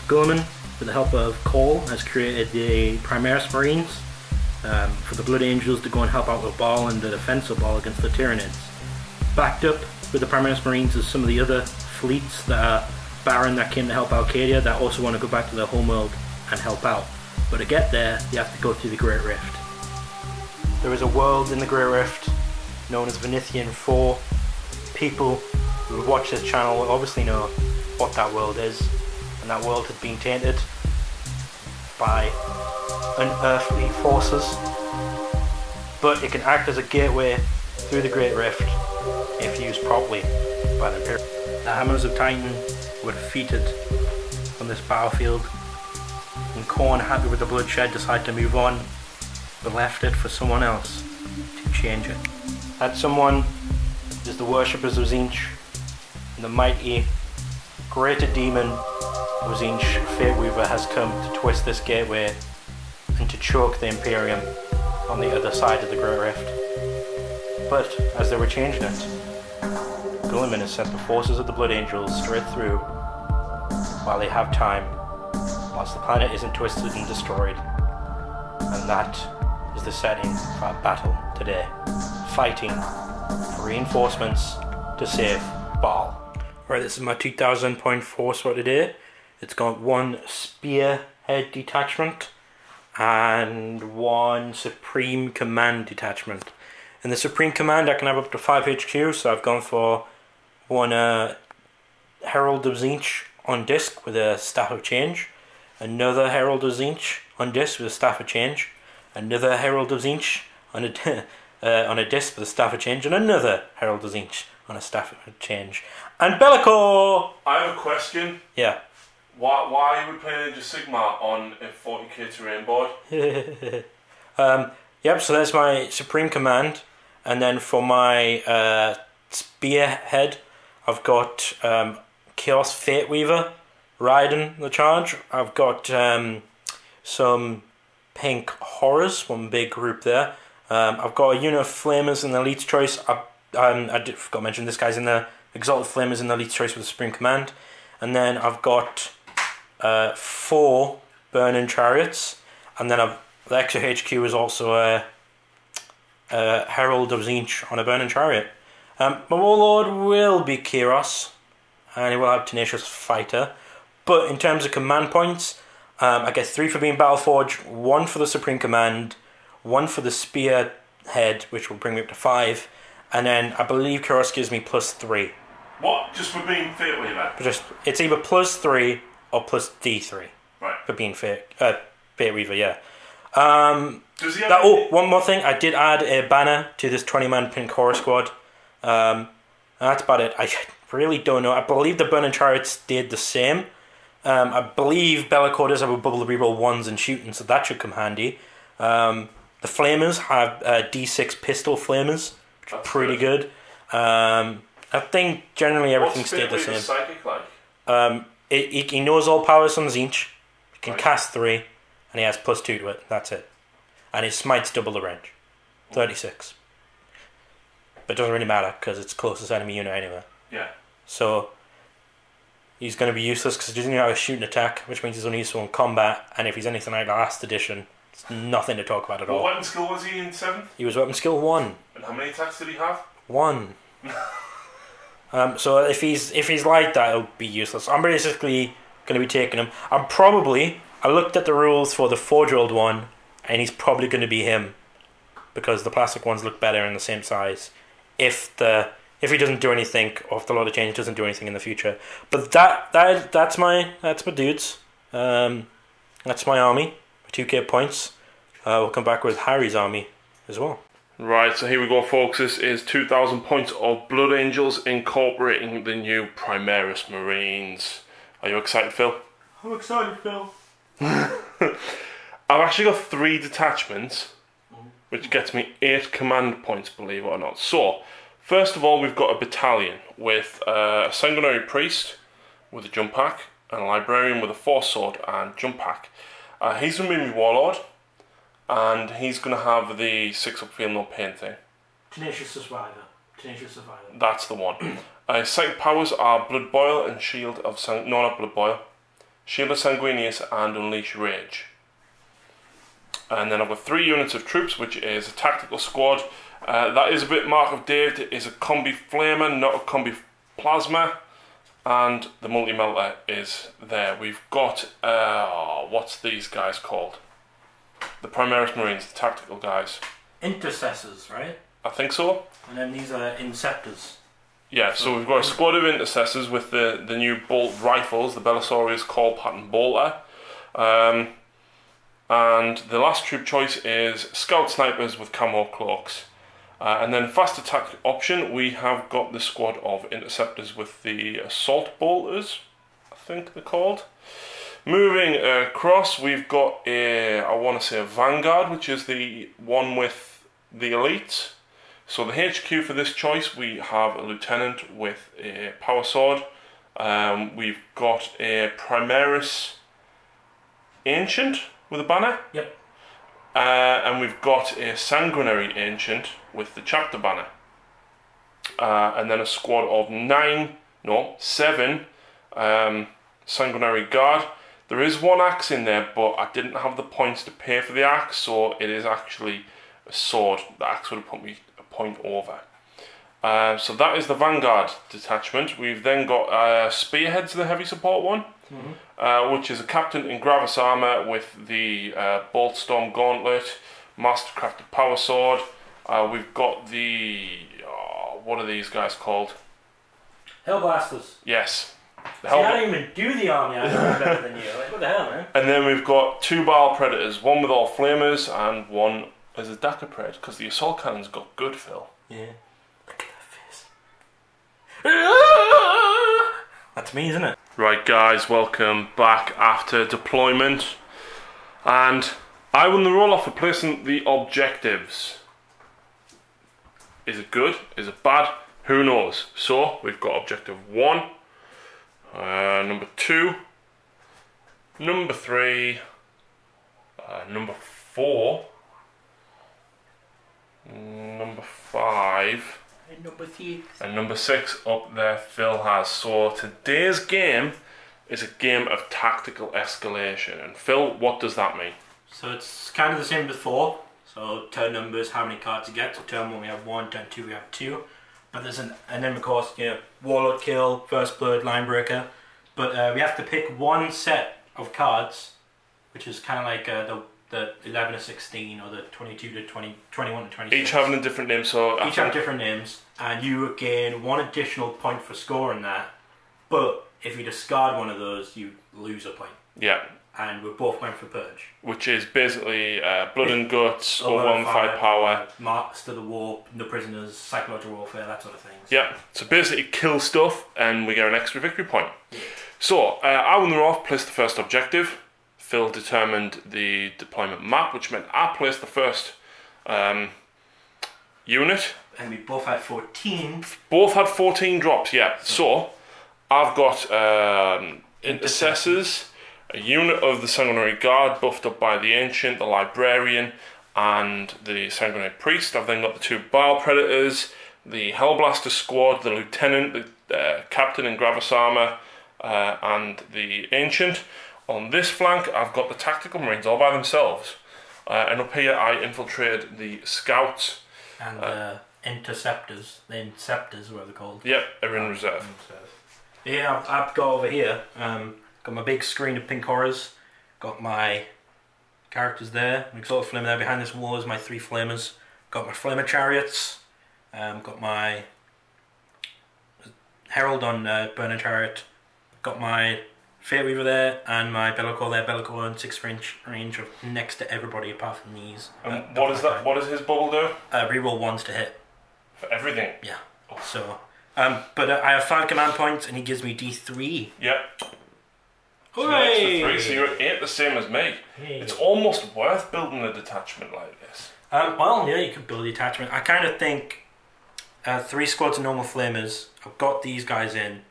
Gorman, with the help of Cole, has created the Primaris Marines for the Blood Angels to go and help out with Baal and the defense of Baal against the Tyranids. Backed up with the Primaris Marines is some of the other fleets that are Baron that came to help Arcadia that also want to go back to their homeworld and help out. But to get there, you have to go through the Great Rift. There is a world in the Great Rift known as Venithian 4. People who watch this channel will obviously know what that world is, and that world has been tainted by unearthly forces, but it can act as a gateway through the Great Rift if used properly by the Imperium. The Hammers of Titan were defeated on this battlefield, and Khorne, happy with the bloodshed, decided to move on, but left it for someone else to change it. That someone is the worshippers of Tzeentch, and the mighty greater demon of Tzeentch, Fateweaver, has come to twist this gateway and to choke the Imperium on the other side of the Great Rift. But as they were changing it, Guilliman has sent the forces of the Blood Angels straight through while they have time, whilst the planet isn't twisted and destroyed. And that is the setting for our battle today. Fighting for reinforcements to save Baal. Right, this is my 2000 point force for today. It's got one Spearhead detachment and one Supreme Command detachment. In the Supreme Command I can have up to 5 HQ, so I've gone for one Herald of Tzeentch on disc with a Staff of Change, another Herald of Tzeentch on disc with a Staff of Change, another Herald of Tzeentch on a disc with a Staff of Change, and another Herald of Tzeentch on a Staff of Change. And Bellico! I have a question. Yeah. Why are we playing Age of Sigma on a 40k terrain board? Yep, so there's my Supreme Command, and then for my Spearhead, I've got Chaos Fateweaver riding the charge. I've got some Pink Horrors, one big group there. I've got a unit of Flamers in the Elite's Choice. I forgot to mention this guy's in the Exalted Flamers in the Elite's Choice with the Supreme Command. And then I've got 4 Burning Chariots, and then the extra HQ is also a Herald of Tzeentch on a Burning Chariot. My Warlord will be Kairos, and he will have Tenacious Fighter. But in terms of command points, I get 3 for being Battleforge, 1 for the Supreme Command, 1 for the Spearhead, which will bring me up to 5, and then I believe Kairos gives me +3. What? Just for being Fateweaver? It's either +3 or +D3. Right. For being Fateweaver, yeah. Does he have one more thing. I did add a banner to this 20-man Pink Horror squad. That's about it. I really don't know. I believe the Burning Chariot stayed the same. I believe Bellico does have a bubble reroll 1s and shooting, so that should come handy. The Flamers have D6 pistol Flamers, which are pretty good. I think generally everything stayed the same. What's Psychic like? He knows all powers from Tzeentch. He can cast 3, and he has +2 to it. That's it. And his smite's double the range, 36. But it doesn't really matter because it's closest enemy unit anyway. Yeah. So he's going to be useless because he doesn't have a shooting attack, which means he's only useful in combat. And if he's anything like the last edition, it's nothing to talk about at all. What weapon skill was he in 7th? He was weapon skill 1. And how many attacks did he have? 1. So if he's like that, he'll be useless. I'm basically going to be taking him. I looked at the rules for the 4-year-old one, and he's probably going to be him because the plastic ones look better in the same size. If he doesn't do anything, or if the lot of change doesn't do anything in the future. But that's my dudes. That's my army. 2k points. We'll come back with Harry's army as well. Right, so here we go, folks. This is 2,000 points of Blood Angels incorporating the new Primaris Marines. Are you excited, Phil? I'm excited, Phil. I've actually got 3 detachments, which gets me 8 command points, believe it or not. So, first of all, we've got a battalion with a Sanguinary Priest with a jump pack, and a Librarian with a Force Sword and jump pack. He's going to be my Warlord. And he's going to have the 6-up feel no pain thing. Tenacious Survivor. That's the one. Psychic powers are Blood Boil and Shield of no, not Blood Boil. Shield of Sanguinius, and Unleash Rage. And then I've got 3 units of troops, which is a tactical squad. That is a bit Mark of David. It is a combi flamer, not a combi plasma. And the multi-melter is there. We've got, what's these guys called? The Primaris Marines, the tactical guys. Intercessors, right? I think so. And then these are Inceptors. Yeah, so we've got a squad of Intercessors with the new bolt rifles, the Belisarius Call Pattern Bolter. And the last troop choice is Scout Snipers with Camo Cloaks. And then fast attack option, we have got the squad of Interceptors with the Assault Bolters, I think they're called. Moving across, we've got I want to say a Vanguard, which is the one with the Elite. So the HQ for this choice, we have a Lieutenant with a Power Sword. We've got a Primaris Ancient with a banner. Yep. And we've got a Sanguinary Ancient with the Chapter banner. And then a squad of 7 Sanguinary Guard. There is one axe in there, but I didn't have the points to pay for the axe, so it is actually a sword. The axe would have put me a point over. So that is the Vanguard detachment. We've then got Spearheads, the heavy support one, which is a captain in Gravis armor with the Bolt Storm Gauntlet, Mastercrafted Power Sword. We've got the what are these guys called? Hellblasters. Yes. See, I don't even do the army. I know better than you. Like, what the hell, man? And then we've got 2 Baal Predators, one with all flamers and one as a Dakar Pred, because the assault cannon's got good, Phil. Yeah. Look at that face. That's me, isn't it? Right, guys, welcome back after deployment. And I won the roll-off for placing the objectives. Is it good? Is it bad? Who knows? So, we've got objective 1. Number 2, number 3, number 4, number 5, and number 6 up there Phil has. So today's game is a game of tactical escalation. And Phil, what does that mean? So it's kind of the same before. So turn numbers, how many cards you get. So turn 1 we have 1, turn 2 we have 2. But there's and then of course, you know, Warlord Kill, First Blood, Linebreaker. But we have to pick one set of cards, which is kind of like the 11 to 16 or the 22 to 20, 21 to 26. Each having a different name, so each have different names, and you gain 1 additional point for scoring that. But if you discard one of those, you lose a point. Yeah. And we both went for Purge, which is basically Blood and Guts, Overwhelming Firepower, Master the Warp, No Prisoners, Psychological Warfare, that sort of thing. Yeah, so basically kill stuff and we get an extra victory point. Yeah. So I won the roll-off, placed the first objective. Phil determined the deployment map, which meant I placed the first unit. And we both had 14. Both had 14 drops, yeah. So I've got Intercessors, a unit of the Sanguinary Guard buffed up by the Ancient, the Librarian, and the Sanguinary Priest. I've then got the 2 Baal Predators, the Hellblaster Squad, the Lieutenant, the Captain in Gravis armor, and the Ancient. On this flank, I've got the Tactical Marines all by themselves. And up here, I infiltrated the Scouts. And the Interceptors, whatever they're called. Yep, they're in reserve. Yeah, I've got over here, got my big screen of pink horrors, got my characters there, my Exalted Flamer there. Behind this wall is my 3 flamers. Got my Flamer Chariots, got my Herald on Burning Chariot, got my Fate Weaver there, and my Bellicor there. Bellicor on 6 range of next to everybody apart from these. What is that? What does his bubble do? Reroll 1s to hit. For everything? Yeah. Oh. So, but I have 5 command points, and he gives me D3. Yep. Hooray! So, 3, so you're at 8, the same as me. Hey. It's almost worth building a detachment like this. Well, yeah, you could build the attachment. I kind of think 3 squads of normal flamers. I've got these guys in.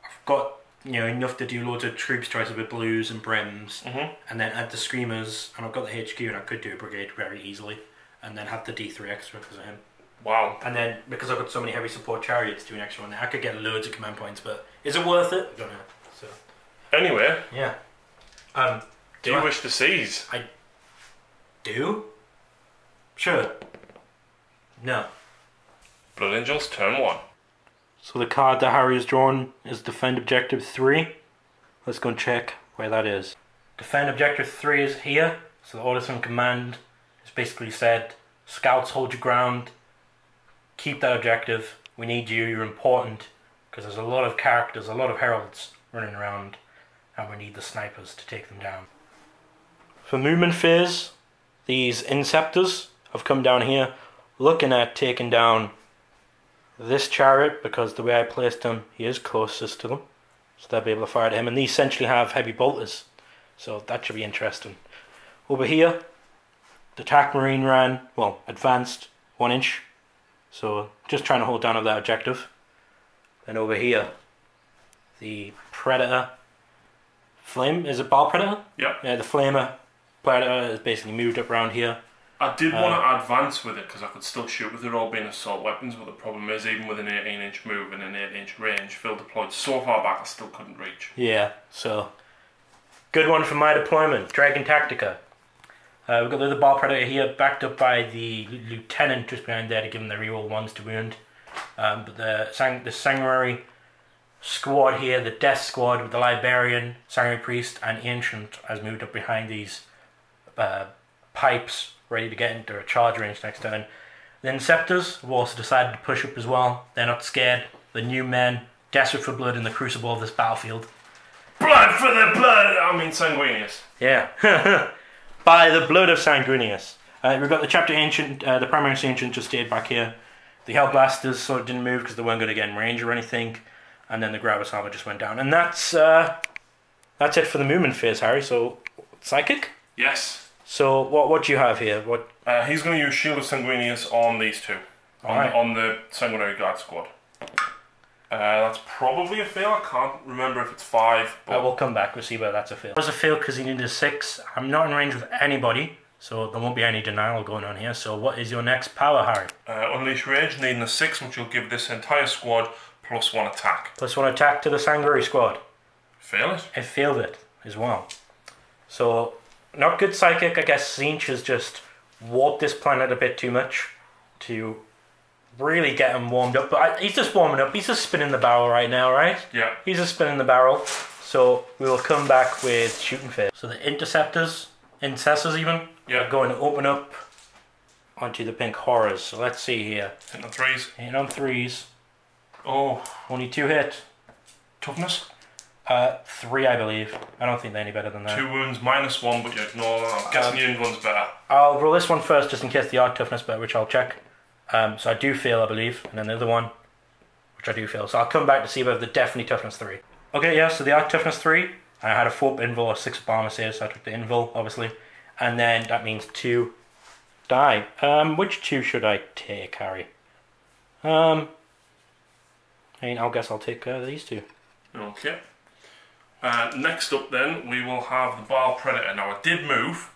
I've got, you know, enough to do loads of troops choices with blues and brims, and then add the screamers, and I've got the HQ, and I could do a brigade very easily, and then have the D3 extra because of him. Wow. And then because I've got so many heavy support chariots, do an extra one there. I could get loads of command points, but is it worth it? I don't know. So anyway, yeah, Do you wish to seize? I do? Sure. No. Blood Angels, turn 1. So the card that Harry has drawn is Defend Objective 3. Let's go and check where that is. Defend Objective 3 is here. So the orders from command is basically said, Scouts, hold your ground. Keep that objective. We need you. You're important. Because there's a lot of characters, a lot of heralds running around. And we need the snipers to take them down. For movement phase, these Inceptors have come down here looking at taking down this chariot, because the way I placed him, he is closest to them. So they'll be able to fire at him. And these essentially have heavy bolters. So that should be interesting. Over here, the attack marine ran, well, advanced 1 inch. So just trying to hold down that objective. Then over here, the Predator Flame, is it Ball Predator? Yep. Yeah, the Flamer Predator is basically moved up around here. I did want to advance with it because I could still shoot with it all being assault weapons, but the problem is even with an 18-inch move and an 8-inch range, Phil deployed so far back I still couldn't reach. Yeah, so good one for my deployment, Dragon Tactica. We've got the other Ball Predator here, backed up by the Lieutenant just behind there to give him the reroll 1s to wound. But the Sanguinary squad here, the Death Squad with the Librarian, Sanguinary Priest and Ancient has moved up behind these pipes, ready to get into a charge range next turn. The Inceptors have also decided to push up as well. They're not scared. The new men, desperate for blood in the crucible of this battlefield. Blood for the blood! I mean Sanguinius. Yeah. By the blood of Sanguinius. We've got the Chapter Ancient, the Primaris Ancient just stayed back here. The Hellblasters sort of didn't move because they weren't going to get in range or anything. And then the Gravis Armor just went down. And that's it for the movement phase, Harry. So, Psychic? Yes. So what do you have here? What? He's going to use Shield of Sanguinius on these two. On the Sanguinary Guard Squad. That's probably a fail. I can't remember if it's 5. But we'll come back. We'll see whether that's a fail. It was a fail because he needed a 6. I'm not in range with anybody, so there won't be any denial going on here. So what is your next power, Harry? Unleash Rage, needing a 6, which will give this entire squad +1 attack. +1 attack to the Sanguinary squad. Fail it? It failed it as well. So, not good Psychic. I guess Tzeentch has just warped this planet a bit too much to really get him warmed up. But he's just warming up. He's just spinning the barrel right now, right? Yeah. He's just spinning the barrel. So, we will come back with shooting phase. So, the Interceptors, Incessors even, are going to open up onto the Pink Horrors. So, let's see here. Hitting on 3s. Hitting on 3s. Oh. Only 2 hit. Toughness? 3, I believe. I don't think they're any better than that. 2 wounds, -1, but you ignore that. I'm guessing your one's better. I'll roll this one first just in case the Art Toughness better, which I'll check. So I do fail, I believe. And then the other one, which I do fail. So I'll come back to see whether they're definitely Toughness 3. Okay, yeah, so the Art Toughness 3. I had a 4 invul or 6 armor saves, so I took the invul, obviously. And then that means 2 die. Which 2 should I take, Harry? I guess I'll take these 2. Okay. Next up then, we will have the Ball Predator. Now I did move,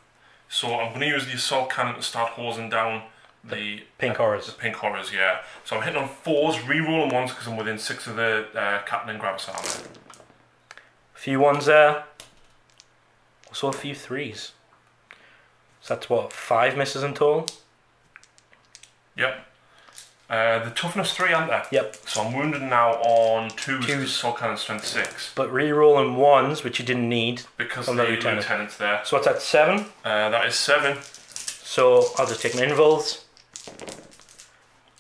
so I'm going to use the Assault Cannon to start hosing down the Pink Horrors. The Pink Horrors, yeah. So I'm hitting on 4s, re-rolling 1s because I'm within 6 of the Captain and Gravis Armor. A few 1s there. Also a few 3s. So that's what, 5 misses in total? Yep. The Toughness 3, aren't there? Yep. So I'm wounded now on 2s, Assault Cannon Strength 6. But re-rolling 1s, which you didn't need. Because of the Lieutenant's there. So what's that, 7? That is 7. So I'll just take my invuls.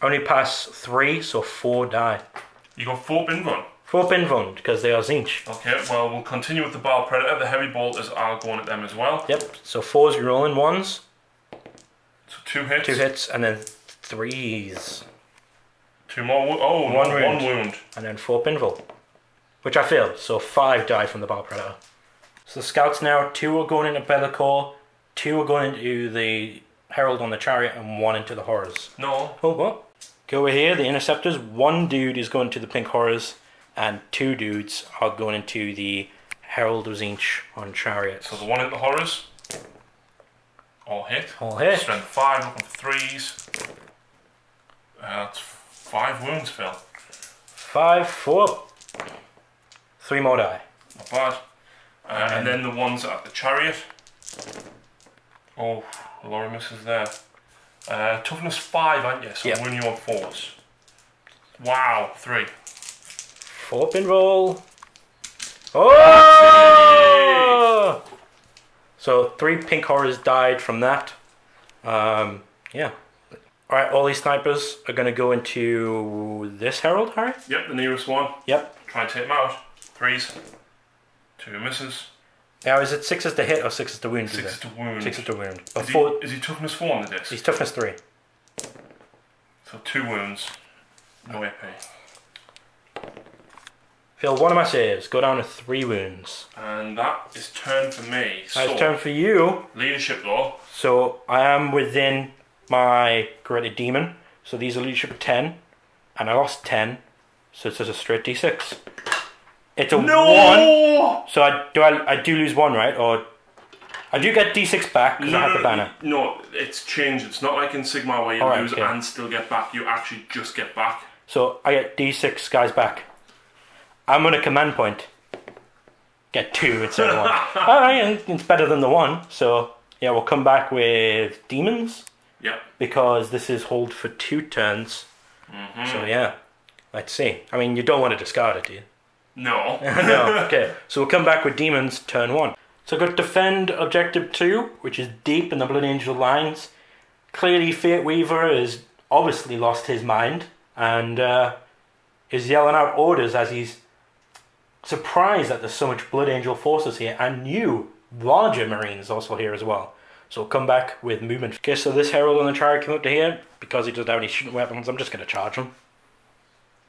Only pass 3, so 4 die. You got 4 Binvun? 4 Binvun, because they are Tzeentch. Okay, well we'll continue with the Ball Predator. The Heavy Bolters are going at them as well. Yep, so 4s re-rolling 1s. So 2 hits. 2 hits, and then 3s. 2 more. Oh, one wound. And then 4 Binvul. Which I failed, so 5 die from the Ball Predator. So the Scouts now, 2 are going into Bellicor, 2 are going into the Herald on the Chariot, and 1 into the Horrors. No. Oh, what? Go over here, the Interceptors. 1 dude is going to the Pink Horrors, and 2 dudes are going into the Herald of Tzeentch on Chariots. So the 1 into the Horrors. All hit. All hit. Strength 5, looking for 3s. That's 5 wounds, Phil. 5, 4. 3 more die. Not bad. And then the ones at the chariot. Oh, Lorimus is there. Toughness 5, aren't you? So when you on 4s. Wow, 3. 4-pin roll. Oh! So 3 pink horrors died from that. Yeah. Alright, all these snipers are going to go into this herald, Harry? Yep, the nearest one. Yep. Try and take them out. 3s. 2 misses. Now, is it 6 is to hit or 6 is to wound? 6 is to wound. 6 is to wound. Is he toughness 4 on the disc? He's toughness 3. So 2 wounds. No AP. Fail one of my saves. Go down to 3 wounds. And that is turn for me. It's turn for you. Leadership though. So I am within my Greater Demon. So these are leadership 10. And I lost 10. So it's just a straight D6. It's a 1. So I do lose 1, right? Or I do get D6 back because I have the banner. No, it's changed. It's not like in Sigmar where you lose and still get back. You actually just get back. So I get D6 guys back. I'm on a command point. Get 2 instead of 1. Alright, it's better than the 1. So yeah, we'll come back with demons. Yep. Because this is hold for 2 turns. So yeah, let's see. I mean, you don't want to discard it, do you? No. No. Okay, so we'll come back with demons turn 1. So I've got defend objective 2, which is deep in the Blood Angel lines. Clearly Fate Weaver has obviously lost his mind and is yelling out orders as he's surprised that there's so much Blood Angel forces here and new larger marines also here as well. So we'll come back with movement. Okay, so this herald on the chariot came up to here. Because he doesn't have any shooting weapons, I'm just going to charge him.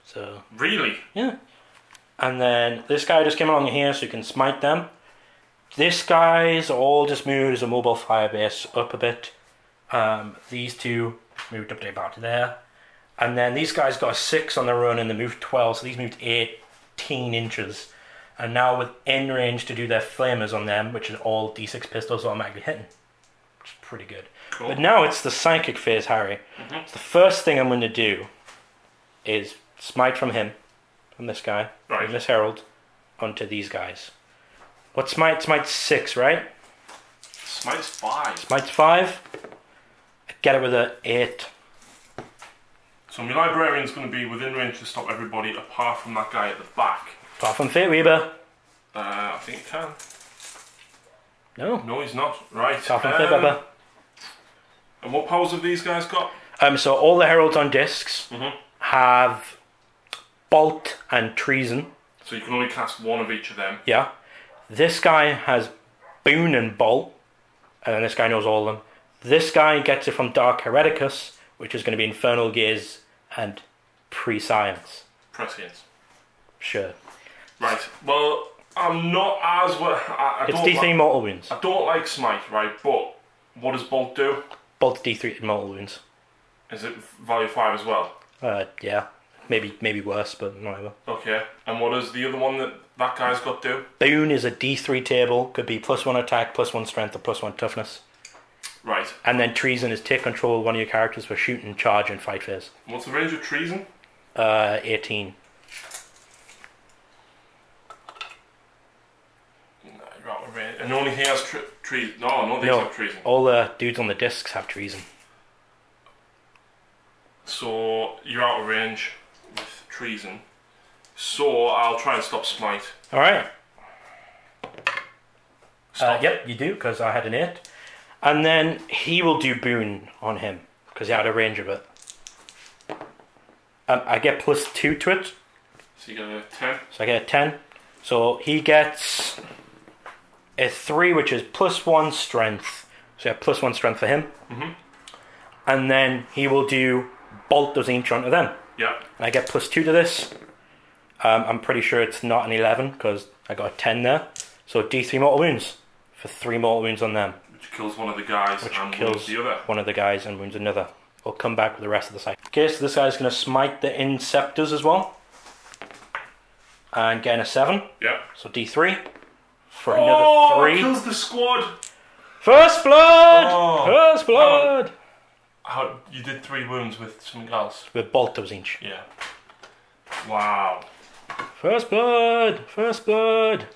So really? Yeah. And then this guy just came along here so you can smite them. This guy's all just moved as a mobile firebase up a bit. These 2 moved up to about there. And then these guys got a 6 on their run and they moved 12, so these moved 18 inches. And now within range to do their flamers on them, which is all D6 pistols automatically hitting. Which is pretty good. Cool. But now it's the psychic phase, Harry. So the first thing I'm going to do is smite from him, from this guy, from this herald, onto these guys. What smite? Smite's 6, right? Smite's 5. Smite's 5. I get it with an 8. So my librarian's going to be within range to stop everybody apart from that guy at the back. Apart from Fate Weaver. I think he can. No. No, he's not. Right. Apart from Fate Weaver. And what powers have these guys got? So all the heralds on discs have Bolt and Treason. So you can only cast 1 of each of them. Yeah. This guy has Boon and Bolt. And then this guy knows all of them. This guy gets it from Dark Hereticus, which is going to be Infernal Gaze and Prescience. Prescience. Sure. Right. Well, I'm not as well. It's D3 mortal wounds. I don't like Smite, right? But what does Bolt do? Bolt D3 mortal wounds. Is it value 5 as well? Yeah. Maybe worse, but whatever. Okay. And what does the other one that guy's got do? Boon is a D3 table. Could be +1 attack, +1 strength, or +1 toughness. Right. And then Treason is take control of one of your characters for shooting, charge, and fight phase. What's the range of Treason? 18. And only he has treason. No, these have treason. All the dudes on the discs have treason. So you're out of range with treason. So I'll try and stop Smite. Alright. Yep, you do, because I had an 8. And then he will do Boon on him, because he had a range of it. I get +2 to it. So you get a 10? So I get a 10. So he gets a 3, which is +1 strength. So yeah, +1 strength for him. And then he will do Bolt of Tzeentch onto them. Yeah. And I get +2 to this. I'm pretty sure it's not an 11, because I got a 10 there. So D3 mortal wounds for 3 mortal wounds on them. Which kills one of the guys and wounds the other. One of the guys and wounds another. We'll come back with the rest of the cycle. Okay, so this guy's going to smite the Inceptors as well. And getting a 7. Yeah. So D3 for another 3. Kills the squad. First blood! First blood! How you did 3 wounds with something else? With Bolt of Tzeentch. Yeah. Wow. First blood! First blood!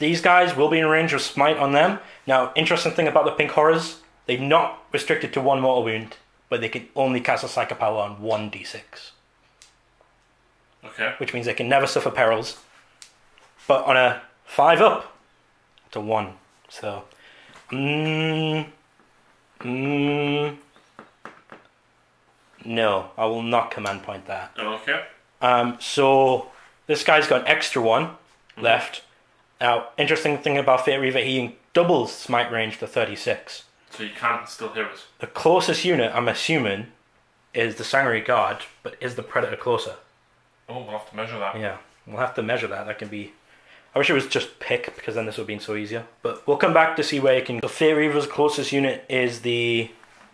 these guys will be in range of smite on them. Now, interesting thing about the pink horrors, they're not restricted to 1 mortal wound, but they can only cast a psychic power on 1d6. Okay. Which means they can never suffer perils. But on a 5 up, it's a 1. So, no, I will not command point that. Okay. So this guy's got an extra 1 left. Now, interesting thing about Fate Reaver, he doubles smite range to 36. So you can still hear us. The closest unit, I'm assuming, is the Sanguinary Guard, but is the Predator closer? Oh, we'll have to measure that. Yeah, we'll have to measure that. That can be... I wish it was just pick, because then this would have been so easier. But we'll come back to see where you can... The Fate Reaver's closest unit is the...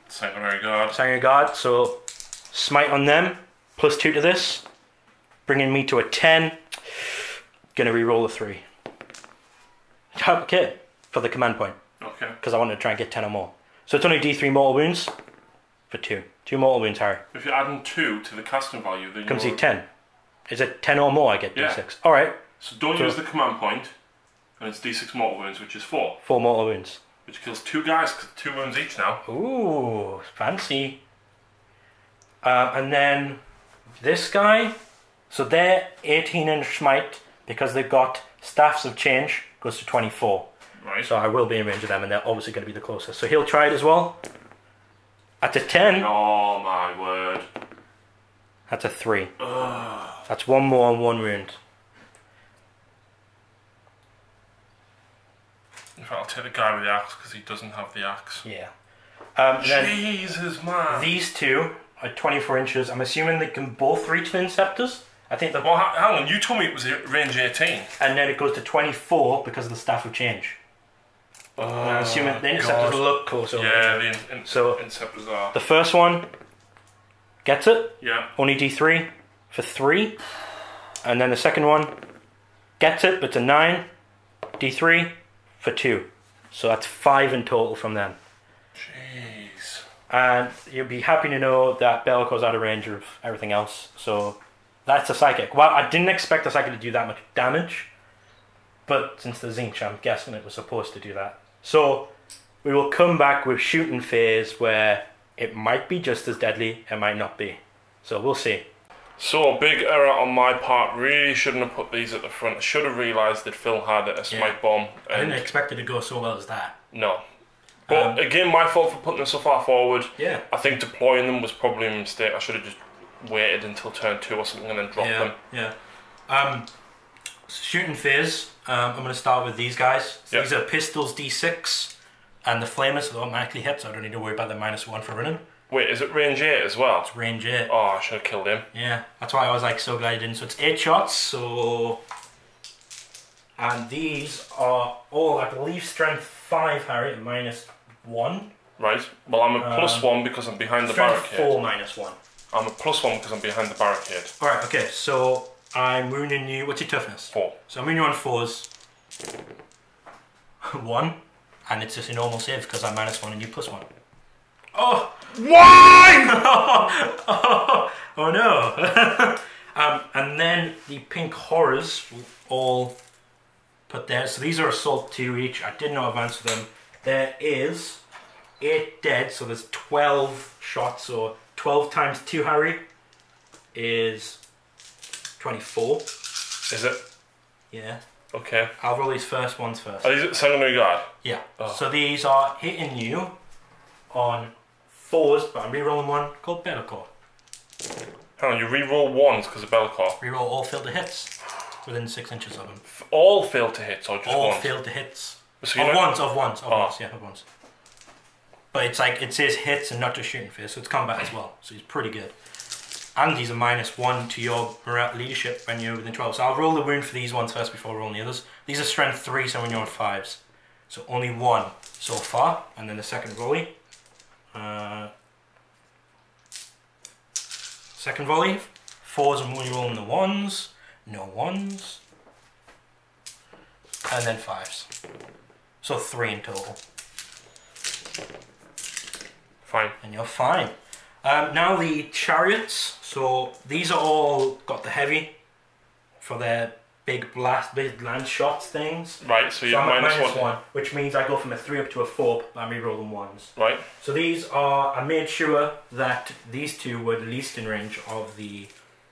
Sanguinary Guard. Sanguinary Guard, so smite on them, plus 2 to this, bringing me to a 10. Gonna re-roll a 3. Okay, for the command point. Okay. Because I wanted to try and get 10 or more. So it's only D3 mortal wounds for 2. 2 mortal wounds, Harry. If you're adding 2 to the casting value, then Comes to 10. Is it 10 or more I get Yeah. D6? Alright. So don't use the command point, and it's D6 mortal wounds, which is 4. 4 mortal wounds. Which kills 2 guys, 'cause 2 wounds each now. Ooh, fancy. And then this guy, so they're 18-inch smite, because they've got Staffs of Change, goes to 24. Right. So I will be in range of them, and they're obviously going to be the closest. So he'll try it as well. That's a 10. Oh my word. That's a 3. Ugh. That's 1 more and 1 wound. In fact, I'll take the guy with the axe, because he doesn't have the axe. Yeah. Jesus, man. These two are 24 inches. I'm assuming they can both reach the Inceptors. I think the... Well, hang on, you told me it was range 18. And then it goes to 24 because of the Staff of Change. I'm assuming the Inceptors look closer. Yeah, the So, Inceptors are. the first one gets it. Yeah. Only D3 for 3. And then the second one gets it, but it's a 9. D3 for 2. So that's 5 in total from them. Jeez. And you'll be happy to know that Bellicor's out of range of everything else. So that's a psychic. Well, I didn't expect the psychic to do that much damage. But since the Tzeentch, I'm guessing it was supposed to do that. So we will come back with shooting phase where it might be just as deadly, it might not be. So we'll see. So, a big error on my part. Really shouldn't have put these at the front. I should have realised that Phil had a smite bomb. I didn't expect it to go so well as that. No. But again, my fault for putting them so far forward. Yeah. I think deploying them was probably a mistake. I should have just waited until turn 2 or something and then dropped them. Yeah. Shooting phase, I'm going to start with these guys. So Yep. These are pistols D6, and the flamers automatically hit, so I don't need to worry about the -1 for running. Wait, is it range 8 as well? It's range 8. Oh, I should have killed him. Yeah, that's why I was like so glad I didn't. So it's 8 shots, so... And these are all, I believe, strength 5, Harry, at -1. Right. Well, I'm a +1 because I'm behind the Strength barricade. 4 -1. I'm a +1 because I'm behind the barricade. Alright, okay, so I'm wounding you. What's your toughness? 4. So I'm wounding you on 4s. 1. And it's just a normal save because I'm -1 and you +1. Oh! Why? Oh no! And then the pink horrors will all put there. So these are assault 2 each. I did not advance for them. There is 8 dead, so there's 12 shots. So 12 times 2, Harry, is 24. Is it? Yeah. Okay. I'll roll these first ones first. Are these at Sanguinary Guard? Yeah. Oh. So these are hitting you on 4s, but I'm re-rolling one called Bellicore. Hang on, you re-roll 1s because of Bellicor. Re-roll all failed to hits within 6 inches of them. All failed to hit, or just All ones? failed to hits. So Of you know- ones, yeah, of ones. But it's like, it says hits and not just shooting phase, so it's combat as well. So he's pretty good. And he's a -1 to your morale leadership when you're within 12. So I'll roll the wound for these ones first before rolling the others. These are strength 3, so when you're on 5s. So only 1 so far, and then the second volley. Second volley, 4s and only rolling the 1s. No 1s. And then 5s. So 3 in total. Fine. And you're fine. Now the chariots. So these are all got the heavy for their big lance shots things. Right, so you're I'm minus at one. which means I go from a 3 up to a 4 by re-rolling ones. Right. So these are, I made sure that these two were the least in range of the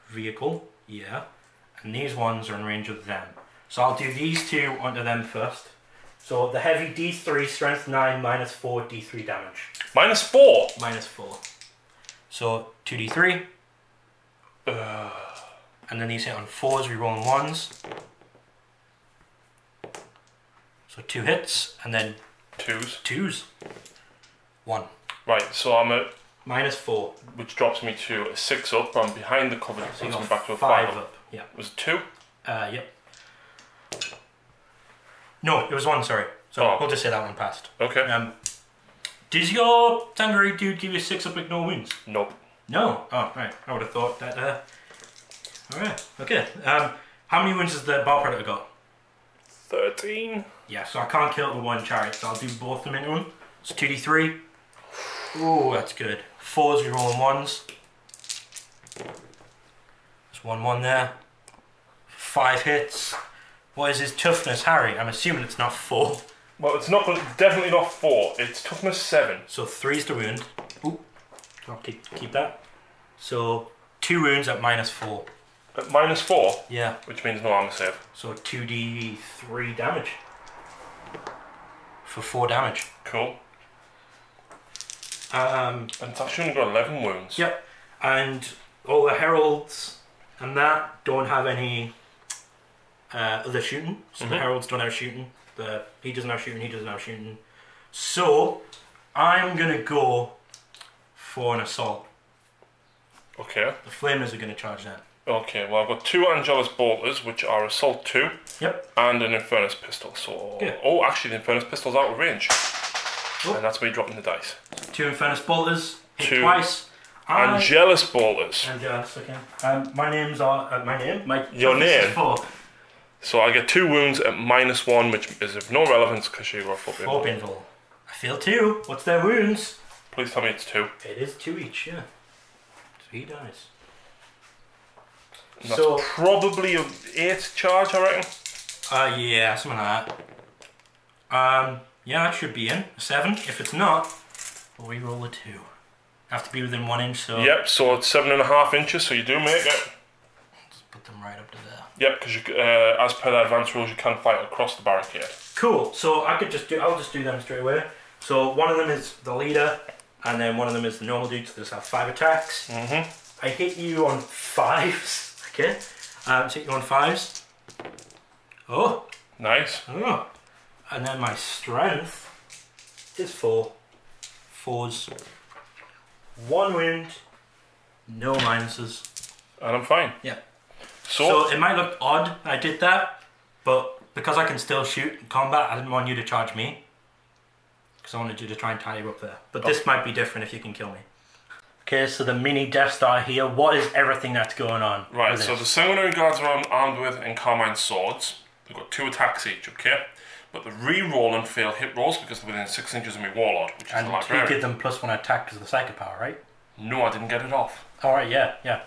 vehicle, yeah, and these ones are in range of them. So I'll do these two onto them first. So the heavy D3, strength 9, minus 4, D3 damage. Minus 4? Minus 4. So 2D3. And then these hit on 4s, re-rolling 1s. So 2 hits, and then 2s. 2s. 1. Right, so I'm at... Minus 4. Which drops me to a 6 up, but I'm behind the cover, So you puts me got back to a 5 up. Yeah. Was it 2? Yep. No, it was 1, sorry. So we'll just say that one passed. Okay. Does your Tangeray dude give you 6 up with no wounds? Nope. No? Oh, right. I would have thought that, Alright, okay. How many wounds has the Bar Predator got? 13. Yeah, so I can't kill it with one chariot, so I'll do both of them into him. It's 2d3. Ooh, that's good. 4s, re-rolling 1s. There's 1-1 there. 5 hits. What is his toughness, Harry? I'm assuming it's not 4. Well, it's not, definitely not 4. It's toughness 7. So 3's the wound. Ooh, I'll keep that. So 2 wounds at minus 4. At minus 4? Yeah. Which means no armor save. So 2d3 damage. For 4 damage. Cool. And it's actually only got 11 wounds. Yep. And all the heralds and that don't have any other shooting. So the heralds don't have shooting. He doesn't have shooting, he doesn't have shooting. So I'm going to go for an assault. Okay. The flamers are going to charge that. Okay, well I've got 2 Angelus Bolters, which are Assault 2. Yep. And an Infernus Pistol, so... Good. Oh, actually the Infernus Pistol's out of range. Oh. And that's me dropping the dice. 2 Infernus Bolters, hit 2 twice. Angelus Bolters. Angelus, okay. My name's my name? Your name? 4. So I get 2 wounds at minus 1, which is of no relevance because you got 4 4 pinfall. I feel 2. What's their wounds? Please tell me it's 2. It is 2 each, yeah. 3 dice. And that's probably a 8 charge, I reckon. Yeah, something like that. Yeah, that should be in. A 7. If it's not, we'll re-roll a 2. Have to be within 1 inch, so... Yep, so it's 7.5 inches, so you do make it. Just put them right up to there. Yep, because as per the advanced rules, you can fight across the barricade. Cool, so I'll just do them straight away. So one of them is the leader, and then one of them is the normal dude, so there's 5 attacks. I hit you on 5s. Okay, hit you on 5s. Oh. Nice. Oh. And then my strength is 4. 4s. 1 wound. No minuses. And I'm fine. Yeah. So it might look odd I did that, but because I can still shoot in combat, I didn't want you to charge me. Because I wanted you to try and tie you up there. But this might be different if you can kill me. Okay, so the mini Death Star here. What is everything that's going on? Right, so the Sanguinary Guards are armed with Encarmine swords. They've got 2 attacks each, okay? But the re-roll and fail hit rolls because they're within 6 inches of me Warlord, which is the librarian. And you give them +1 attack because of the Psychic Power, right? No, I didn't get it off. Alright, yeah.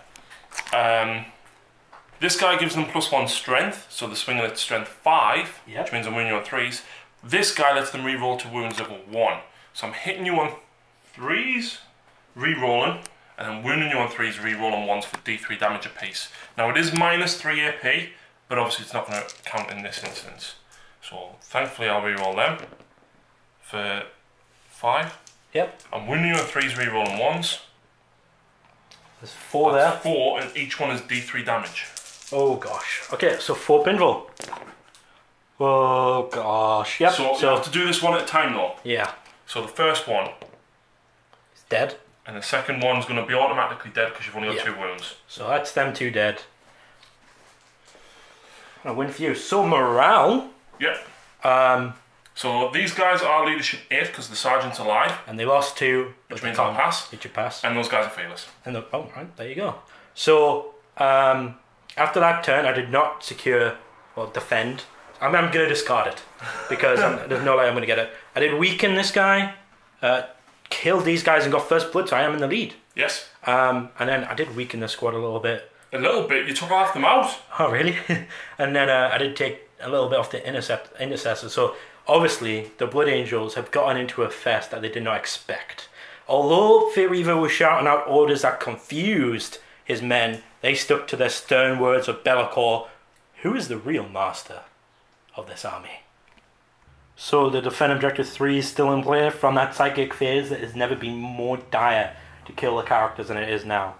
This guy gives them +1 strength, so they're swinging at strength 5, Yep. which means I'm winning you on 3s. This guy lets them re-roll to wounds of a 1. So I'm hitting you on 3s, re-rolling, and then wounding you on 3s, re-rolling 1s for D3 damage apiece. Now it is -3 AP, but obviously it's not going to count in this instance. So thankfully I'll re-roll them for 5. Yep. I'm wounding you on 3s, re-rolling 1s. There's 4 That's there. 4, and each one is D3 damage. Oh gosh. Okay, so 4 pinfall. Oh gosh. Yep. So you have to do this one at a time though. Yeah. So the first one It's dead. and the second one's going to be automatically dead because you've only got 2 wounds. So that's them 2 dead. A win for you. So morale. Yep. Um, So these guys are leadership 8 because the sergeant's alive, and they lost 2, which means I'll pass. Did you pass? And those guys are fearless. And oh, right, there you go. So after that turn, I did not secure or defend. I'm going to discard it because there's no way I'm going to get it. I did weaken this guy, killed these guys, and got first blood, so I am in the lead. Yes. And then I did weaken the squad a little bit. A little bit. You took half them out. Oh, really? And then I did take a little bit off the intercessor. So obviously the Blood Angels have gotten into a fest that they did not expect. Although Fear Reaver was shouting out orders that confused his men, they stuck to their stern words of Be'lakor, who is the real master of this army. So the Defend Objective 3 is still in play from that psychic phase that has never been more dire to kill the characters than it is now.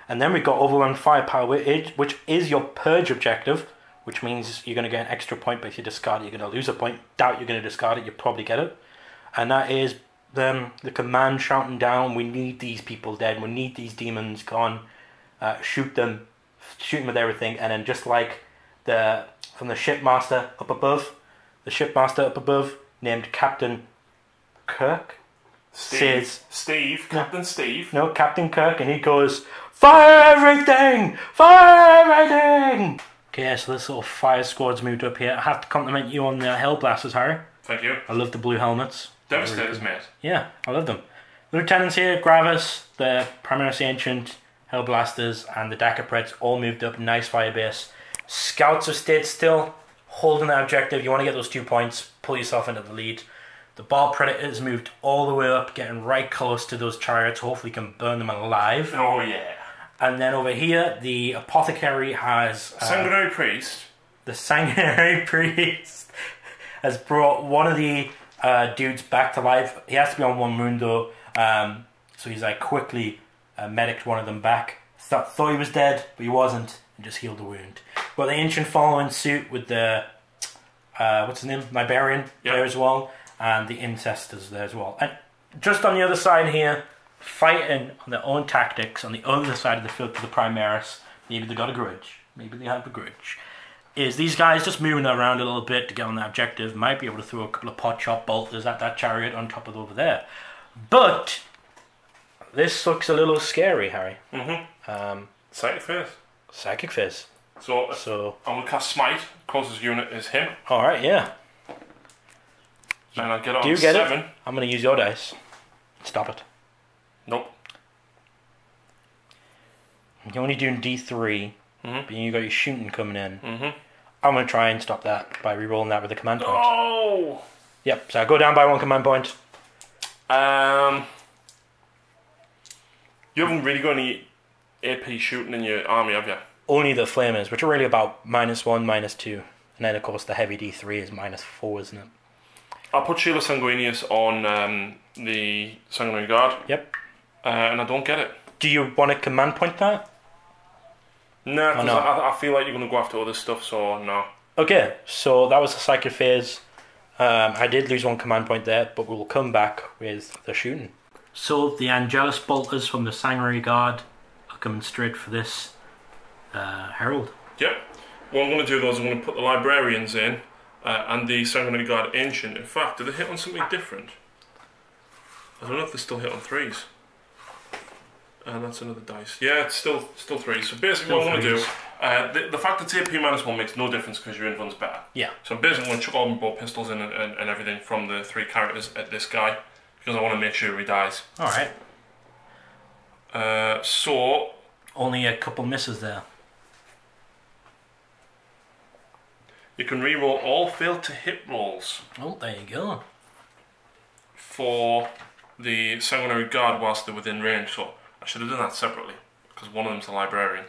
And then we've got Overwhelming Firepower, which is your Purge objective, which means you're going to get an extra point, but if you discard it, you're going to lose a point. Doubt you're going to discard it, you probably get it. And that is the command shouting down, we need these people dead, we need these demons gone, shoot them with everything. And then just like from the shipmaster up above, the shipmaster up above, named Captain Kirk, Steve. Captain Kirk, and he goes, fire everything! Fire everything! Okay, so this little fire squad's moved up here. I have to compliment you on the Hellblasters, Harry. Thank you. I love the blue helmets. Devastators, mate. Yeah, I love them. The lieutenants here, Gravis, the Primaris Ancient, Hellblasters, and the Dark all moved up. Nice fire base. Scouts have stayed still, holding that objective. You want to get those 2 points, pull yourself into the lead. The Ball Predators moved all the way up, getting right close to those chariots. Hopefully you can burn them alive. Oh, yeah. And then over here, the Apothecary has... Sanguinary Priest. The Sanguinary Priest has brought one of the dudes back to life. He has to be on 1 wound though. So he's like quickly mediced one of them back. Thought he was dead, but he wasn't. And just healed the wound. But the Ancient following suit with the... what's his name? Liberian there as well. And the Incestors there as well. And just on the other side here, fighting on their own tactics on the other side of the field to the Primaris, maybe they got a grudge, maybe they have a grudge, is these guys just moving around a little bit to get on that objective. Might be able to throw a couple of pot shot bolters at that chariot on top of over there. But this looks a little scary, Harry. Psychic Phase. Psychic Phase. So I'm going to cast Smite. Closest unit is him. Alright, yeah. And I'll get on Do you get 7. it? I'm going to use your dice. Stop it. Nope. You're only doing D3, but you got your shooting coming in. Mm-hmm. I'm going to try and stop that by re-rolling that with a command point. Oh! Yep, so I go down by 1 command point. You haven't really got any AP shooting in your army, have you? Only the flamers, which are really about -1, -2. And then, of course, the heavy D3 is -4, isn't it? I'll put Sheila Sanguinius on the Sanguinary Guard. Yep. And I don't get it. Do you want to command point that? No, because I feel like you're going to go after other stuff, so no. Okay, so that was the Psychic Phase. I did lose 1 command point there, but we'll come back with the shooting. So the Angelus Bolters from the Sanguinary Guard are coming straight for this Herald. Yep. What I'm going to do though is I'm going to put the Librarians in and the Sanguinary Guard Ancient. In fact, do they hit on something different? I don't know if they still hit on 3s. And that's another dice. Yeah, it's still 3. So basically what I'm going to do, the fact that it's AP -1 makes no difference because your invuln's better. Yeah. So I'm basically going to chuck all my bow pistols in and everything from the 3 characters at this guy because I want to make sure he dies. Alright. So... Only a couple misses there. You can re-roll all failed to hit rolls. Oh, there you go. For the Sanguinary Guard whilst they're within range, so I should have done that separately because one of them's a Librarian.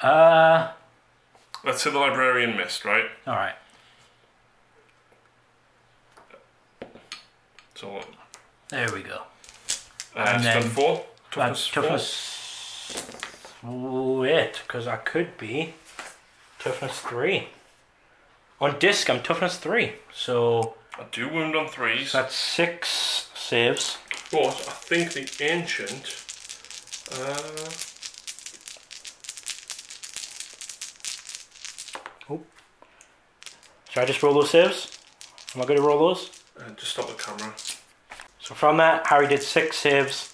Let's say the Librarian missed, right? Alright. So there we go. And then 4. Toughness 8, because I could be toughness 3. On disc, I'm toughness 3, so I do wound on 3s. That's 6 saves. But I think the Ancient. Oh. Should I just roll those saves? Am I going to roll those? Just stop the camera. So from that, Harry did 6 saves,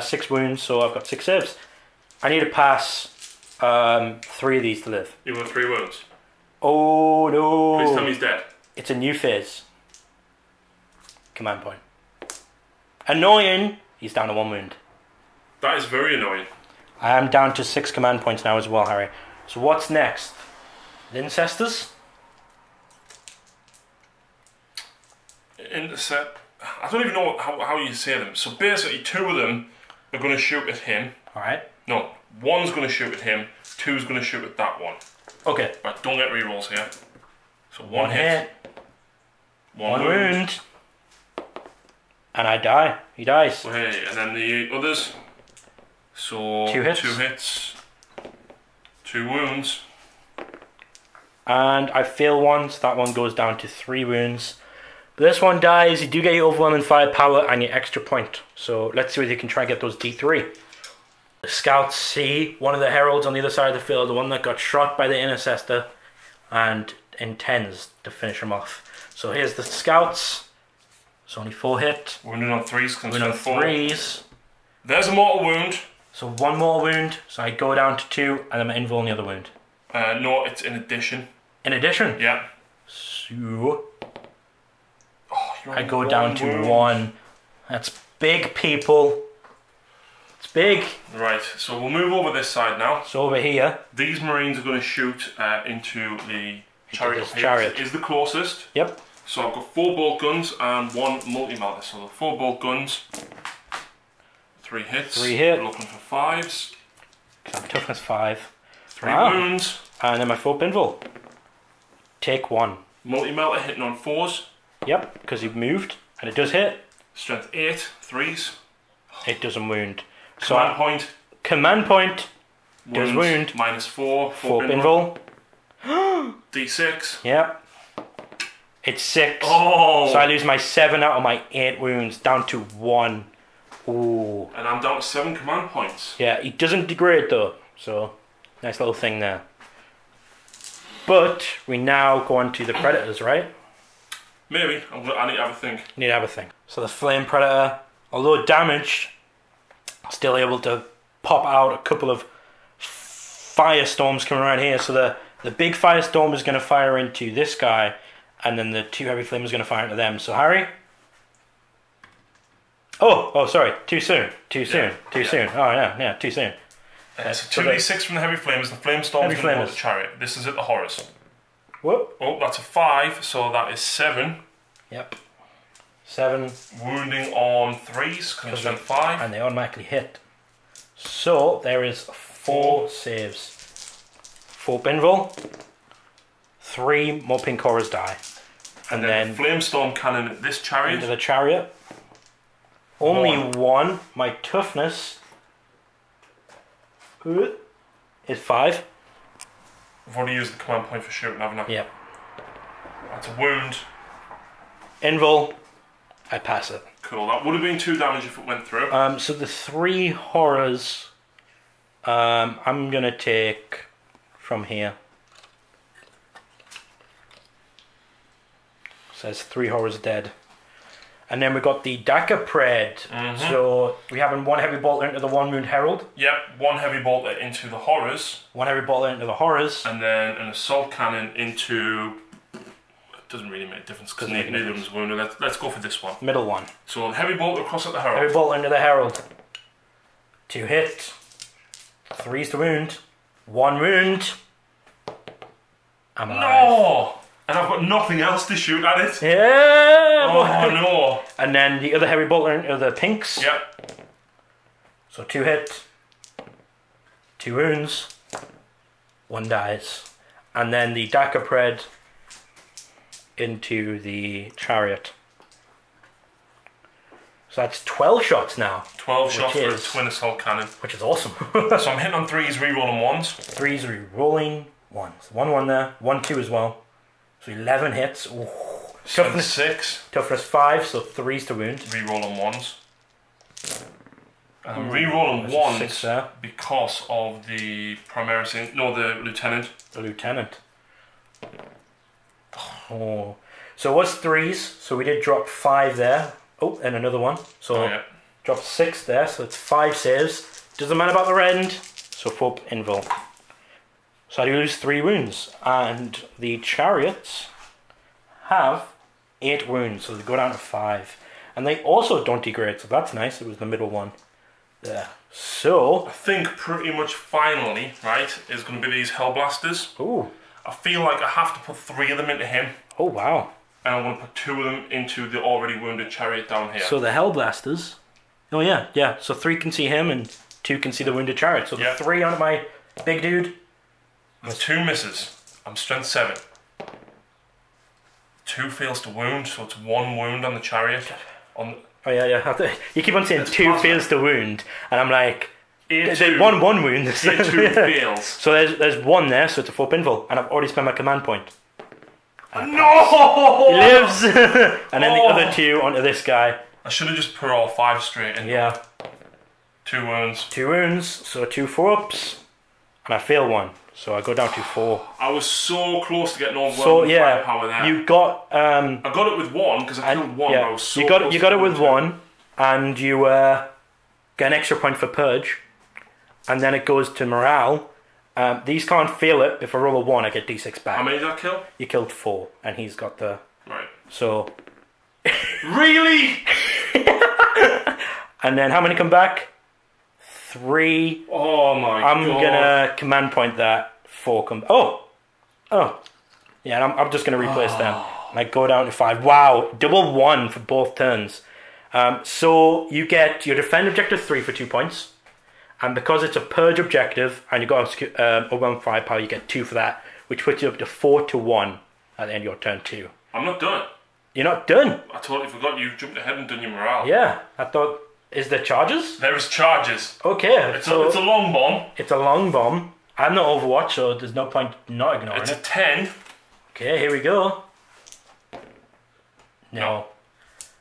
6 wounds, so I've got 6 saves. I need to pass 3 of these to live. You've got 3 wounds. Oh no! Please tell me he's dead. It's a new phase. Command point. Annoying! He's down to 1 wound. That is very annoying. I am down to 6 command points now as well, Harry. So what's next? Lincestors? Intercept. I don't even know how you say them. So basically, 2 of them are going to shoot at him. Alright. No, 1's going to shoot at him, 2's going to shoot at that one. Okay. Right, don't get rerolls here. So 1 hit. 1 wound. And I die. He dies. Okay, and then the others. So 2 hits. 2 hits. 2 wounds. And I fail one, so that one goes down to 3 wounds. But this one dies, you do get your overwhelming firepower and your extra point. So let's see whether you can try and get those D3. The scouts see one of the heralds on the other side of the field, the one that got shot by the intercessor, and intends to finish him off. So here's the scouts. It's only 4 hit. Wounded on 3s, wounded on 3s. There's a mortal wound. So 1 more wound, so I go down to 2, and I'm invul on the other wound. No, it's in addition. In addition? Yeah. So I go down to 1. That's big, people. It's big. Right, so we'll move over this side now. So over here. These Marines are going to shoot into the chariot. Chariot Is the closest. Yep. So I've got 4 bolt guns and 1 multi-melter. So the 4 bolt guns, 3 hits. 3 hit. We're looking for 5s. Toughness 5. 3 wounds. And then my 4 pinfall. Take 1. Multi-melter hitting on 4s. Yep, because you've moved. And it does hit. Strength 8, 3s. It doesn't wound. Command point. Command point. Does wound. Minus 4. 4 pinfall. D6. Yep. It's 6. Oh! So I lose my 7 out of my 8 wounds down to 1. Ooh. And I'm down to 7 command points. Yeah, he doesn't degrade though. So, nice little thing there. But we now go on to the predators, right? Maybe. I need to have a think. Need to have a thing. So the flame predator, although damaged, still able to pop out a couple of firestorms coming around here. So the big firestorm is going to fire into this guy, and then the 2 heavy flames are going to fire into them. So Harry. Oh, sorry. Too soon. Too soon. Too soon. Oh yeah, too soon. So 2d6 from the heavy flames. The flame storm is going to go to the chariot. This is at the horrors. Whoop. Oh, that's a 5, so that is 7. Yep. 7. Wounding on 3s, because strength 5. And they automatically hit. So there is 4 saves. 4 pinfall. 3 more pink horrors die. And then flame storm cannon at this chariot. Into the chariot. Only 1. My toughness is 5. I've already used the command point for shooting, haven't I? Yep. That's a wound. Invul. I pass it. Cool. That would have been 2 damage if it went through. So the 3 horrors, I'm gonna take from here. Says 3 horrors dead. And then we got the Dagger Pred. So we have 1 heavy bolter into the 1 wound herald. Yep, 1 heavy bolter into the horrors. 1 heavy bolter into the horrors. And then an assault cannon into... It doesn't really make a difference because neither of them's wounded. Let's go for this one. Middle one. So heavy bolter across at the herald. Heavy bolter into the herald. 2 hit. 3's to wound. 1 wound. I'm alive. No! And I've got nothing else to shoot at it. Yeah! Oh no! And then the other heavy bolter into the pinks. Yep. So 2 hit. 2 wounds. 1 dies. And then the Dagger Pred into the chariot. So that's 12 shots now. 12 shots for a twin assault cannon. Which is awesome. So I'm hitting on 3s, re-rolling 1s. 3s re-rolling 1s. 1 there. 1 2 as well. So 11 hits. Ooh. Toughness 6. Toughness 5, so 3's to wound. Re-rolling 1s. And I'm re-rolling 1s because of the Primaris... No, the Lieutenant. The Lieutenant. Oh. So what's 3s? So we did drop 5 there. Oh, and another one. So drop 6 there, so it's 5 saves. Doesn't matter about the end. So 4 invul. So I do lose 3 wounds. And the chariots have 8 wounds, so they go down to 5. And they also don't degrade, so that's nice. It was the middle one. there. So I think pretty much finally, right, is going to be these Hellblasters. Ooh. I feel like I have to put 3 of them into him. Oh, wow. And I'm going to put 2 of them into the already wounded chariot down here. So the Hellblasters. Oh, yeah, yeah. So 3 can see him and 2 can see the wounded chariot. So the 3 on my big dude. There's 2 misses. I'm strength 7. 2 fails to wound, so it's 1 wound on the chariot. Oh, yeah, yeah. You keep on saying 2 fails to wound, and I'm like, there's A2. one wound. A2 fails. So there's 1 there, so it's a 4 pinfall, and I've already spent my command point. No! He lives! And then the other 2 onto this guy. I should have just put all 5 straight in. Yeah. 2 wounds. 2 wounds, so 2 4-ups, and I fail 1, so I go down to 4. I was so close to getting all So yeah, firepower there. you got I got it with 1 because I killed 1. Yeah, I was so you got it with 2. 1, and you get an extra point for purge, and then it goes to morale. These can't fail it. If I roll a 1, I get d6 back. How many did I kill? You killed 4, and he's got the Right. so. Really? And then how many come back? 3. Oh my god. I'm gonna command point that. 4 come. Oh. Yeah, and I'm just gonna replace them. And I go down to 5. Wow, double 1 for both turns. So you get your defend objective 3 for 2 points, and because it's a purge objective and you got overwhelming firepower, you get 2 for that, which puts you up to 4 to 1 at the end of your turn 2. I'm not done. You're not done. I totally forgot you jumped ahead and done your morale. Yeah, I thought. Is there charges? There is charges. Okay, it's a long bomb. It's a long bomb. I'm not Overwatch, so there's no point not ignoring it. It's a 10. Okay, here we go. No.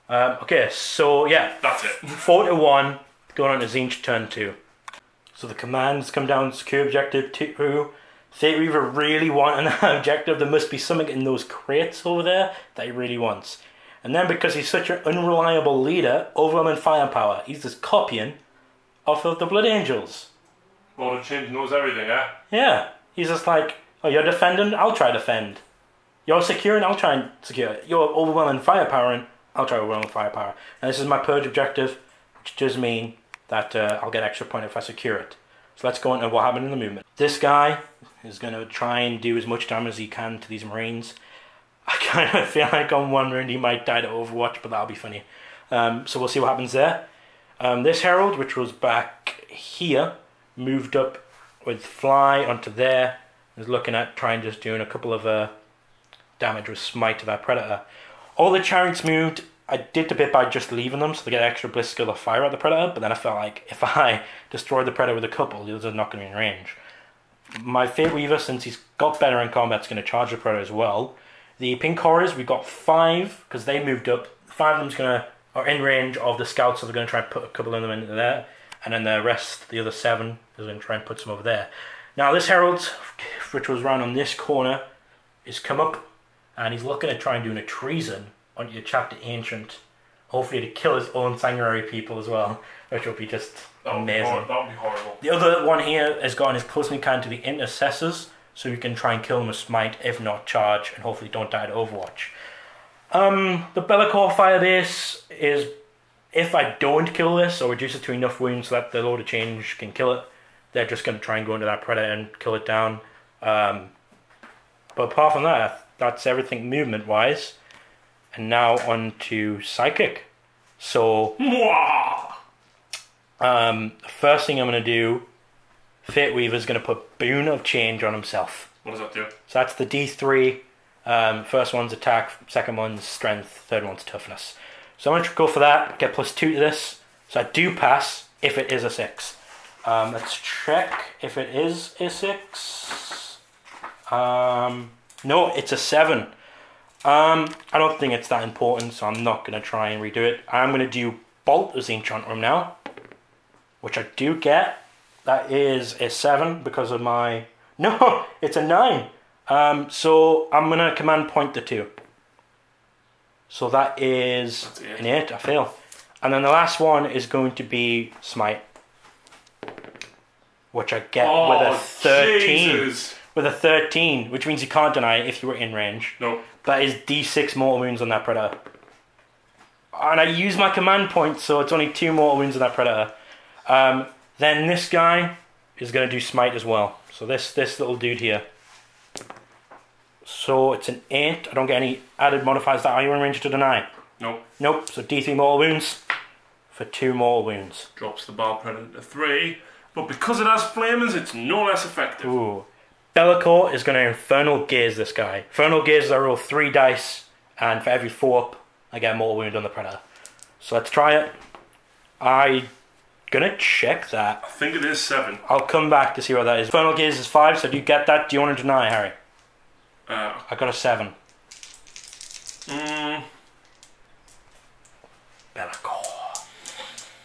Okay, so yeah. That's it. 4 to 1, going on to Tzeentch turn 2. So the commands come down, secure objective 2. Fate Weaver really wanting that objective. There must be something in those crates over there that he really wants. And then because he's such an unreliable leader, overwhelming firepower, he's just copying off of the Blood Angels. Well, the Change knows everything, eh? Yeah, he's just like, oh, you're defending, I'll try defend. You're securing, I'll try and secure. You're overwhelming firepower, I'll try overwhelming firepower. And this is my purge objective, which does mean that I'll get extra point if I secure it. So let's go into what happened in the movement. This guy is going to try and do as much damage as he can to these Marines. I kind of feel like on one round he might die to Overwatch, but that'll be funny. So we'll see what happens there. This Herald, which was back here, moved up with Fly onto there. Is looking at trying just doing a couple of damage with Smite to that Predator. All the Chariots moved. I did the bit by just leaving them so they get extra Bliss skill of fire at the Predator, but then I felt like if I destroy the Predator with a couple, the others are not going to be in range. My Fate Weaver, since he's got better in combat, is going to charge the Predator as well. The Pink Horrors, we got 5 because they moved up. 5 of them are in range of the Scouts, so they're going to try and put a couple of them into there, and then the rest, the other 7, is going to try and put some over there. Now this Herald, which was round on this corner, is come up, and he's looking at trying doing a treason onto your chapter Ancient, hopefully to kill his own Sanguinary people as well, which would be just amazing. That would be horrible. The other one here has gone as close as he can to the Intercessors, so you can try and kill them with Smite, if not charge, and hopefully don't die to Overwatch. The Bellicor Firebase is, if I don't kill this, or reduce it to enough wounds so that the Lord of Change can kill it, they're just going to try and go into that Predator and kill it down. But apart from that, that's everything movement-wise. And now on to Psychic. So, first thing I'm going to do, Fate Weaver's going to put Boon of Change on himself. What does that do? So that's the D3. First one's attack, second one's strength, third one's toughness. So I'm going to go for that, get +2 to this. So I do pass if it is a 6. Let's check if it is a 6. No, it's a 7. I don't think it's that important, so I'm not going to try and redo it. I'm going to do Bolt as the Enchantress now, which I do get. That is a 7 because of my... No, it's a 9. So I'm going to command point the 2. So that is an 8, I fail. And then the last one is going to be Smite, which I get with a 13. Jesus. With a 13, which means you can't deny it if you were in range. No. That is D6 mortal wounds on that Predator. And I use my command point, so it's only 2 mortal wounds on that Predator. Then this guy is going to do smite as well. So this little dude here. So it's an 8. I don't get any added modifiers that are you in range to deny? Nope. Nope. So D3 mortal wounds for 2 mortal wounds. Drops the Bile Predator to 3, but because it has flamers, it's no less effective. Ooh. Be'lakor is going to Infernal Gaze this guy. Infernal Gaze is I roll 3 dice, and for every 4 up, I get a mortal wound on the Predator. So let's try it. I'm gonna check that. I think it is 7. I'll come back to see what that is. Infernal Gaze is 5, so do you get that? Do you want to deny, Harry? I got a 7. Be'lakor.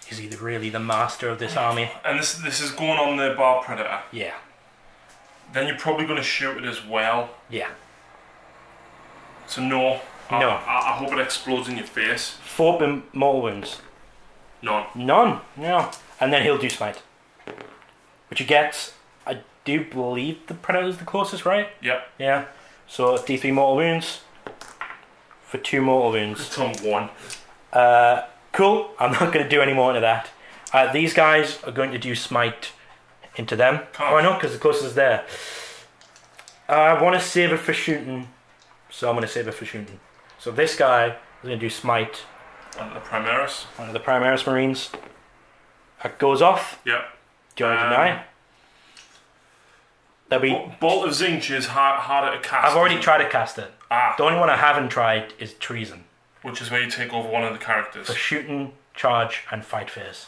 Is he really the master of this army? And this is going on the Bile Predator. Yeah. Then you're probably going to shoot it as well. Yeah. So no. No. I hope it explodes in your face. 4 mortal wounds. None. None. No. And then he'll do smite. Which he gets, I do believe the Predator's the closest, right? Yep. Yeah. So D3 mortal wounds for 2 mortal wounds. It's on 1. Cool. I'm not going to do any more into that. These guys are going to do smite into them. Oh, I know, because the closest is there. I want to save it for shooting, so I'm going to save it for shooting. So this guy is going to do smite. One of the Primaris. One of the Primaris Marines. That goes off. Yep. Do you want to deny? That'll be... Bolt of Tzeentch is harder to cast. I've already tried to cast it. The only one I haven't tried is Treason. Which is where you take over one of the characters. For shooting, charge, and fight phase.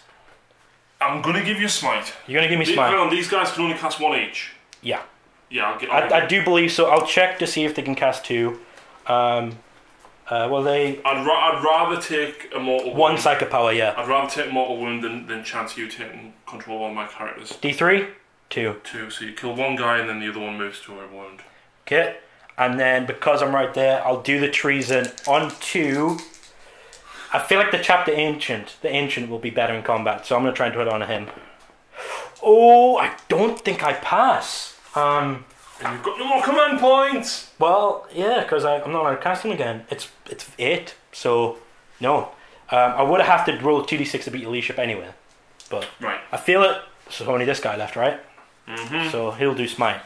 I'm going to give you smite. You're going to give me smite? Hang on, these guys can only cast 1 each. Yeah. Yeah, I do believe so. I'll check to see if they can cast 2. Well, they... I'd rather take a mortal wound. 1 psychic power, yeah. I'd rather take a mortal wound than chance you taking control of my characters. D3? 2. 2, so you kill one guy and then the other one moves to a wound. Okay. And then, because I'm right there, I'll do the Treason on 2. I feel like the chapter Ancient will be better in combat, so I'm going to try and put it on him. Oh, I don't think I pass. And you've got no more command points! Well, yeah, because I'm not allowed to cast him again. It's 8, so no. I would have to roll 2d6 to beat your leadership anyway. But right. I feel it. So only this guy left, right? Mm-hmm. So he'll do smite.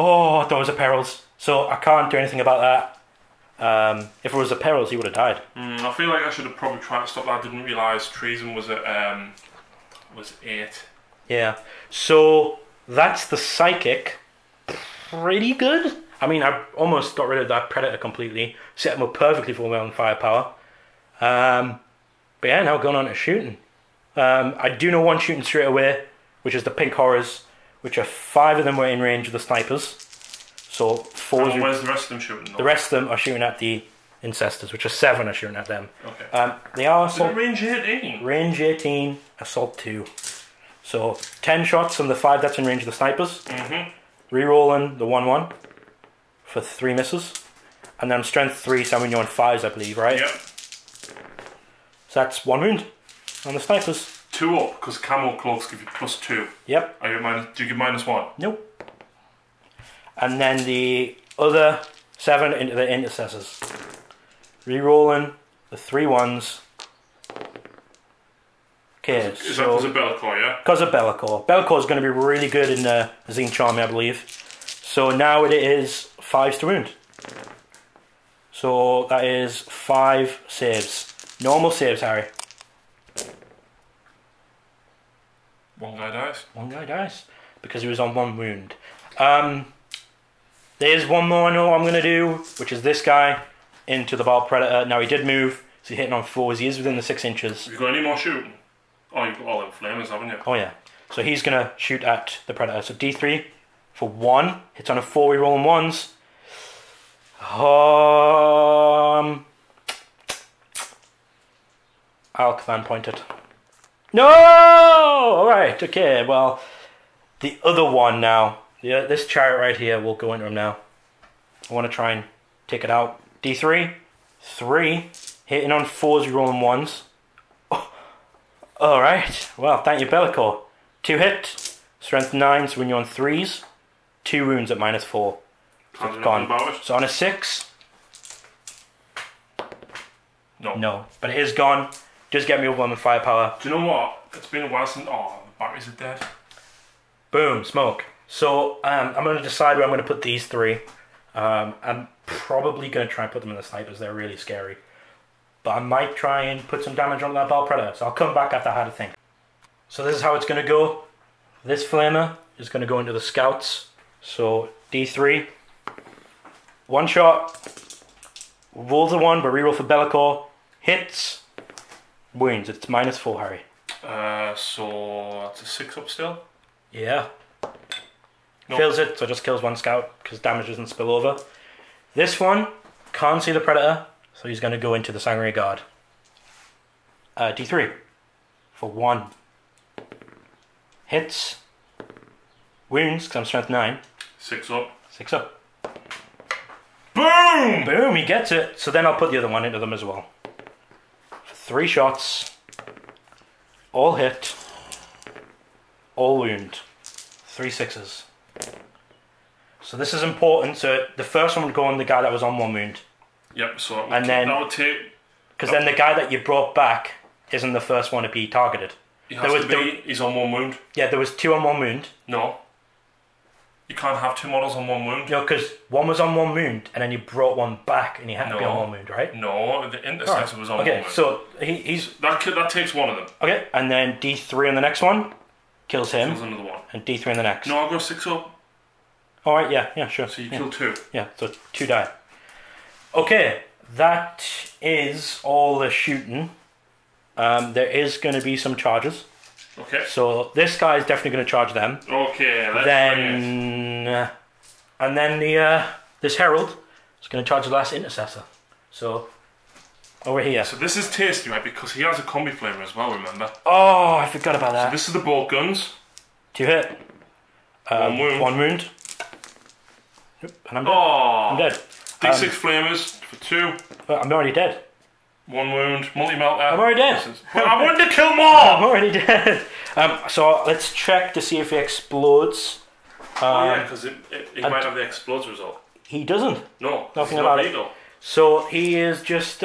Oh, those are perils. So I can't do anything about that. If it was a perils, he would have died. I feel like I should have probably tried to stop that. I didn't realise Treason was at was 8. Yeah. So that's the psychic. Pretty good. I mean, I almost got rid of that Predator completely. Set him up perfectly for my own firepower. But yeah, now going on to shooting. I do know one shooting straight away, which is the Pink Horrors, which are 5 of them were in range of the snipers. So 4. Where's the rest of them shooting? The rest of them are shooting at the Incestors, which are 7 are shooting at them. Okay. They are assault. Range 18. Range 18, assault 2. So 10 shots from the 5 that's in range of the snipers. Rerolling the 1/1 for 3 misses, and then strength 3, so when you're on 5s, I believe, right? Yep. So that's 1 wound on the snipers. 2 up, because camo cloaks give you +2. Yep. Do you give -1? Nope. And then the other 7 into the intercessors. Rerolling the 3 1s. Okay, is that because of Be'lakor, yeah? Because of Be'lakor. Be'lakor is going to be really good in the Tzeentch army, I believe. So now it is 5s to wound. So that is 5 saves. Normal saves, Harry. 1 guy dies. 1 guy dies. Because he was on 1 wound. There's one more I know I'm going to do, which is this guy into the Bile Predator. Now he did move, so he's hitting on 4s. He is within the 6 inches. Have you got any more shooting? Oh, you've got all them flamers, haven't you? Oh yeah. So he's going to shoot at the Predator. So D3 for 1. Hits on a 4, we rolling 1s. I'll command point it. No! Alright, okay, well, the other one now. This chariot right here will go into him now. I want to try and take it out. D3, 3, hitting on 4s, we rolling 1s. Oh. Alright, well, thank you, Be'lakor. 2 hit, strength 9, so when you're on 3s, 2 wounds at -4. So it's gone. So on a 6, no. No, but it is gone. Just get me overwhelming firepower. Do you know what? It's been a while since... Oh, the batteries are dead. Boom, smoke. So I'm going to decide where I'm going to put these three. I'm probably going to try and put them in the snipers. They're really scary. But I might try and put some damage on that Ball Predator. So I'll come back after I had a think. So this is how it's going to go. This flamer is going to go into the scouts. So D3. One shot. Rolls a 1, but reroll for Bellicor. Hits. Wounds. It's -4, Harry. So that's a 6 up still? Yeah. Nope. Fills it, so it just kills one scout because damage doesn't spill over. This one can't see the predator, so he's going to go into the Sanguinary Guard. D3 for 1. Hits. Wounds, because I'm strength 9. 6 up. 6 up. Boom! Boom, he gets it. So then I'll put the other one into them as well. For 3 shots. All hit. All wound. 3 6s. So this is important. So the first one would go on the guy that was on 1 wound. Yep, so And then, that would take... because then the guy that you brought back isn't the first one to be targeted. He's on 1 wound. Yeah, there was 2 on 1 wound. No. You can't have 2 models on 1 wound. No, because one was on 1 wound, and then you brought one back, and he had to be on 1 wound, right? No, the intercessor was on 1 wound. Okay, so he's... That takes one of them. Okay, and then D3 on the next one. Kills him. Kills another one. And D3 on the next. No, I'll go 6 up. Alright, yeah, sure. So you kill 2. Yeah, so 2 die. Okay, that is all the shooting. There is going to be some charges. Okay. So this guy is definitely going to charge them. Okay, let's then, and then this Herald is going to charge the last Intercessor. So, over here. So this is tasty, right? Because he has a combi flamer as well, remember? Oh, I forgot about that. So this is the bolt guns. 2 hit. 1 wound. 1 wound. Yep, and I'm dead. Oh, I'm dead. D6 flamers for 2. I'm already dead. 1 wound. Multi-melter. I'm already dead. But I wanted to kill more! I'm already dead. So let's check to see if he explodes. Yeah, because he might have the explodes result. He doesn't. No, Nothing about legal. it. So he is just,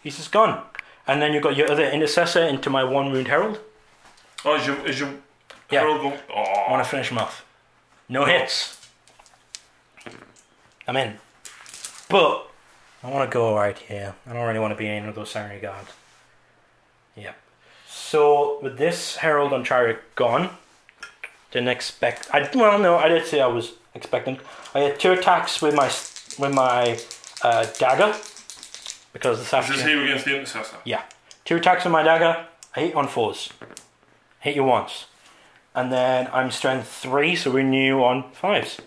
he's just gone. And then you've got your other Intercessor into my 1 wound Herald. Oh, is your Herald going? Oh. I want to finish him off. No hits. I'm in. But I want to go right here. I don't really want to be in with those Sanguinary Guards. Yep. So with this Herald on Chariot gone, didn't expect. Well, no, I did say I was expecting. I had 2 attacks with my dagger because this Is this here against the Intercessor? Yeah, 2 attacks with my dagger. I hit you on 4s. Hit you once, and then I'm strength 3, so renew on 5s.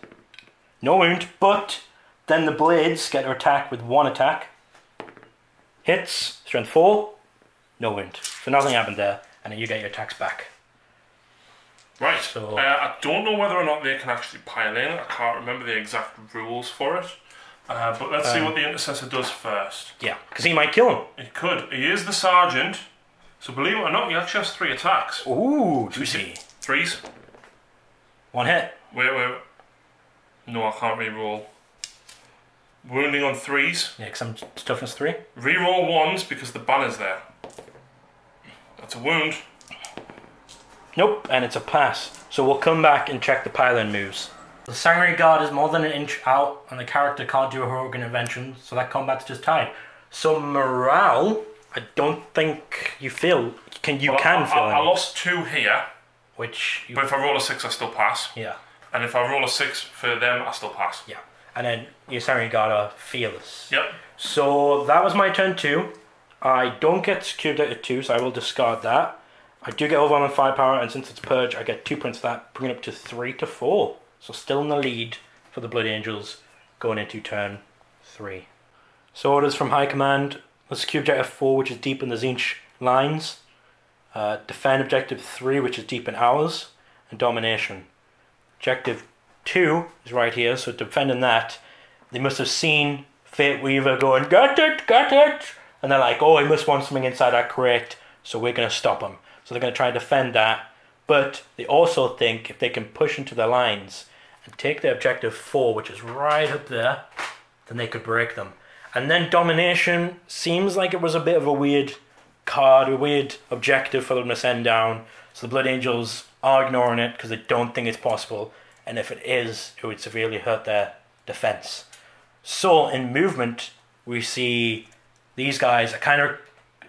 No wound, but then the blades get to attack with 1 attack. Hits, strength 4, no wound. So nothing happened there, and then you get your attacks back. Right. So I don't know whether or not they can actually pile in. I can't remember the exact rules for it. But let's see what the Intercessor does first. Yeah, because he might kill him. He could. He is the Sergeant. So believe it or not, he actually has 3 attacks. Ooh, juicy. 3s. 1 hit. Wait. No, I can't re-roll. Wounding on 3s. Yeah, because I'm toughness 3. Re-roll 1s because the banner's there. That's a wound. Nope, and it's a pass. So we'll come back and check the pile-in moves. The Sanguinary Guard is more than an inch out, and the character can't do a heroic intervention, so that combat's just tied. So morale, I don't think you feel. You can feel. I lost 2 here. Which. But if I roll a 6, I still pass. Yeah. And if I roll a 6 for them, I still pass. Yeah. And then your Sanguinary Guard are fearless. Yep. So that was my turn 2. I don't get cubed out of 2, so I will discard that. I do get overwhelming firepower, and since it's purge, I get 2 points for that, bringing it up to 3 to 4. So still in the lead for the Blood Angels going into turn 3. So orders from High Command. Let's cube objective 4, which is deep in the Tzeentch lines. Defend objective 3, which is deep in ours. And domination. Objective 2 is right here, so defending that. They must have seen Fate Weaver going, "Get it, get it!" And they're like, oh, he must want something inside that crate, so we're going to stop him. So they're going to try and defend that. But they also think if they can push into their lines and take their objective 4, which is right up there, then they could break them. And then domination seems like it was a bit of a weird card, a weird objective for them to send down. So the Blood Angels are ignoring it because they don't think it's possible. And if it is, it would severely hurt their defense. So in movement, we see these guys are kind of,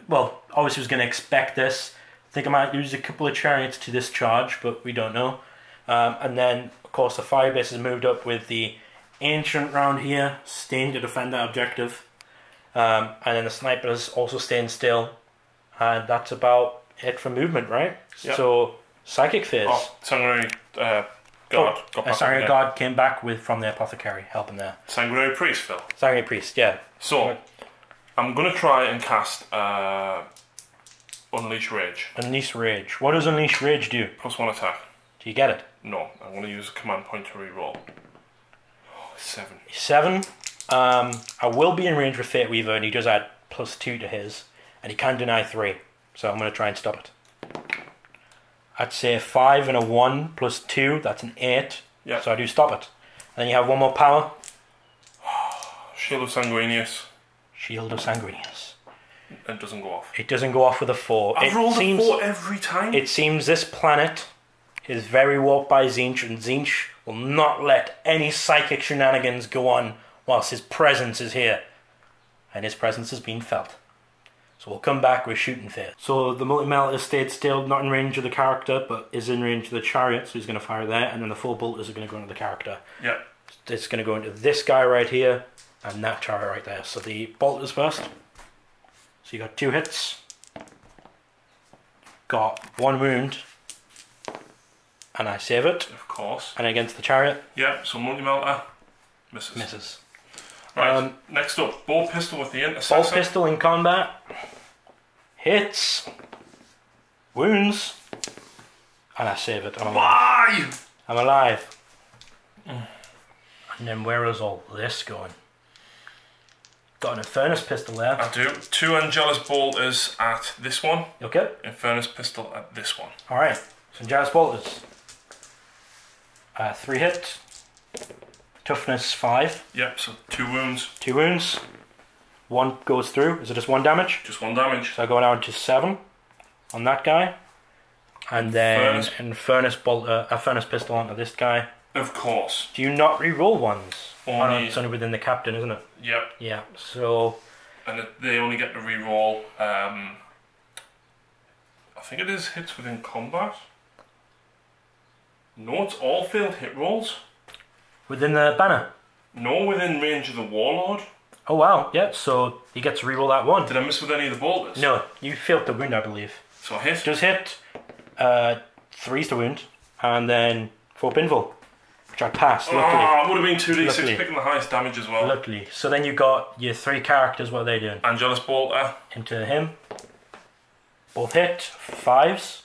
well, obviously was going to expect this. I think I might use a couple of chariots to this charge, but we don't know. And then, of course, the Firebase has moved up with the Ancient round here, staying to defend that objective. And then the Snipers also staying still. And that's about it for movement, right? Yep. So, Psychic Phase. Oh, Sanguinary Guard. Sanguinary Guard came back from the Apothecary, helping there. Sanguinary Priest, Phil. Sanguinary Priest, yeah. So, I'm going to try and cast Unleash Rage. Unleash Rage. What does Unleash Rage do? +1 attack. Do you get it? No, I'm going to use a command point to reroll. 7. 7. I will be in range with Fate Weaver, and he does add +2 to his, and he can deny 3. So I'm going to try and stop it. I'd say a 5 and a 1 +2, that's an 8. Yeah. So I do stop it. And then you have one more power. Shield of Sanguinius. Shield of Sanguinius. It doesn't go off. It doesn't go off with a 4. I've rolled a 4 every time. It seems this planet is very warped by Tzeentch, and Tzeentch will not let any psychic shenanigans go on whilst his presence is here. And his presence is being felt. So we'll come back with Shooting Phase. So the multi-melter stayed still, not in range of the character, but is in range of the chariot, so he's going to fire there, and then the 4 bolters are going to go into the character. Yeah. It's going to go into this guy right here, and that chariot right there. So the bolters first. So you got 2 hits. Got 1 wound. And I save it. Of course. And against the chariot. Yeah, so multi-melter. Misses. Misses. Right, next up, bolt pistol with the intercessor. Bolt pistol in combat. Hits. Wounds. And I save it. Why? I'm alive. And then where is all this going? Got an Infernus pistol there. I do. 2 Angelus bolters at this one. Okay. Infernus pistol at this one. Alright. So Angelus bolters. 3 hits. Toughness 5. Yep, so 2 wounds. 2 wounds. 1 goes through. Is it just 1 damage? Just 1 damage. So I go down to 7 on that guy. And then Infernus pistol onto this guy. Of course. Do you not re-roll ones? Only... It's only within the captain, isn't it? Yep. Yeah, so... And they only get to re-roll, I think it is hits within combat. No, it's all failed hit rolls. Within the banner? No, within range of the Warlord. Oh wow, yeah, so he gets to re-roll that 1. Did I miss with any of the bolters? No, you failed the wound, I believe. So hit? Does hit, 3's the wound, and then 4 pinfall, which I passed, luckily. Oh, it would have been 2d6 picking the highest damage as well. Luckily. So then you got your 3 characters, what are they doing? Angelus bolter. Into him. Both hit, 5s.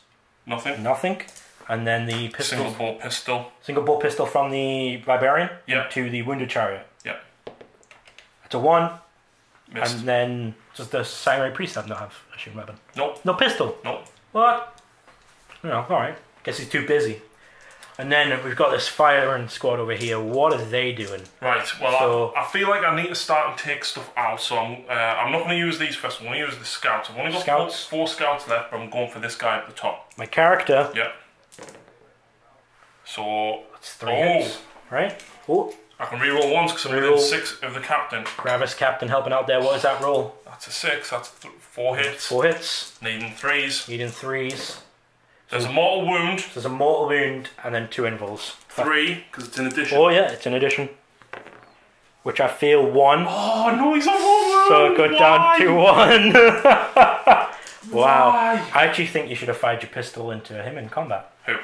Nothing. Nothing. And then the pistol. Single bolt pistol. Single bolt pistol from the Barbarian. Yep. To the Wounded Chariot. Yep. That's a 1. Missed. And then does the Sanguinary Priest not have a shooting weapon? Nope. No pistol? Nope. What? No, alright. Guess he's too busy. And then we've got this firing squad over here. What are they doing? Right, well, so, I feel like I need to start and take stuff out, so I'm not going to use these first. I'm going to use the scouts. I've only got 4 scouts left, but I'm going for this guy at the top. My character. Yeah. So... That's 3 hits, right? Oh. I can reroll ones because I'm within 6 of the captain. Gravis captain helping out there. What is that roll? That's a 6. That's 4 hits. 4 hits. Needing 3s. Needing 3s. There's a mortal wound. There's a mortal wound and then 2 invuls. 3 because it's an addition. Oh yeah, it's an addition. Which I feel 1. Oh no, he's on 1 wound. So it got down to 1. Wow. Why? I actually think you should have fired your pistol into him in combat. Who?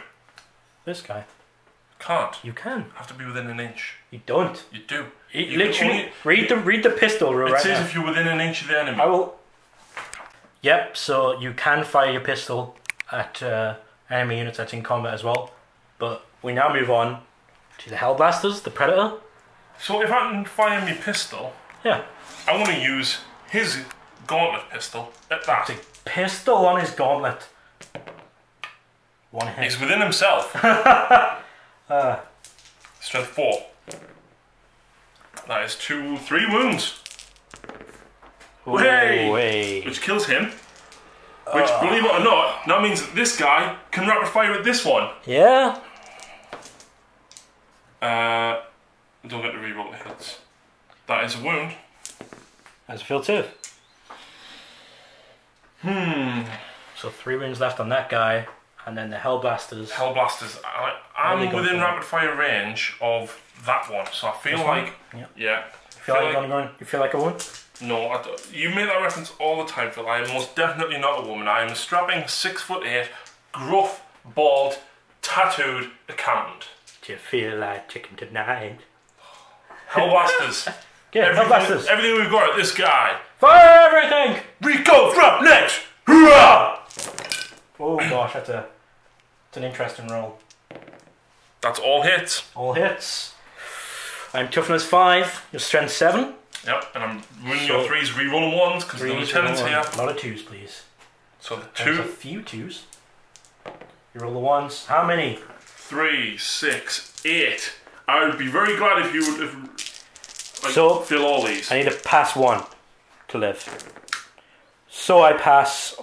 This guy. Can't. You can. Have to be within an inch. You don't. You do. You literally read the pistol rule. It says if you're within an inch of the enemy. I will. Yep. So you can fire your pistol at enemy units that's in combat as well. But we now move on to the Hellblasters, the Predator. So if I can fire my pistol, yeah, I want to use his gauntlet pistol at that. It's a pistol on his gauntlet. 1 hit. He's within himself. Strength 4. That is 3 wounds. Way. Which kills him. Which, believe it or not, now means that this guy can rapid fire with this one. Yeah. Don't get to reroll the hits. That is a wound. As a field too. So 3 wounds left on that guy, and then the Hellblasters. I'm within rapid fire range of that one, so I feel like... Yeah. You feel like a woman? No, I don't. You make that reference all the time, Phil. I am most definitely not a woman. I am a strapping 6'8", gruff, bald, tattooed accountant. Do you feel like chicken tonight? Hellblasters. Yeah, Hellblasters. Everything we've got at this guy. Fire everything! Rico front next! Hoorah! Oh gosh, that's an interesting roll. That's all hits. All hits. I'm toughness 5, your strength 7. Yep, and I'm running your 3s, rerolling 1s because the lieutenant's here. A lot of 2s, please. So the There's a few 2s. You roll the 1s. How many? 3, 6, 8. I would be very glad if you would fill all these. I need to pass 1 to live. So I pass...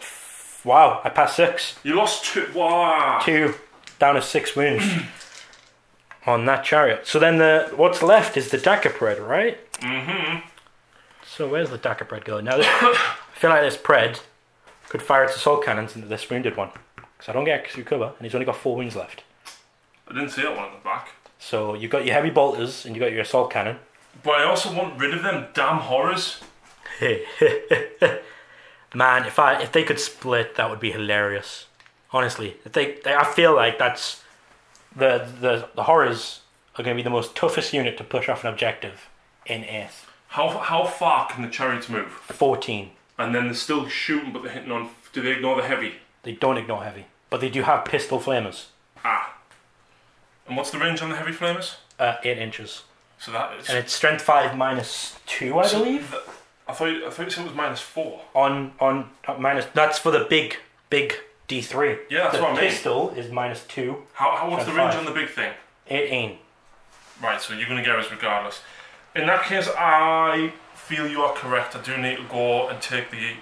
Wow, I passed 6. You lost 2. Wow. 2 down to 6 wounds on that chariot. So then what's left is the dagger pred, right? So where's the dagger pred going? Now I feel like this pred could fire its assault cannons into this wounded one. Because I don't get extra cover, and he's only got 4 wounds left. I didn't see that one at the back. So you've got your heavy bolters and you've got your assault cannon. But I also want rid of them damn horrors. Man, if they could split, that would be hilarious. Honestly, I feel like that's the horrors are going to be the most toughest unit to push off an objective in 8th. How far can the chariots move? 14. And then they're still shooting, but they're hitting on. Do they ignore the heavy? They don't ignore heavy, but they do have pistol flamers. And what's the range on the heavy flamers? 8 inches. So that is. And it's strength 5 minus 2, I believe. I thought you said it was minus 4. On minus. That's for the big D3. Yeah, that's the what I mean. The pistol is minus 2. What's the range on the big thing? 18. Right, so you're going to get us regardless. In that case, I feel you are correct. I do need to go and take the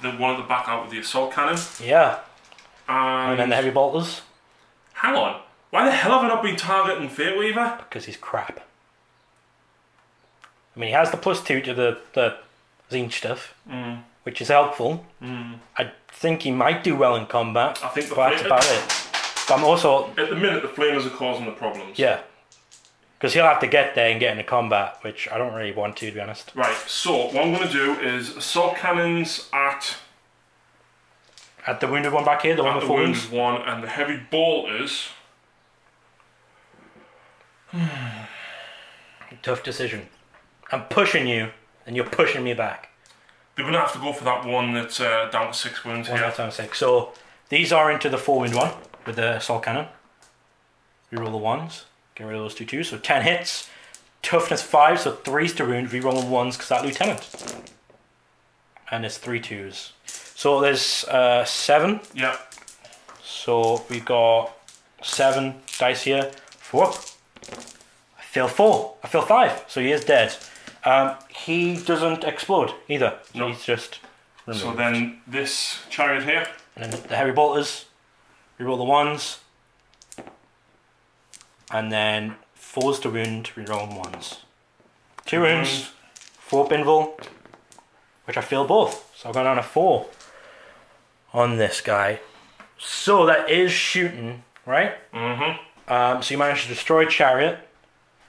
one at the back out with the assault cannon. Yeah. And then the heavy bolters. Hang on. Why the hell have I not been targeting Fate Weaver? Because he's crap. I mean, he has the +2 to the Tzeentch stuff, which is helpful. I think he might do well in combat. I think that's about it. But I'm also... At the minute, the flamers are causing the problems. Yeah. Because he'll have to get there and get into combat, which I don't really want to be honest. Right, so what I'm going to do is assault cannons at the wounded one back here, the one with 4 wounds? The wounded one, and the heavy bolters. Tough decision. I'm pushing you, and you're pushing me back. They're going to have to go for that one that's down to 6 wounds here. That's down to 6. So these are into the 4 wound one with the assault cannon. Reroll the 1s. Get rid of those 2 2s. So 10 hits. Toughness 5, so 3s to wound. Reroll 1s because that lieutenant. And there's 3 2s. So there's 7. Yeah. So we've got 7 dice here. 4. I fail 4. I fail 5. So he is dead. He doesn't explode either. So he's just removed. So then this chariot here. And then the heavy bolters. Reroll the 1s. And then 4s to wound. Reroll 1s. 2 wounds. 4 pinville. Which I fail both. So I've gone down to 4 on this guy. So that is shooting, right? So you managed to destroy a chariot,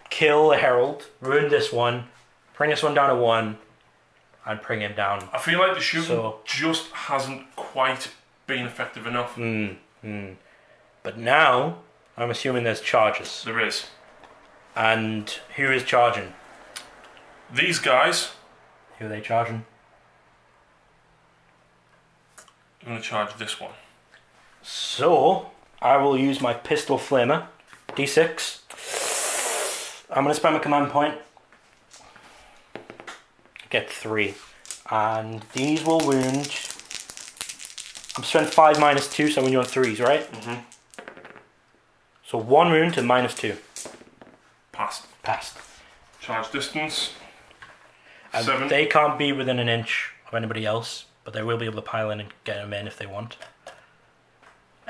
kill a herald, ruin this one, bring this one down to 1, and bring him down. I feel like the shooting just hasn't quite been effective enough. But now, I'm assuming there's charges. There is. And who is charging? These guys. Who are they charging? I'm going to charge this one. So, I will use my pistol flamer, D6. I'm going to spend my command point. Get 3. And these will wound. I'm strength 5 minus 2, so when you're on 3s, right? So 1 wound to minus 2. Passed. Charge distance. And 7. they can't be within an inch of anybody else. but they will be able to pile in and get them in if they want.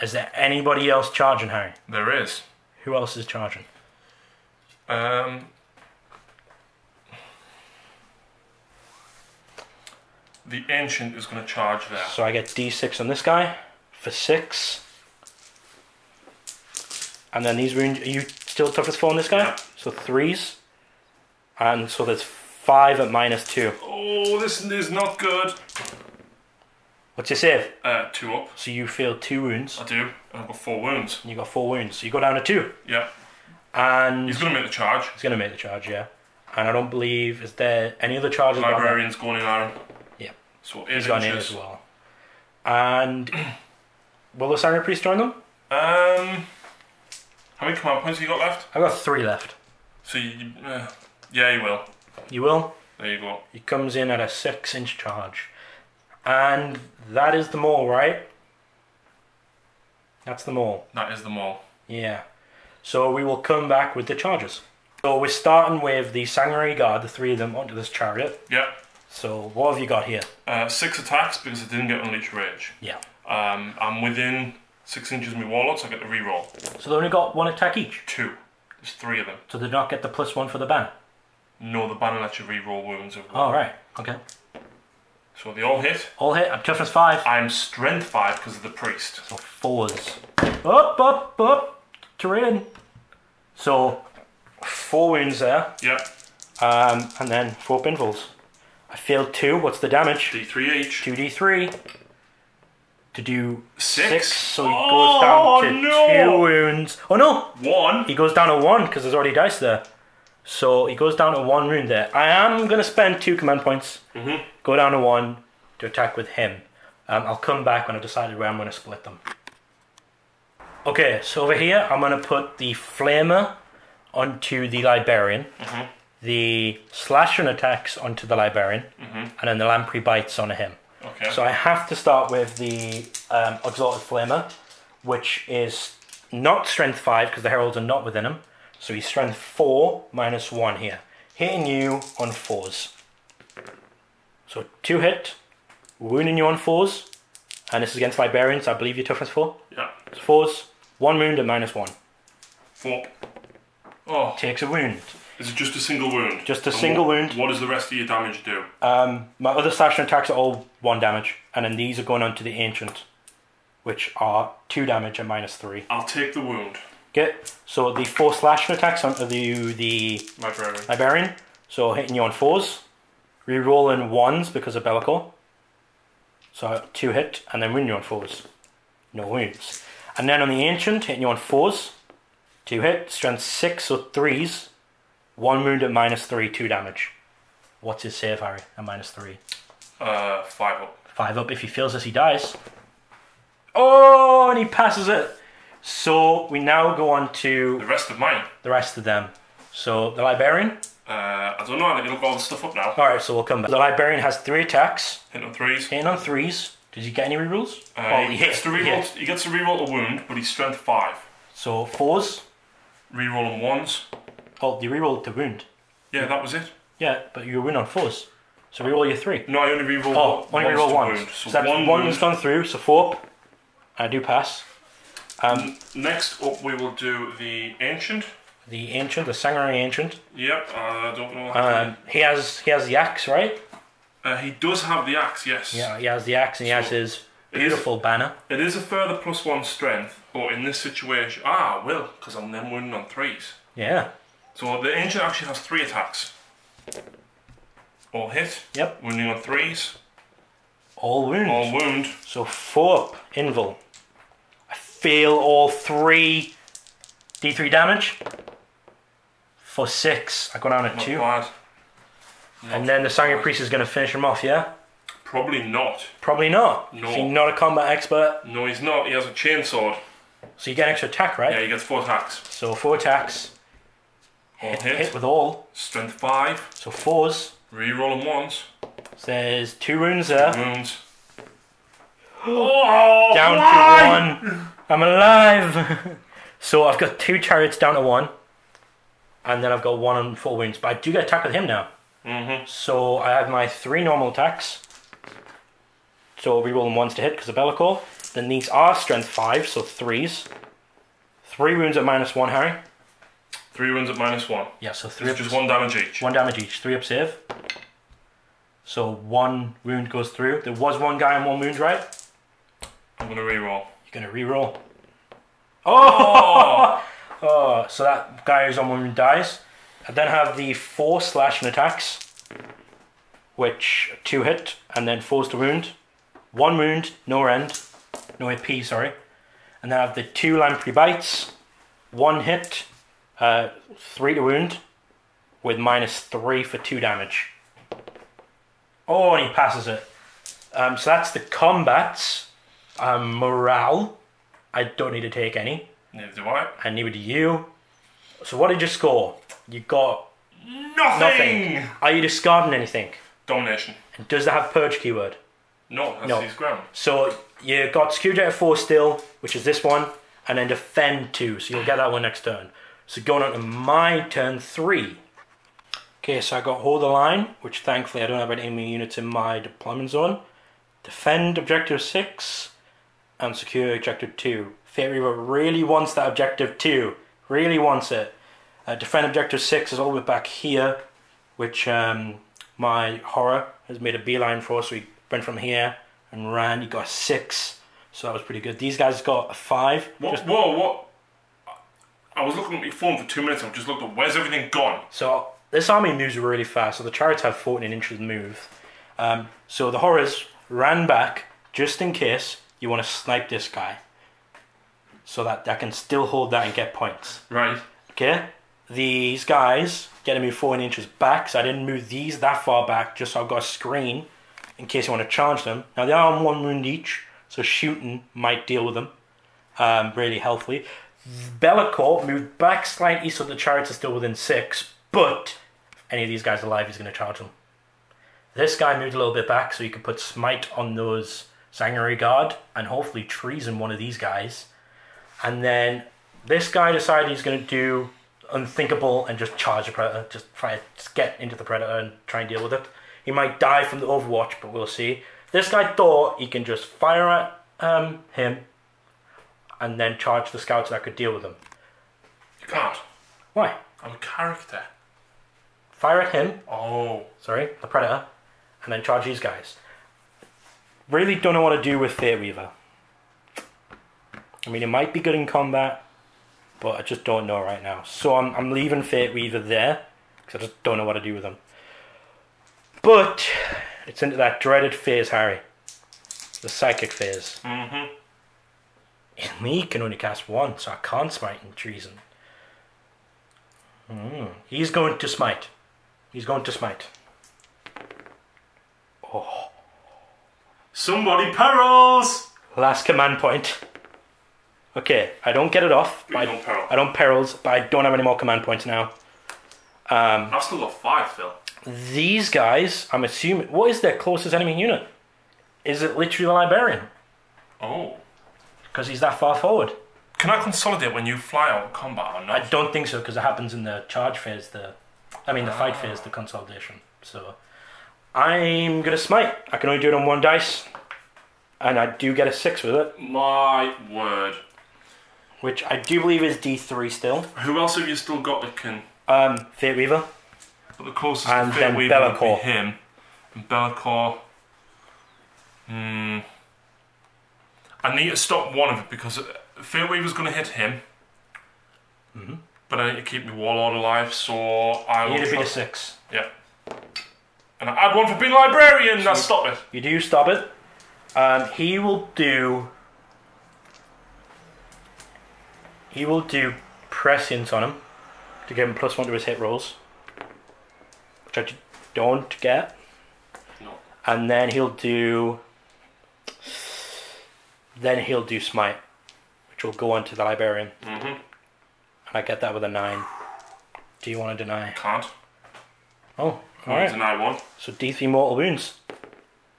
Is there anybody else charging, Harry? There is. Who else is charging? The Ancient is going to charge there. So I get D6 on this guy for 6. And then these wounds, are you still toughness 4 on this guy? Yeah. So 3s. And so there's 5 at -2. Oh, this is not good. What's your save? 2 up. So you feel 2 wounds. I do. I've got 4 wounds. You got 4 wounds. So you go down to 2. Yeah. And he's going to make the charge. He's going to make the charge, yeah. And I don't believe, is there any other charges? Librarian's going in on him. Yeah. So he's gone in as well. And will the Sanguinary Priest join them? How many command points have you got left? I've got 3 left. So yeah, you will. You will? There you go. He comes in at a 6-inch charge. And that is the maul, right? That's the maul. That is the maul. Yeah. So we will come back with the charges. So we're starting with the Sanguinary Guard, the 3 of them, onto this chariot. Yeah. So what have you got here? 6 attacks because I didn't get Unleash Rage. Yeah. I'm within 6 inches of my warlords, so I get the reroll. So they only got 1 attack each? 2. There's 3 of them. So they not get the +1 for the banner? No, the banner lets you reroll wounds. Oh, right. Okay. So they all hit. All hit. I'm toughness 5. I'm strength 5 because of the priest. So 4s. Up. Terrain. So 4 wounds there. Yeah. And then 4 pinfalls. I failed 2. What's the damage? D3 each. 2d3. To do 6. So he goes down to 2 wounds. Oh no! 1. He goes down to 1 because there's already dice there. So he goes down to 1 wound there. I am going to spend 2 command points. Go down to 1 to attack with him. I'll come back when I've decided where I'm going to split them. Okay, so over here I'm going to put the Flamer onto the Librarian. The Slashing attacks onto the Librarian. And then the Lamprey Bites onto him. Okay. So I have to start with the Exalted Flamer, which is not strength 5 because the heralds are not within him. So he's strength 4 -1 here. Hitting you on 4s. So 2 hit, wounding you on 4s, and this is against Librarians, I believe you're toughness 4. Yeah. It's 4s, 1 wound at -1. 4. Oh. Takes a wound. Is it just a single wound? Just a single wound. What does the rest of your damage do? My other slashing attacks are all 1 damage, and then these are going on to the Ancient, which are 2 damage at -3. I'll take the wound. Okay, so the 4 slashing attacks onto the Librarian. So hitting you on 4s, re-rolling 1s because of Bellicor. So 2 hit, and then wounding you on 4s. No wounds. And then on the Ancient, hitting you on 4s, 2 hit, strength 6, so 3s, 1 wound at -3, 2 damage. What's his save, Harry, at -3? 5 up. 5 up. If he fails this, he dies. Oh, and he passes it. So we now go on to the rest of mine. The rest of them. So the Librarian. I don't know. I need to look all the stuff up now. All right, so we'll come back. The Librarian has 3 attacks. Hitting on 3s. Hitting on 3s. Does he get any rerolls? He gets to reroll. He gets to reroll a wound, but he's strength 5. So 4s. Rerolling 1s. Oh, you rerolled the wound. Yeah, that was it. Yeah, but you win on 4s. So reroll your 3. No, I only reroll. Only reroll 1. Wound. So that's 1 has gone through. So 4 up. I do pass. Next up, we will do the Ancient. The Ancient, the Sanguinary Ancient. Yep, I don't know. He has the axe, right? He does have the axe, yes. Yeah, he has the axe and he has his beautiful banner. It is a further +1 strength, but in this situation, because I'm then wounding on 3s. Yeah. So the Ancient actually has 3 attacks. All hit. Yep. Wounding on 3s. All wound. All wound. So 4 up, Invul. I fail all 3 D3 damage. For 6, I go down at 2. Not bad. And then the Sanguinary Priest is going to finish him off, yeah? Probably not. Probably not. No. Is he not a combat expert? No, he's not. He has a chainsword. So you get an extra attack, right? Yeah, he gets 4 attacks. So 4 attacks. All hit. Hit with all. Strength 5. So 4s. Rerolling 1s. So there's 2 wounds there. Wounds. Oh, down to 1. I'm alive. So I've got 2 chariots down to 1. And then I've got 1 on 4 wounds. But I do get attack with him now. So I have my 3 normal attacks. so rerolling 1s to hit because of Bellicor. Then these are strength 5, so 3s. 3 wounds at -1, Harry. 3 wounds at -1. Yeah, so 3 it's just 1 damage each. 1 damage each, 3 up save. So 1 wound goes through. There was 1 guy on 1 wound, right? I'm going to reroll. You're going to reroll. Oh! Oh, so that guy who's on 1 wound dies. I then have the 4 slashing attacks, which 2 hit, and then 4's to wound. 1 wound, no end. No AP, sorry. And then I have the 2 lamprey bites, 1 hit, 3 to wound, with -3 for 2 damage. Oh, and he passes it. So that's the combats. Morale, I don't need to take any. Neither do I. And neither do you. So what did you score? You got nothing. Are you discarding anything? Domination. And does that have purge keyword? No, that's his ground. So you got security at 4 still, which is this one, and then defend 2. So you'll get that one next turn. So going on to my turn 3. Okay, so I got hold the line, which thankfully I don't have any enemy units in my deployment zone. Defend objective 6 and secure objective 2. Fate Reaver really wants that objective 2. Really wants it. Defend objective 6 is all the way back here, which my horror has made a beeline for. So he went from here and ran. He got a 6, so that was pretty good. These guys got a 5. Whoa. I was looking at my phone for 2 minutes. I just looked at where's everything gone. So this army moves really fast. So the chariots have 14 inches move. So the horrors ran back just in case you want to snipe this guy, so that I can still hold that and get points. Right. Okay. These guys get to move 14 inches back, so I didn't move these that far back, just so I've got a screen in case you want to charge them. Now they are on 1 wound each, so shooting might deal with them really healthily. Bellicor moved back slightly so the chariots are still within 6, but if any of these guys are alive, he's going to charge them. This guy moved a little bit back so you can put smite on those Sanguinary Guard and hopefully treason one of these guys. And then this guy decided he's going to do unthinkable and just charge the Predator, just try to get into the Predator and try and deal with it. He might die from the Overwatch, but we'll see. This guy thought he can just fire at him and then charge the scouts that could deal with him. You can't. Why? I'm a character. Fire at him. Oh. Sorry, the Predator. And then charge these guys. Really don't know what to do with Fate Weaver. I mean, it might be good in combat, but I just don't know right now. So I'm leaving Fate Weaver there, because I just don't know what to do with him. But it's into that dreaded phase, Harry. The psychic phase. Mm-hmm. And he can only cast 1, so I can't smite in treason. He's going to smite. He's going to smite. Oh. Somebody perils! Last command point. Okay, I don't get it off. You don't peril. I don't perils, but I don't have any more command points now. I've still got 5, Phil. These guys, I'm assuming... What is their closest enemy unit? Is it literally the Librarian? Oh. Because he's that far forward. Can I consolidate when you fly out of combat or not? I don't think so, because it happens in the charge phase, the fight phase, the consolidation. So, I'm going to smite. I can only do it on 1 dice. And I do get a 6 with it. My word. Which I do believe is D3 still. Who else have you still got that can... Fate Weaver. But the closest and to Fate Weaver would be Bellicor. him. And Bellicor... I need to stop one of it because Fate Weaver's going to hit him. But I need to keep my Warlord alive, so I will... You need to beat a 6. Yeah. And I add 1 for being Librarian, now stop it. You do stop it. He will do prescience on him to give him +1 to his hit rolls, which I don't get. No. And then he'll do smite, which will go on to the Librarian. And I get that with a 9. Do you want to deny? Can't. Oh, alright. Deny 1. So D3 mortal wounds.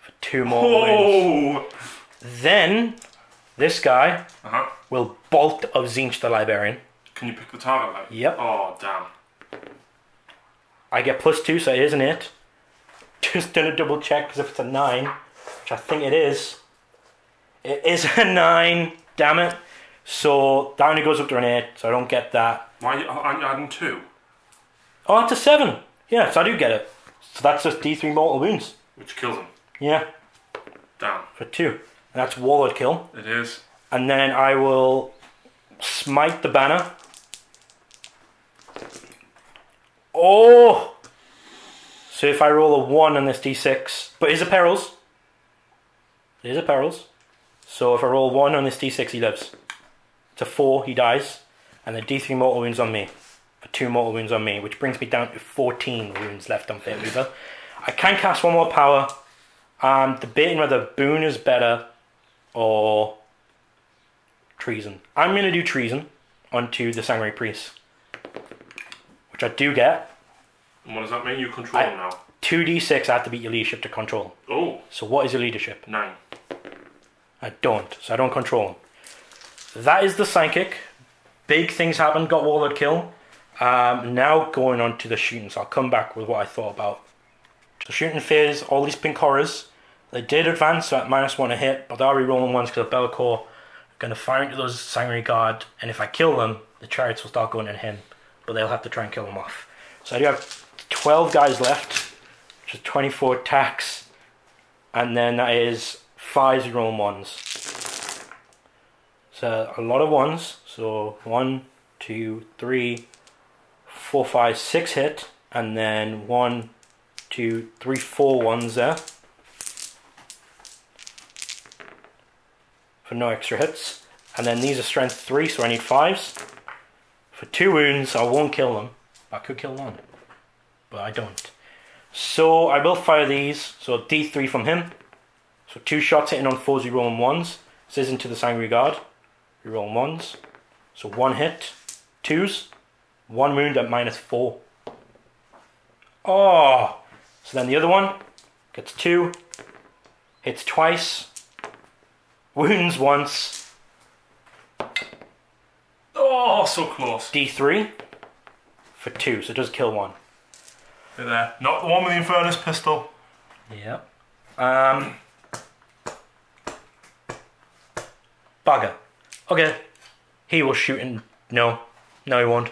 For 2 mortal wounds. Then, this guy will bolt of Tzeentch the Librarian. Can you pick the target like? Yep. Oh, damn. I get +2, so it is an 8. Just done a double check, because if it's a 9, which which I think it is. It is a 9, damn it. So that only goes up to an 8, so I don't get that. Why aren't you adding 2? Oh, that's a 7. Yeah, so I do get it. So that's just D3 mortal wounds. Which kills him. Yeah. Damn. For 2. And that's Warlord kill. It is. And then I will smite the banner. Oh! So if I roll a 1 on this D6, but it is a perils. It is a perils. So if I roll 1 on this D6, he lives. It's a 4, he dies. And then D3 mortal wounds on me. For 2 mortal wounds on me, which brings me down to 14 wounds left on Fate Weaver. I can cast 1 more power. I'm debating whether Boon is better or Treason. I'm going to do Treason onto the Sanguinary Priest, which I do get. And what does that mean? You control him now? 2d6, I have to beat your leadership to control. Oh. So what is your leadership? 9. I don't, so I don't control him. That is the Psychic. Big things happen, got Warlord kill. Now going on to the shooting, so I'll come back with what I thought about. The shooting phase, all these pink horrors, they did advance at -1 a hit, but they'll re-rolling ones because Be'lakor are going to fire into those Sanguinary Guard, and if I kill them, the chariots will start going at him, but they'll have to try and kill them off. So I do have 12 guys left, which is 24 attacks, and then that is 5 0 ones. So a lot of ones, so 1, 2, 3, 4, 5, 6 hit, and then 1, 2, 3, 4 ones there. For no extra hits. And then these are strength 3, so I need 5s. For 2 wounds, I won't kill them. I could kill 1, but I don't. So I will fire these, so D3 from him. So 2 shots hitting on 4s, rolling 1s. This is into the Sanguinary Guard. Reroll 1s. So 1 hit, 2s, 1 wound at -4. Oh! So then the other one gets 2, hits twice, wounds once. Oh, so close. D3 for 2, so it does kill 1. They're there. Not the one with the Infernus pistol. Yep. Bugger. Okay. He will shoot in. No, he won't.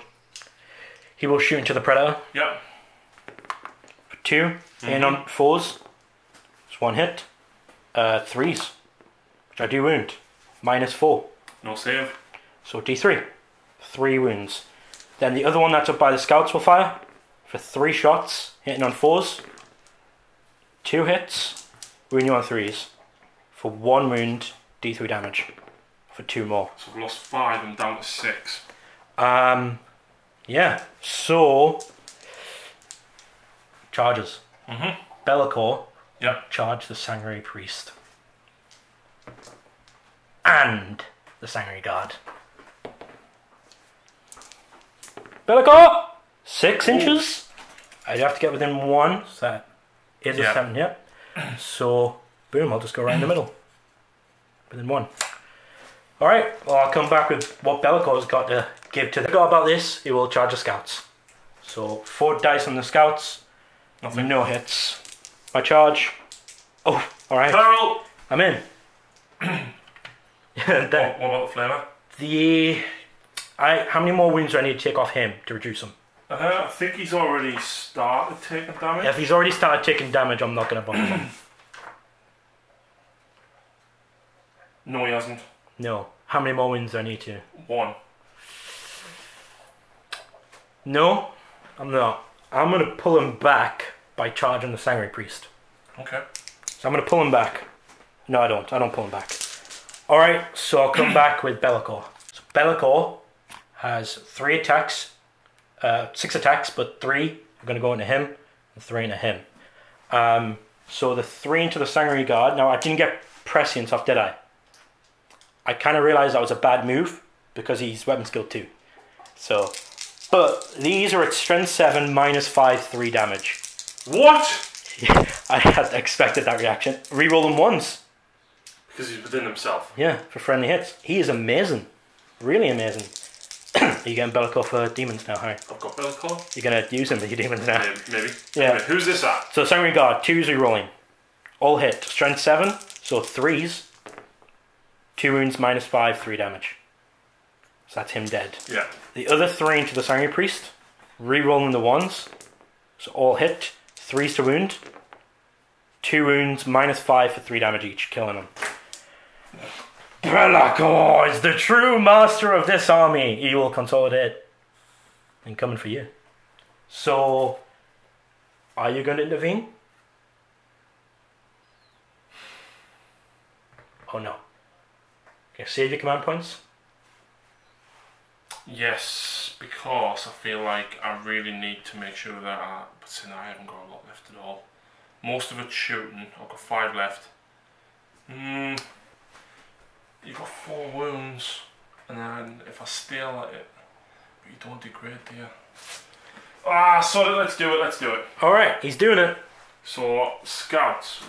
He will shoot into the Predator. Yep. For 2. In on 4s. It's 1 hit. 3s. Which I do wound. -4. No save. So D3. 3 wounds. Then the other one that's up by the scouts will fire. For 3 shots. Hitting on 4s. 2 hits. Wound you on 3s. For 1 wound. D3 damage. For 2 more. So we've lost 5 and down to 6. Yeah. So charges. Mm-hmm. Be'lakor. Yep. Charge the Sanguinary Priest. And the Sanguinary Guard. Be'lakor! 6 inches. I'd have to get within 1. So that is a 7 hit. So boom, I'll just go right in the middle. Within 1. Alright, well I'll come back with what Be'lakor's got to give to the guy about this. He will charge the scouts. So 4 dice on the scouts. Nothing. No hits. My charge. Oh, alright. Peril! I'm in. What about the flamer? How many more wounds do I need to take off him to reduce him? I think he's already started taking damage. If he's already started taking damage, I'm not going to bump him. No, he hasn't. No. How many more wounds do I need to? 1. No, I'm not. I'm going to pull him back by charging the Sanguinary Priest. Okay. So I'm going to pull him back. No, I don't. I don't pull him back. Alright, so I'll come back with Be'lakor. So Be'lakor has 3 attacks. 6 attacks, but 3 are going to go into him and 3 into him. So the 3 into the Sanguinary Guard. Now, I didn't get prescience off, did I? I kind of realised that was a bad move because he's weapon skill 2. So, but these are at strength 7 -5, 3 damage. What? I had expected that reaction. Reroll them once. Because he's within himself. Yeah, for friendly hits. He is amazing. Really amazing. Are you getting Be'lakor for demons now, Harry? I've got Be'lakor. You're going to use him for your demons now? Maybe. Yeah. Anyway, who's this at? So Sanguinary Guard, 2s rerolling. All hit. Strength 7, So 3s, 2 wounds, -5, 3 damage. So that's him dead. Yeah. The other 3 into the Sanguinary Priest, re-rolling the 1s. So all hit, 3s to wound. 2 wounds, -5 for 3 damage each, killing him. Belakor is the true master of this army. He will consolidate. And coming for you. So, are you going to intervene? Oh no. Okay, save your command points. Yes, because I feel like I really need to make sure that but see, I haven't got a lot left at all. Most of it's shooting. I've got 5 left. You've got 4 wounds, and then if I steal it, but you don't degrade, do you? So let's do it. Alright, he's doing it. So, scouts.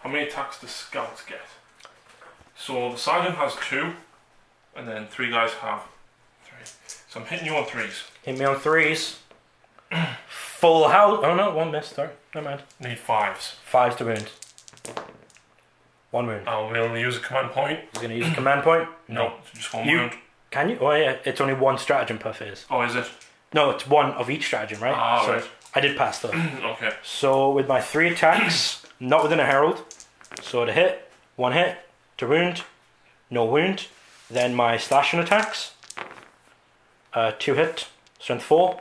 How many attacks does scouts get? So, the sergeant has 2, and then 3 guys have 3. So I'm hitting you on 3s. Hit me on 3s. Full house. Oh no, 1 miss, sorry. Never mind. Need 5s. 5s to wound. 1 wound. I'll only use a command point. He's going to use a command point? No, just 1 wound. Can you? Oh yeah, it's only 1 stratagem per phase. Oh, is it? No, it's 1 of each stratagem, right? So right. I did pass though. Okay. So with my 3 attacks, not within a herald. So to hit, 1 hit. To wound, no wound. Then my slashing attacks. 2 hit, strength 4,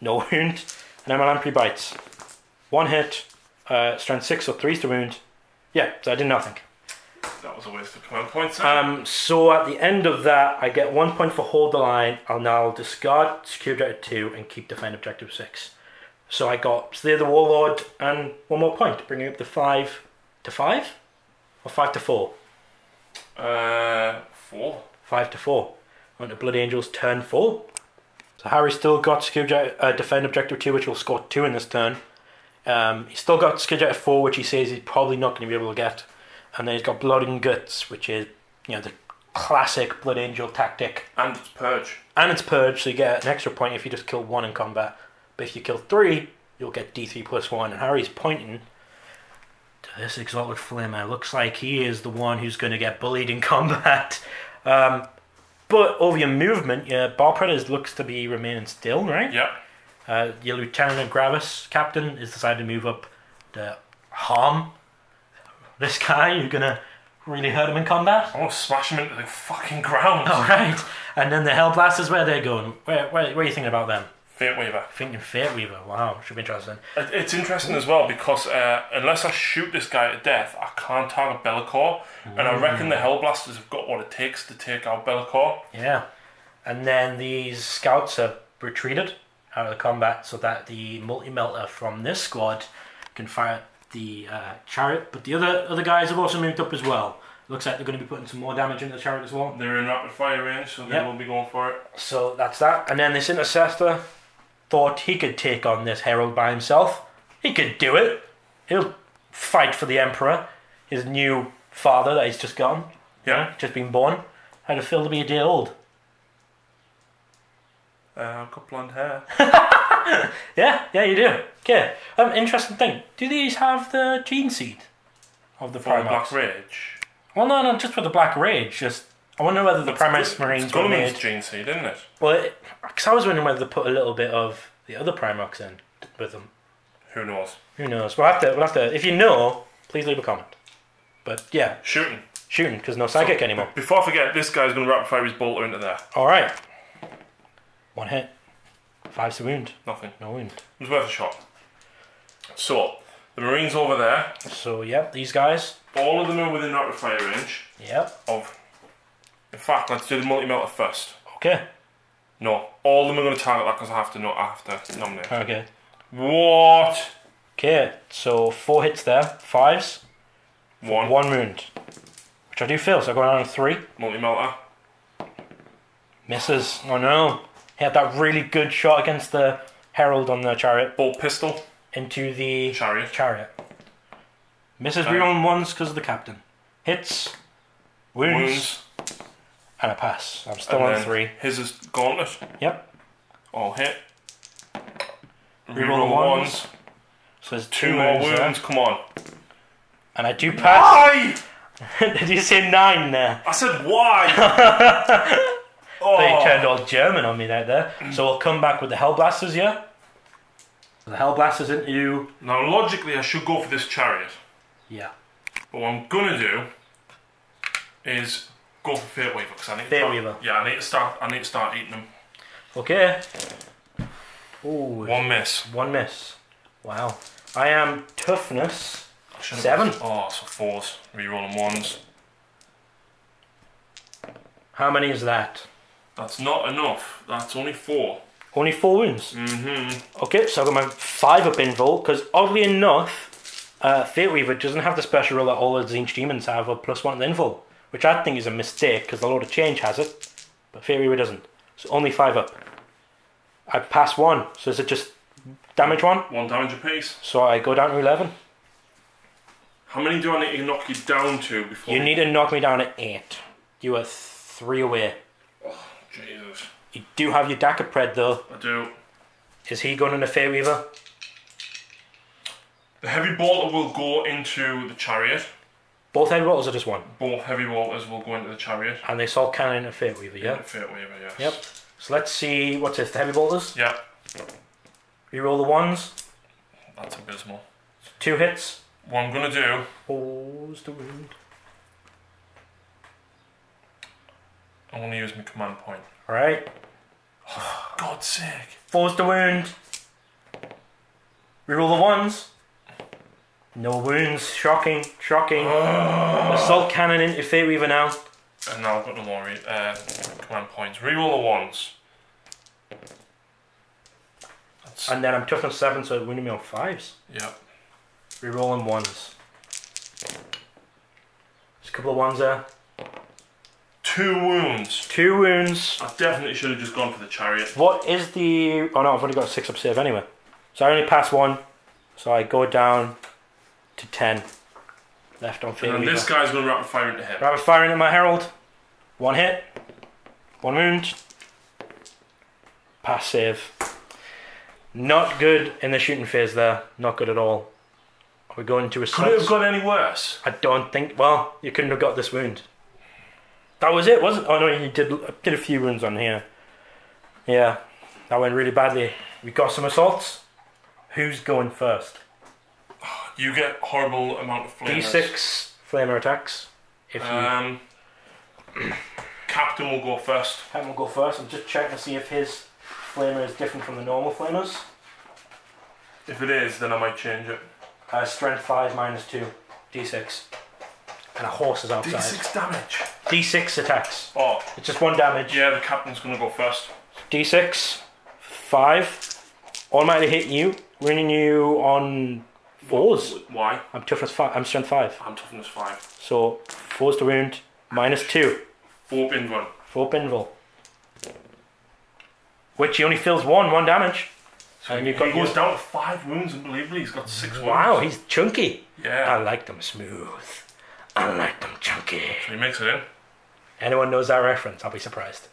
no wound. And then my lamprey bites. 1 hit, strength 6, so 3's to wound. Yeah, so I did nothing. That was a waste of command points. So at the end of that, I get 1 point for hold the line. I'll now discard secure objective 2 and keep defend objective 6. So I got Slay the Warlord and 1 more point, bringing up the 5 to 5? Or 5 to 4? 4. 5 to 4. On to Blood Angel's turn 4. So Harry's still got secure defend objective 2, which will score 2 in this turn. He's still got secure objective 4, which he says he's probably not going to be able to get. And then he's got Blood and Guts, which is, you know, the classic Blood Angel tactic. And it's Purge. And it's Purge, so you get an extra point if you just kill 1 in combat. But if you kill 3, you'll get D3 plus 1. And Harry's pointing to this Exalted Flamer. Looks like he is the one who's going to get bullied in combat. But over your movement, your Bar Predators looks to be remaining still, right? Yeah. Your Lieutenant Gravis captain is decided to move up to harm this guy. You're going to really hurt him in combat. I want to smash him into the fucking ground. Alright. And then the Hellblasters, where they're going? Where are you thinking about them? Fate Weaver. Thinking Fate Weaver. Wow, should be interesting. It's interesting as well because unless I shoot this guy to death, I can't target Belakor. And I reckon the Hellblasters have got what it takes to take out Belakor. Yeah. And then these scouts have retreated out of the combat so that the multi-melter from this squad can fire the chariot. But the other guys have also moved up as well. Looks like they're going to be putting some more damage into the chariot as well. They're in rapid fire range, so they will be going for it. So that's that. And then this intercessor thought he could take on this herald by himself. He could do it. He'll fight for the Emperor, his new father that he's just gotten. Yeah. Just been born. How'd it feel to be a day old? I've got blonde hair. yeah, you do. Okay. Interesting thing. Do these have the gene seed of the Primaris? Black Rage? Well, no, not just for the Black Rage. Just I wonder whether the Primaris Marines were made. It's gene seed, isn't it? Well, because I was wondering whether they put a little bit of the other Primarchs in with them. Who knows? Who knows? We'll have to. If you know, please leave a comment. But yeah, shooting, because no psychic anymore. Before I forget, this guy's going to rapid fire his bolter into there. All right. 1 hit. 5's to wound. Nothing. No wound. It was worth a shot. So the Marines over there. So yep, these guys. All of them are within rapid fire range. Yep. In fact, let's do the multi-melter first. Okay. No, all of them are going to target that because I have to nominate. Okay. What? Okay, so 4 hits there. 5s. 1 wound. Which I do feel, so I go down to 3. Multi-melter. Misses. Oh no. He had that really good shot against the Herald on the chariot. Bolt pistol. Into the chariot. Misses reroll 1s because of the captain. Hits. Wounds. And a pass. I'm still on 3. His is gauntlet. Yep. All hit. Reroll 1s. So there's 2 more wounds. Come on. And I do pass. Why? Did you say 9 there? I said why? So you turned all German on me there. So we'll come back with the Hellblasters, yeah? The Hellblasters into you. Now, logically, I should go for this chariot. Yeah. But what I'm gonna do is go for Fate Weaver because I need Fate Weaver. Yeah, I need to start eating them. Okay. Ooh. 1 miss. 1 miss. Wow. I am toughness 7. Oh, so 4s. Rerolling 1s. How many is that? That's not enough. That's only 4. Only 4 wounds? Mm-hmm. Okay, so I've got my 5 up invul, because oddly enough, Fate Weaver doesn't have the special rule that all the Tzeentch Daemons have of +1 to invul, which I think is a mistake, because the Lord of Change has it, but Fate Weaver doesn't. So only 5 up. I've passed 1, so is it just damage 1? 1 damage apiece. So I go down to 11. How many do I need to knock you down to before... You need to knock me down at 8. You are 3 away. Oh, Jesus. You do have your Dark Artisan though. I do. Is he going into Fate Weaver? The heavy bolter will go into the chariot. Both heavy bolters or just one? Both heavy bolters will go into the chariot. And they assault cannon into Fate Weaver, yeah? Into Fate Weaver, yes. Yep. So let's see, what's this, the heavy bolters? Yep. Reroll the 1s. That's abysmal. 2 hits. What I'm going to do... Pause the wound. I'm going to use my command point. Alright. Oh, God's sake. Pause the wound. Reroll the 1s. No wounds. Shocking. Shocking. Assault cannon into Fate Weaver now. And now I've got no more command points. Reroll the 1s. And then I'm toughness 7, so it wounded me on 5s. Yep. Rerolling 1s. There's a couple of 1s there. 2 wounds. 2 wounds. I definitely should have just gone for the chariot. What is the... Oh no, I've only got a 6 up save anyway. So I only pass 1. So I go down to 10. Left on Fate And Weaver. this guy's going to rapid fire into him. Rapid fire into my Herald. 1 hit. 1 wound. Pass save. Not good in the shooting phase there. Not good at all. Are we going to assault? Could it have got any worse? I don't think... Well, you couldn't have got this wound. That was it, wasn't it? Oh no, you did a few wounds on here. Yeah, that went really badly. We got some assaults. Who's going first? You get horrible amount of flamers. D6 flamer attacks. If you... Captain will go first. Captain will go first. I'm just checking to see if his flamer is different from the normal flamers. If it is, then I might change it. Strength 5 minus 2. D6. And a horse is outside. D6 damage. D6 attacks. Oh. It's just 1 damage. Yeah, the captain's going to go first. D6. 5. Automatically hit you. Running you on 4s. Why? I'm toughness 5. I'm strength 5. I'm toughness 5. So 4s to wound. Minus 2. 4 pinball. 4 pinball. Which he only fills 1 damage. So and he goes down to 5 wounds, unbelievably. He's got 6 wounds. Wow, he's chunky. Yeah. I like them smooth. I like them chunky. So he makes it in. Anyone knows that reference, I'll be surprised.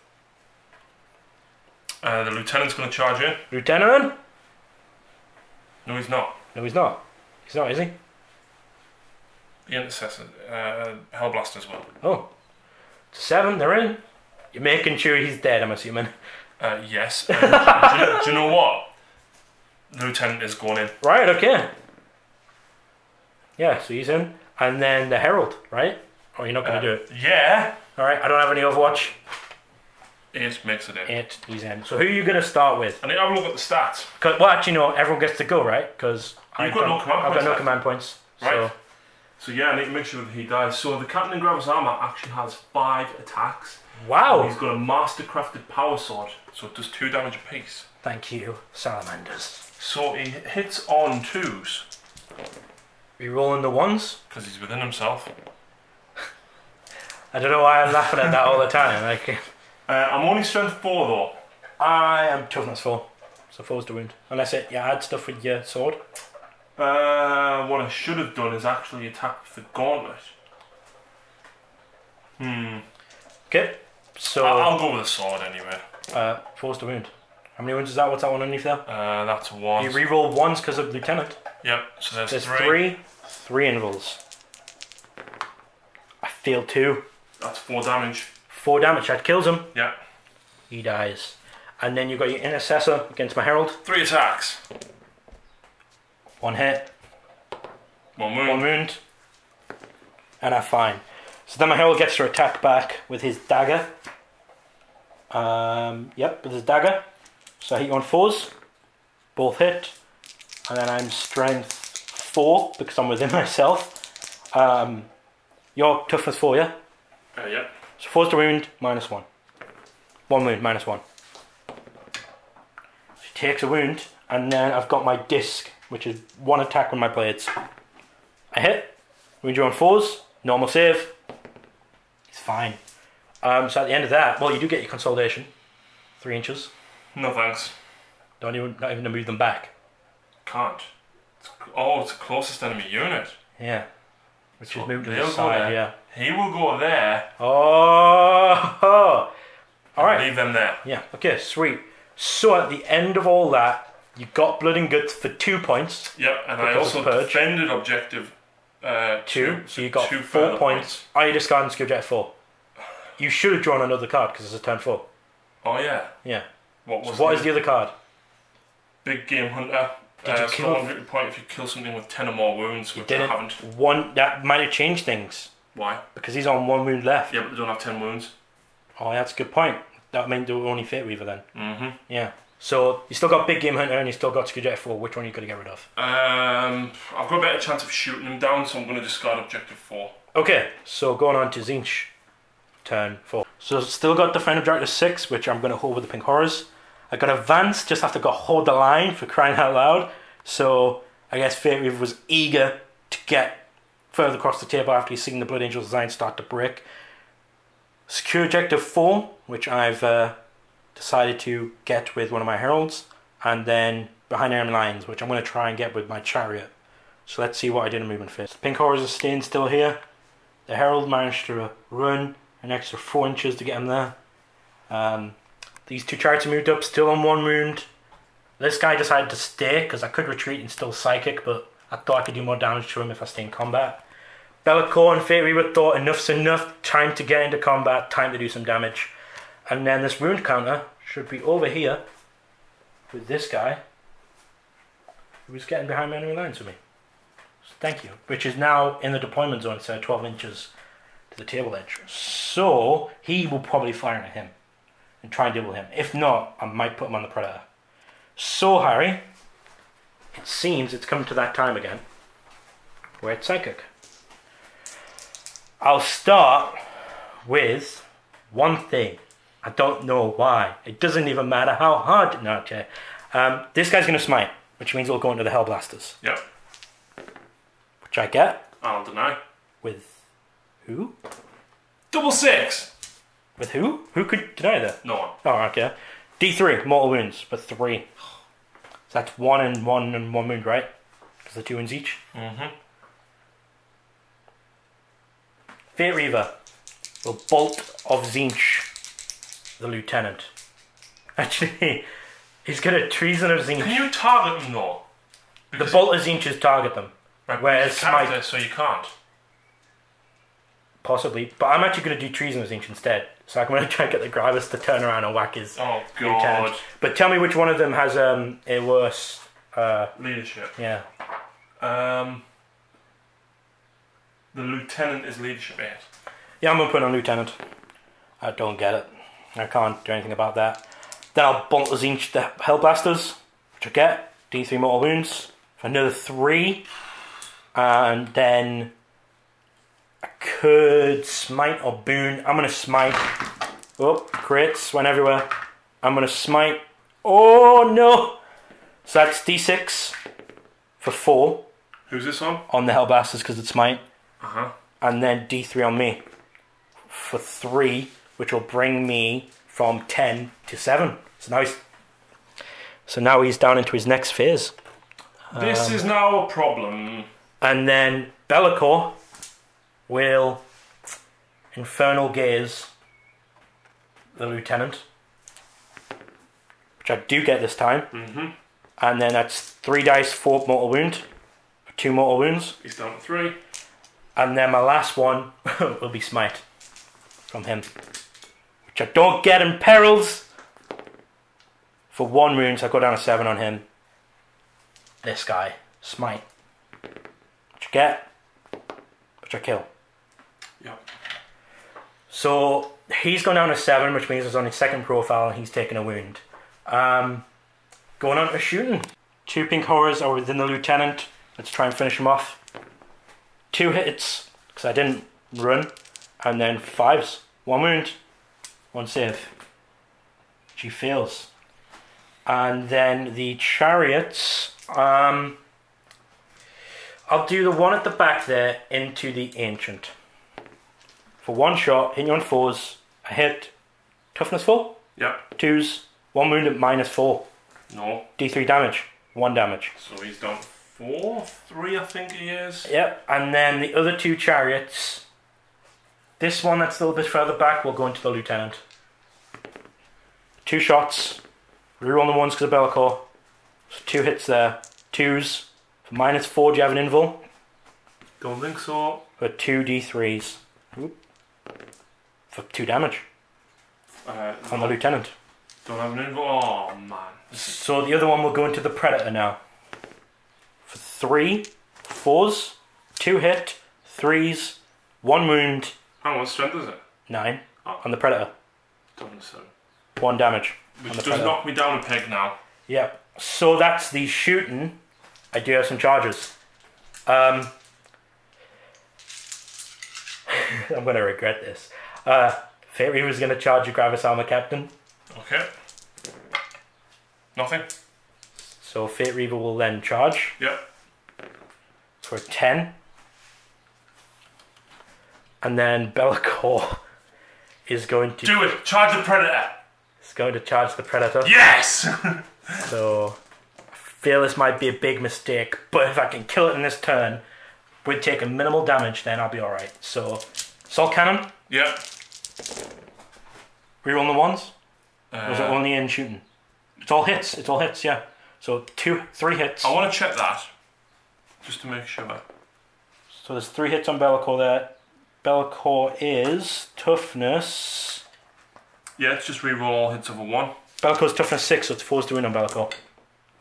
The lieutenant's going to charge in. Lieutenant? No, he's not. No, he's not. He's not, is he? The intercessor. Hellblast as well. Oh. It's 7, they're in. You're making sure he's dead, I'm assuming. Yes. Do you know what? The lieutenant is going in. Right, okay. Yeah, so he's in. And then the Herald, right? Or you're not going to do it? Yeah. Alright, I don't have any Overwatch. 8 makes it in. 8, he's in. So who are you going to start with? I need to have a look at the stats. Well, actually, no, everyone gets to go, right? Because I've got no command points. Right. So yeah, I need to make sure that he dies. So the Captain in Gravis Armour actually has 5 attacks. Wow. And he's got a master-crafted power sword, so it does 2 damage apiece. Thank you, salamanders. So he hits on 2s. Rerolling the 1s? Because he's within himself. I don't know why I'm laughing at that all the time. Like, I'm only strength 4 though. I am toughness 4, so 4's to wound. Unless you add stuff with your sword. What I should have done is actually attack with the gauntlet. Okay, so... I'll go with the sword anyway. 4's to wound. How many wounds is that? What's that one underneath there? That's 1. You reroll 1s because of Lieutenant. Yep, so there's 3. 3 invulns. Deal 2. That's 4 damage. 4 damage, that kills him. Yeah. He dies. And then you've got your Intercessor against my Herald. 3 attacks. 1 hit. 1 wound. 1 wound. And I'm fine. So then my Herald gets to attack back with his dagger. Yep, with his dagger. So I hit you on 4s. Both hit. And then I'm strength 4 because I'm within myself. Your toughness 4, yeah? Yep. So 4's to wound, -1. 1 wound, -1. She takes a wound, and then I've got my disc, which is 1 attack with my blades. I hit, wound you on 4s, normal save. It's fine. So at the end of that, well, you do get your consolidation, 3 inches. No thanks. Not even to move them back. Can't. It's the closest enemy unit. Yeah. Which So is moved to they'll the go side, there. yeah. He will go there. Oh! Alright. Leave them there. Yeah, okay, sweet. So at the end of all that, you got Blood and Guts for 2 points. Yep, and I Because also of Purge. defended objective 2. So you got 2 4 further points. Oh, you discarded skill jet 4. You should have drawn another card because it's a turn 4. Oh yeah. Yeah. What was So what is the other card? Big Game Hunter? Did you kill 100 point if you kill something with 10 or more wounds, which I haven't. That might have changed things. Why? Because he's on 1 wound left. Yeah, but they don't have 10 wounds. Oh, that's a good point. That meant they were only Fate Weaver then. Mm-hmm. Yeah. So you still got Big Game Hunter and you still got Skill Jet 4. Which one are you going to get rid of? I've got a better chance of shooting him down, so I'm going to discard objective 4. Okay, so going on to Tzeentch. Turn 4. So still got Defend Objective 6, which I'm going to hold with the Pink Horrors. I got Advance, just have to go hold the line for crying out loud. So I guess Fate Weaver was eager to get further across the table after he's seen the Blood Angel design start to break. Secure Objective 4, which I've decided to get with one of my Heralds. And then Behind Enemy Lines, which I'm going to try and get with my Chariot. So let's see what I did in movement phase. The Pink Horrors are staying still here. The Herald managed to run an extra 4 inches to get him there. These 2 Chariots moved up, still on 1 wound. This guy decided to stay because I could retreat and still Psychic, but I thought I could do more damage to him if I stay in combat. Bellacore and Fate Weaver thought enough's enough, time to get into combat, time to do some damage. And then this wound counter should be over here with this guy who was getting behind my enemy lines with me. So thank you. Which is now in the deployment zone, so 12 inches to the table edge. So he will probably fire at him and try and deal with him. If not, I might put him on the Predator. So Harry, it seems it's come to that time again where it's Psychic. I'll start with one thing. I don't know why. It doesn't even matter how hard. No, okay. This guy's going to smite, which means it'll go into the Hellblasters. Yep. Which I get. I'll deny. With who? Double 6! With who? Who could deny that? No one. Oh, okay. D3, mortal wounds, but 3. So that's 1 and 1 and 1 wound, right? Because they're 2 wounds each. Mm-hmm. Fate Reaver will bolt of Tzeentch, the lieutenant. Actually, he's got a treason of Tzeentch. Can you target them though? The bolt of Tzeentch target them. Right, whereas Smite, so you can't. Possibly, but I'm actually going to do treason of Tzeentch instead. So I'm going to try and get the Gravis to turn around and whack his lieutenant. But tell me which one of them has a worse leadership. Yeah. The lieutenant is leadership 8. Yeah, I'm going to put on lieutenant. I don't get it. I can't do anything about that. Then I'll bolt the Tzeentch, the Hellblasters, which I get. D3 mortal wounds for another 3. And then I could smite or boon. I'm going to smite. Oh, crits went everywhere. I'm going to smite. Oh no! So that's D6 for 4. Who's this on? On the Hellblasters because it's smite. Uh-huh. And then D3 on me for 3, which will bring me from 10 to 7. So now he's down into his next phase. This is now a problem. And then Bellacore will Infernal Gaze the lieutenant, which I do get this time. Mm-hmm. And then that's 3 dice, 4 mortal wound, 2 mortal wounds. He's down to 3. And then my last one will be Smite from him, which I don't get in perils. For 1 wound, so I go down to 7 on him. This guy, Smite. Which you get, which I kill. Yep. So he's gone down to 7, which means he's on his second profile and he's taking a wound. Going on to shooting. 2 pink horrors are within the lieutenant. Let's try and finish him off. 2 hits, because I didn't run. And then 5s. 1 wound, 1 save. She fails. And then the chariots. I'll do the one at the back there into the ancient. For 1 shot, hit you on 4s. A hit. Toughness 4? Yep. 2s. 1 wound at -4. No. D3 damage. 1 damage. So he's done 4, 3 I think he is. Yep, and then the other 2 chariots. This one that's a little bit further back will go into the lieutenant. 2 shots. Reroll the 1s because of Be'lakor. So 2 hits there. 2s. For -4, do you have an invul? Don't think so. For 2 D3s. Oop. For 2 damage. On the lieutenant. Don't have an invul. Oh man. So the other one will go into the predator now. For 3 4s, 2 hit, 3s, 1 wound. How much strength is it? 9 Oh. on the predator. Don't so. 1 damage. Which on the does predator. knock me down a peg now. Yep. So that's the shooting. I do have some charges. I'm gonna regret this. Fate Reaver's gonna charge your Gravis Armor Captain. Okay. Nothing. So Fate Reaver will then charge. Yep. For 10. And then Be'lakor is going to Do it! Charge the predator! It's going to charge the predator. Yes! So I feel this might be a big mistake, but if I can kill it in this turn with taking minimal damage, then I'll be alright. So Assault Cannon. Yep. Reroll the 1s. Or is it only in shooting? It's all hits. It's all hits, yeah. So 3 hits. I want to check that. Just to make sure. So there's 3 hits on Be'lakor there. Be'lakor is toughness. Yeah, it's just reroll all hits of a 1. Be'lakor's toughness 6, so it's 4s to win on Be'lakor.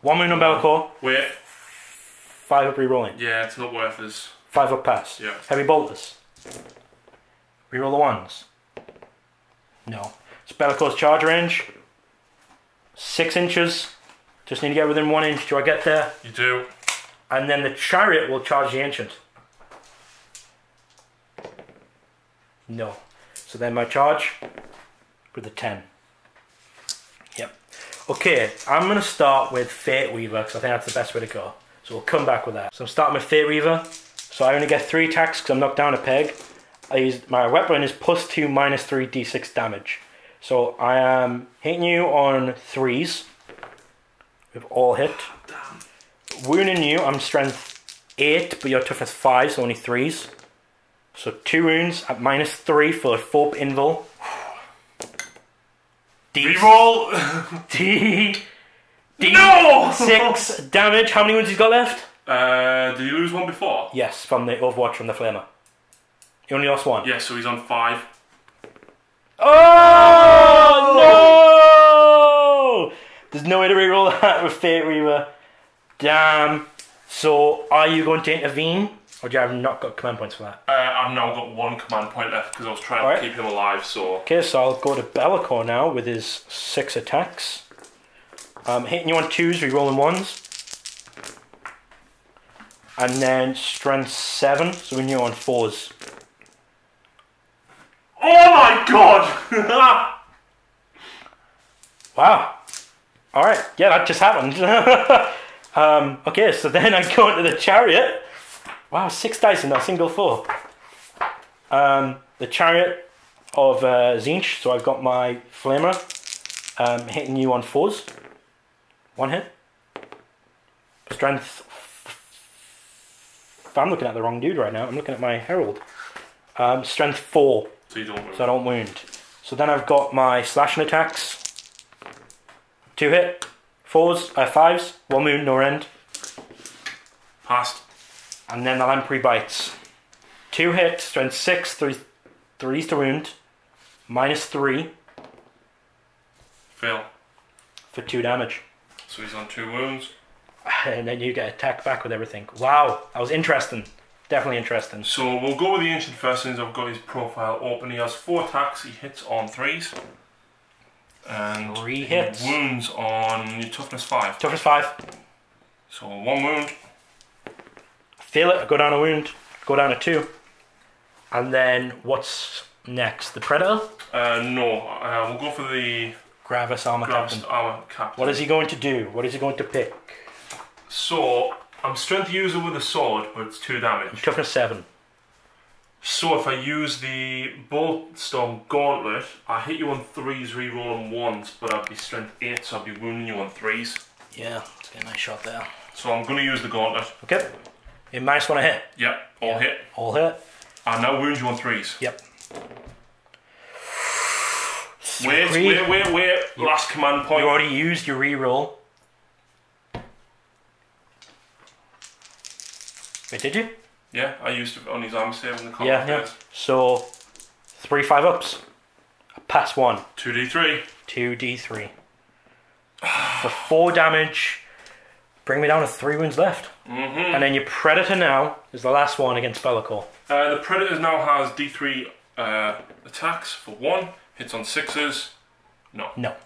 1 win on Be'lakor. Wait. 5 up rerolling. Yeah, it's not worth this. 5 up pass. Yeah. Heavy bolters. Reroll the 1s. No. It's Be'lakor's charge range. 6 inches. Just need to get within 1 inch. Do I get there? You do. And then the chariot will charge the ancient. No. So then my charge with the 10. Yep. Okay, I'm going to start with Fate Weaver because I think that's the best way to go. So we'll come back with that. So I'm starting with Fate Weaver. So I only get 3 attacks because I'm knocked down a peg. My weapon is +2 -3 d6 damage. So I am hitting you on 3s. With all hit. Damn. Wounding you, I'm strength 8, but your toughness 5, so only 3s. So 2 wounds at -3 for 4 invul. Reroll! No! 6 damage. How many wounds he's got left? Did you lose 1 before? Yes, from the Overwatch from the Flamer. He only lost 1. Yeah, so he's on 5. Oh no! There's no way to reroll that with Fate Weaver. Damn. So are you going to intervene? Or do you have not got command points for that? I've now got 1 command point left because I was trying to keep him alive, so... Okay, so I'll go to Be'lakor now with his 6 attacks. Hitting you on 2s, rerolling 1s. And then strength 7, so when you're on 4s. Oh my god! Wow. Alright, yeah, that just happened. Okay, so then I go into the chariot. Wow, 6 dice in that single 4. The chariot of Tzeentch, so I've got my flamer hitting you on 4s. 1 hit. Strength. I'm looking at the wrong dude right now. I'm looking at my herald. Strength 4. So you don't wound. So I don't wound. So then I've got my slashing attacks. 2 hit. 4s, 5s. 1 wound, no end. Passed. And then the lamprey bites. 2 hits, strength 6, 3's to wound, -3. Fail. For 2 damage. So he's on 2 wounds. And then you get attacked back with everything. Wow, that was interesting. Definitely interesting. So we'll go with the Ancient first since I've got his profile open. He has 4 attacks, he hits on 3s. And 3 hits. Wounds on your toughness 5. Toughness 5. So 1 wound. Feel it, go down a wound. Go down a 2. And then what's next? The Predator? No, we'll go for the Gravis Armor Captain. Armor Captain. What is he going to do? What is he going to pick? So, I'm strength user with a sword, but it's 2 damage. Toughness 7. So if I use the Bolt Storm Gauntlet, I hit you on 3s, reroll on 1s, but I'd be strength 8, so I'd be wounding you on 3s. Yeah, let's get a nice shot there. So I'm going to use the Gauntlet. Okay. In -1 a hit. Yep, all hit. All hit. And now wound you on 3s. Yep. Wait. Last command point. You already used your reroll. Wait, did you? Yeah, I used it on his armor save in the combat. Yeah. So, 3 5-ups. A pass 1. 2d3. 2d3. For 4 damage. Bring me down to 3 wounds left. And then your Predator now is the last one against Bellicor. The Predator now has d3 attacks for 1. Hits on 6s. No.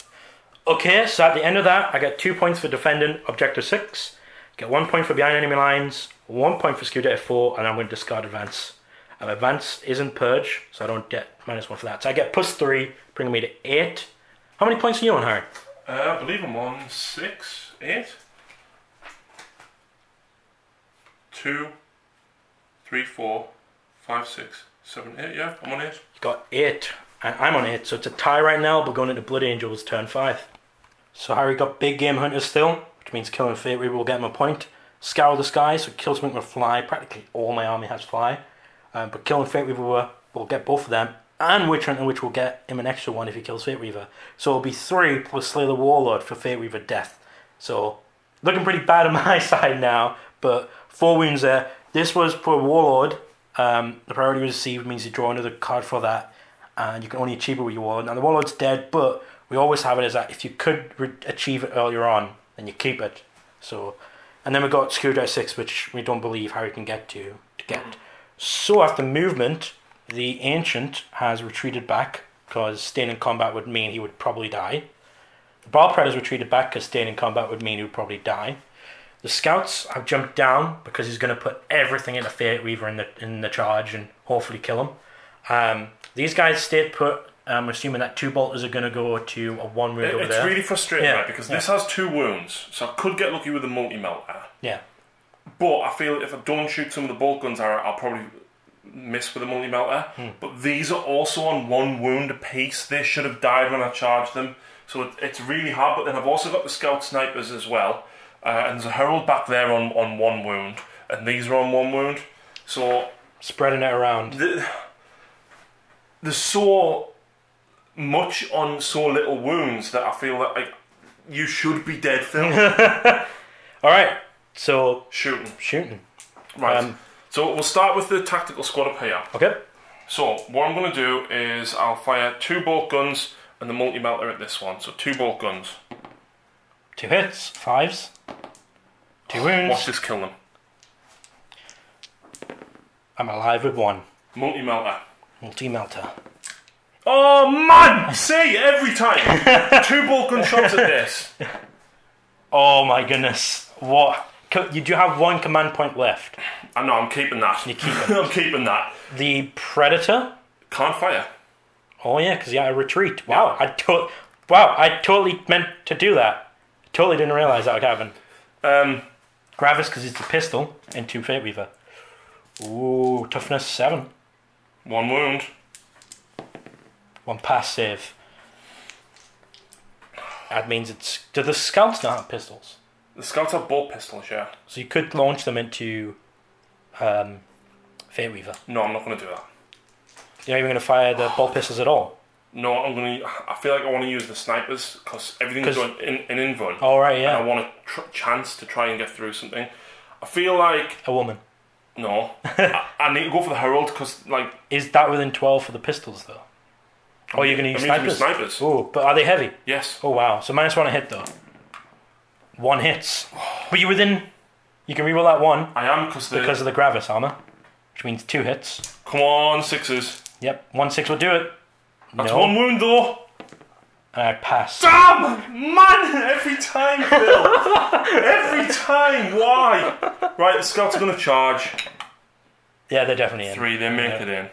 Okay, so at the end of that, I get 2 points for defending Objective 6. Get 1 point for behind enemy lines. 1 point for Skew Data 4. And I'm going to discard Advance. Advance isn't Purge, so I don't get -1 for that. So I get +3, bringing me to 8. How many points are you on, Harry? I believe I'm on 6, 8. 2, 3, 4, 5, 6, 7, 8. Yeah, I'm on 8. You got 8, and I'm on 8, so it's a tie right now. But going into Blood Angels turn 5. So Harry got Big Game Hunters still, which means killing Fate Reaver will get him a point. Scour the Sky, so kill something with Fly. Practically all my army has Fly, but killing Fate Reaver will get both of them, and Witch Hunter, which will get him an extra 1 if he kills Fate Reaver. So it'll be 3 plus Slay the Warlord for Fate Reaver death. So looking pretty bad on my side now, but 4 wounds there. This was for Warlord. The priority received means you draw another card for that, and you can only achieve it with your Warlord. Now the Warlord's dead, but we always have it as that if you could achieve it earlier on, then you keep it. So, and then we got Screwdriver 6, which we don't believe Harry can get to get. So after movement, the Ancient has retreated back because staying in combat would mean he would probably die. The Ball Predator's retreated back because staying in combat would mean he would probably die. The Scouts have jumped down because he's going to put everything into Fate Reaver in the charge and hopefully kill him. These guys stayed put. I'm assuming that 2 bolters are going to go to a 1 wound over there. It's really frustrating, right? Because this has 2 wounds, so I could get lucky with the multi-melter. Yeah. But I feel if I don't shoot some of the bolt guns, I'll probably miss with the multi-melter. But these are also on 1 wound apiece. They should have died when I charged them. So it's really hard. But then I've also got the Scout Snipers as well. And there's a Herald back there on 1 wound. And these are on 1 wound. So spreading it around. There's so much on so little wounds that I feel that you should be dead, Phil. Alright, so shooting. Right. So we'll start with the tactical squad up here. Okay. So what I'm going to do is I'll fire 2 bolt guns and the multi-melter at this one. So 2 bolt guns. 2 hits, 5s. 2 wounds. Watch this kill them. I'm alive with 1. Multi-melter. Multi-melter. Oh man! See, every time! 2 bolt gun shots at this. Oh my goodness. What? You do have 1 command point left. I know, I'm keeping that. You keep it. I'm keeping that. The Predator? Can't fire. Oh yeah, because he had a retreat. Wow, yeah. I totally meant to do that. Totally didn't realise that would happen. Gravis, because it's a pistol, and 2 Fate Weaver. Ooh, toughness 7. 1 wound. 1 pass save. That means it's... Do the Scouts not have pistols? The Scouts have bolt pistols, yeah. So you could launch them into Fate Weaver. No, I'm not going to do that. You're not even going to fire the bolt pistols at all? No, I feel like I want to use the snipers because everything's going in invuln. Oh, right, yeah. And I want a chance to try and get through something. I feel like... A woman. No. I need to go for the Herald because, like... Is that within 12 for the pistols, though? Or are you going to use snipers? Snipers. Oh, but are they heavy? Yes. Oh, wow. So -1 a hit, though. 1 hits. But you're within... You can reroll that 1. I am because of the Gravis armor, which means 2 hits. Come on, 6s. Yep, 1 6 will do it. That's 1 wound, though. And I pass. Damn! Man! Every time, Phil! Every time! Why? Right, the scouts are going to charge. Yeah, they're definitely in. 3, they make it in.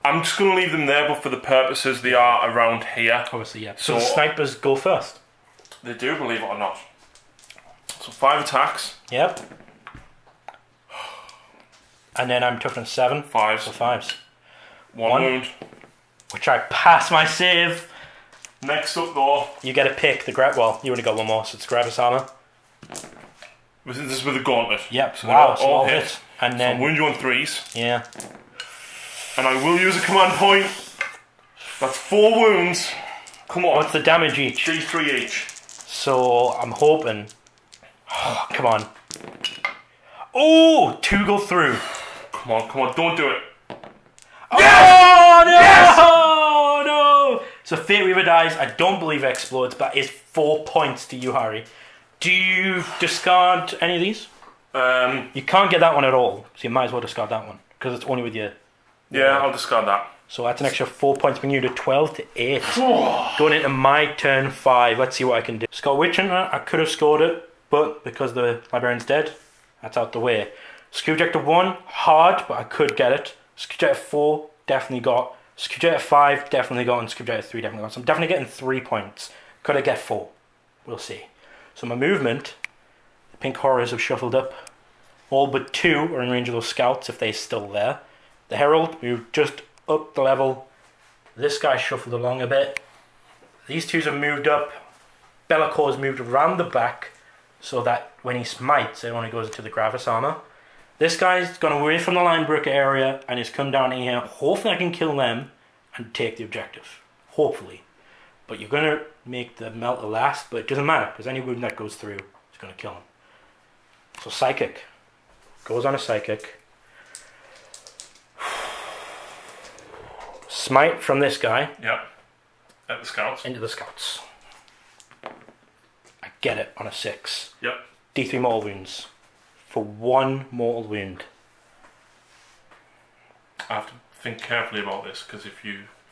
I'm just going to leave them there, but for the purposes they are around here. Obviously, yeah. So the snipers go first. They do, believe it or not. So 5 attacks. Yep. And then I'm toughness 7. 5s. So 5s. 1 wound. Which I pass my save. Next up, though. You get to pick the grab. Well, you only got 1 more, so it's Gravis armor. This is with a gauntlet. Yep. So wow, so all hit. And then so I'll wound you on 3s. Yeah. And I will use a command point. That's 4 wounds. Come on. What's the damage each? D3 each. So I'm hoping. Oh, come on. Oh, 2 go through. Come on, don't do it. Oh, yes! No! Yes! Oh, no! So Fate Weaver dies. I don't believe it explodes, but it's 4 points to you, Harry. Do you discard any of these? You can't get that one at all, so you might as well discard that one, because it's only with you. Yeah, I'll discard that. So that's an extra 4 points, bringing you to 12 to 8. Going into my turn 5, let's see what I can do. Score Witch Hunter, I could have scored it, but because the Librarian's dead, that's out the way. Skill Objective 1, hard, but I could get it. Skill Objective 4, definitely got. Skill Objective 5, definitely got. And Skill Objective 3, definitely got. So I'm definitely getting 3 points. Could I get 4? We'll see. So my movement, the Pink Horrors have shuffled up. All but 2 are in range of those scouts if they're still there. The Herald moved just up the level. This guy shuffled along a bit. These 2s have moved up. Bellacor's moved around the back so that when he smites, it only goes into the Gravis armor. This guy's gone away from the line breaker area and he's come down here. Hopefully I can kill them and take the objective. Hopefully. But you're going to make the melter last, but it doesn't matter because any wound that goes through is going to kill him. So Psychic. Goes on a Psychic. Smite from this guy. Yep. At the scouts. Into the scouts. I get it on a 6. Yep. D3 mortal wounds. For 1 mortal wound. I have to think carefully about this because if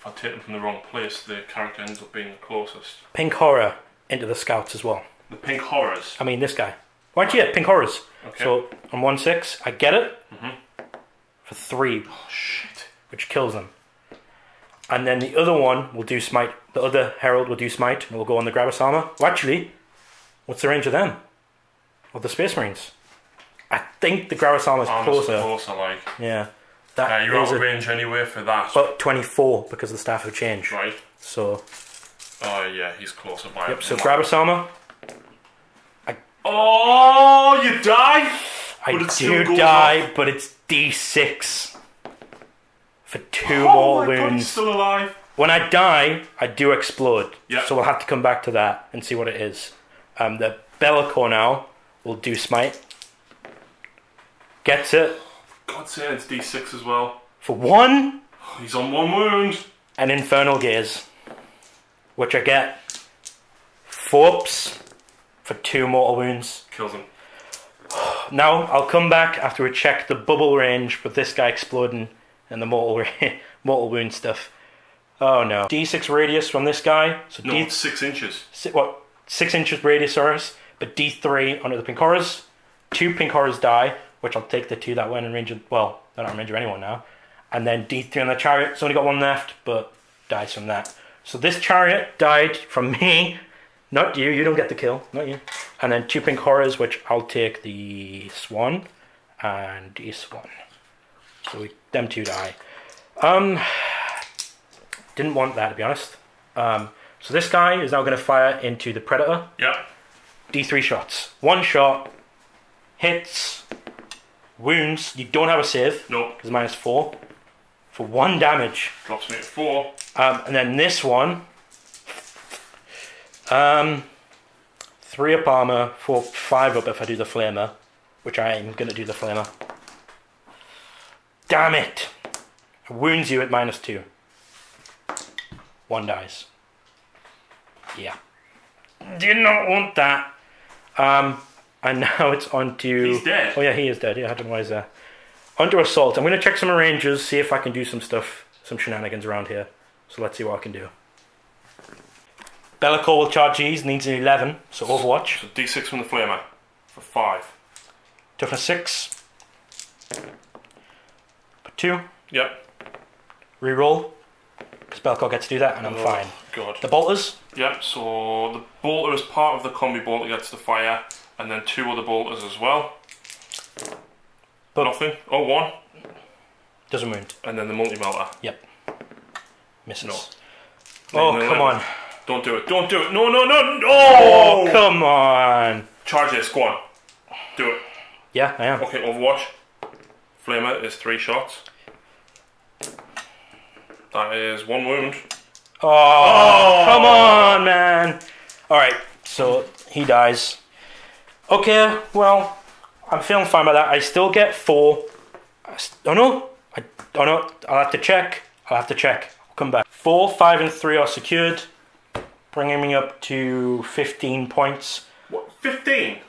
I take them from the wrong place, the character ends up being the closest. Pink Horror into the scouts as well. The Pink Horrors? I mean this guy. Why don't you get Pink Horrors? Okay. So on 1/6, I get it for 3. Oh shit. Which kills them. And then the other one will do smite. The other Herald will do smite and will go on the Gravis armor. Well, actually, what's the range of them? Of the Space Marines? I think the Gravis armor is closer. Closer, like. Yeah. You're out of range anyway for that. But 24 because the staff have changed. Right. So. Oh yeah, he's closer by. Yep. So Gravis armor. Oh, you die. I do die, but it's D6 for 2 more wounds. God, he's still alive. When I die, I do explode. Yep. So we'll have to come back to that and see what it is. The Bellacore now will do smite. Gets it. God's sake, it's D6 as well. For 1. He's on 1 wound. An Infernal Gaze. Which I get. 4 ups for 2 mortal wounds. Kills him. Now, I'll come back after we check the bubble range with this guy exploding and the mortal wound stuff. Oh no. D6 radius from this guy. So no, it's 6 inches. 6 inches radius, but D3 onto the Pink Horrors. 2 Pink Horrors die, which I'll take the 2 that went in range of, well, they're not in range of anyone now. And then D3 on the Chariot. It's only got 1 left, but dies from that. So this Chariot died from me. Not you, you don't get the kill, not you. And then 2 Pink Horrors, which I'll take the Swan and the Swan. So them 2 die. Didn't want that, to be honest. So this guy is now going to fire into the Predator. Yeah. D3 shots. 1 shot. Hits. Wounds. You don't have a save. Nope. Because minus 4. For 1 damage. Drops me at 4. And then this one. 3 up armor, 5 up if I do the flamer, which I am going to do the flamer. Damn it! It wounds you at -2. 1 dies. Yeah. Did not want that. And now it's on to... He's dead. Oh yeah, he is dead. Yeah, I don't know why he's there. On to Assault. I'm going to check some Rangers, see if I can do some stuff, some shenanigans around here. So let's see what I can do. Bellicor will charge these, needs an 11, so Overwatch. So D6 from the Flamer for 5. Toughness 6. Put 2. Yep. Reroll. Because Bellicor gets to do that, and I'm fine. God. The Bolters. Yep, so the bolter is part of the combi bolter gets the fire, and then 2 other bolters as well. But nothing. Oh, 1. Doesn't wound. And then the multi-melter. Yep. Misses. No. Oh, come on. Don't do it. Don't do it. No, no, no, no! Oh, come on. Charge this. Go on. Do it. Yeah, I am. Okay, Overwatch. Flamer is 3 shots. That is 1 wound. Oh, come on, man. Alright, so he dies. Okay, well, I'm feeling fine by that. I still get 4. Oh no, I'll have to check. I'll come back. 4, 5, and 3 are secured, bringing me up to 15 points. What? 15?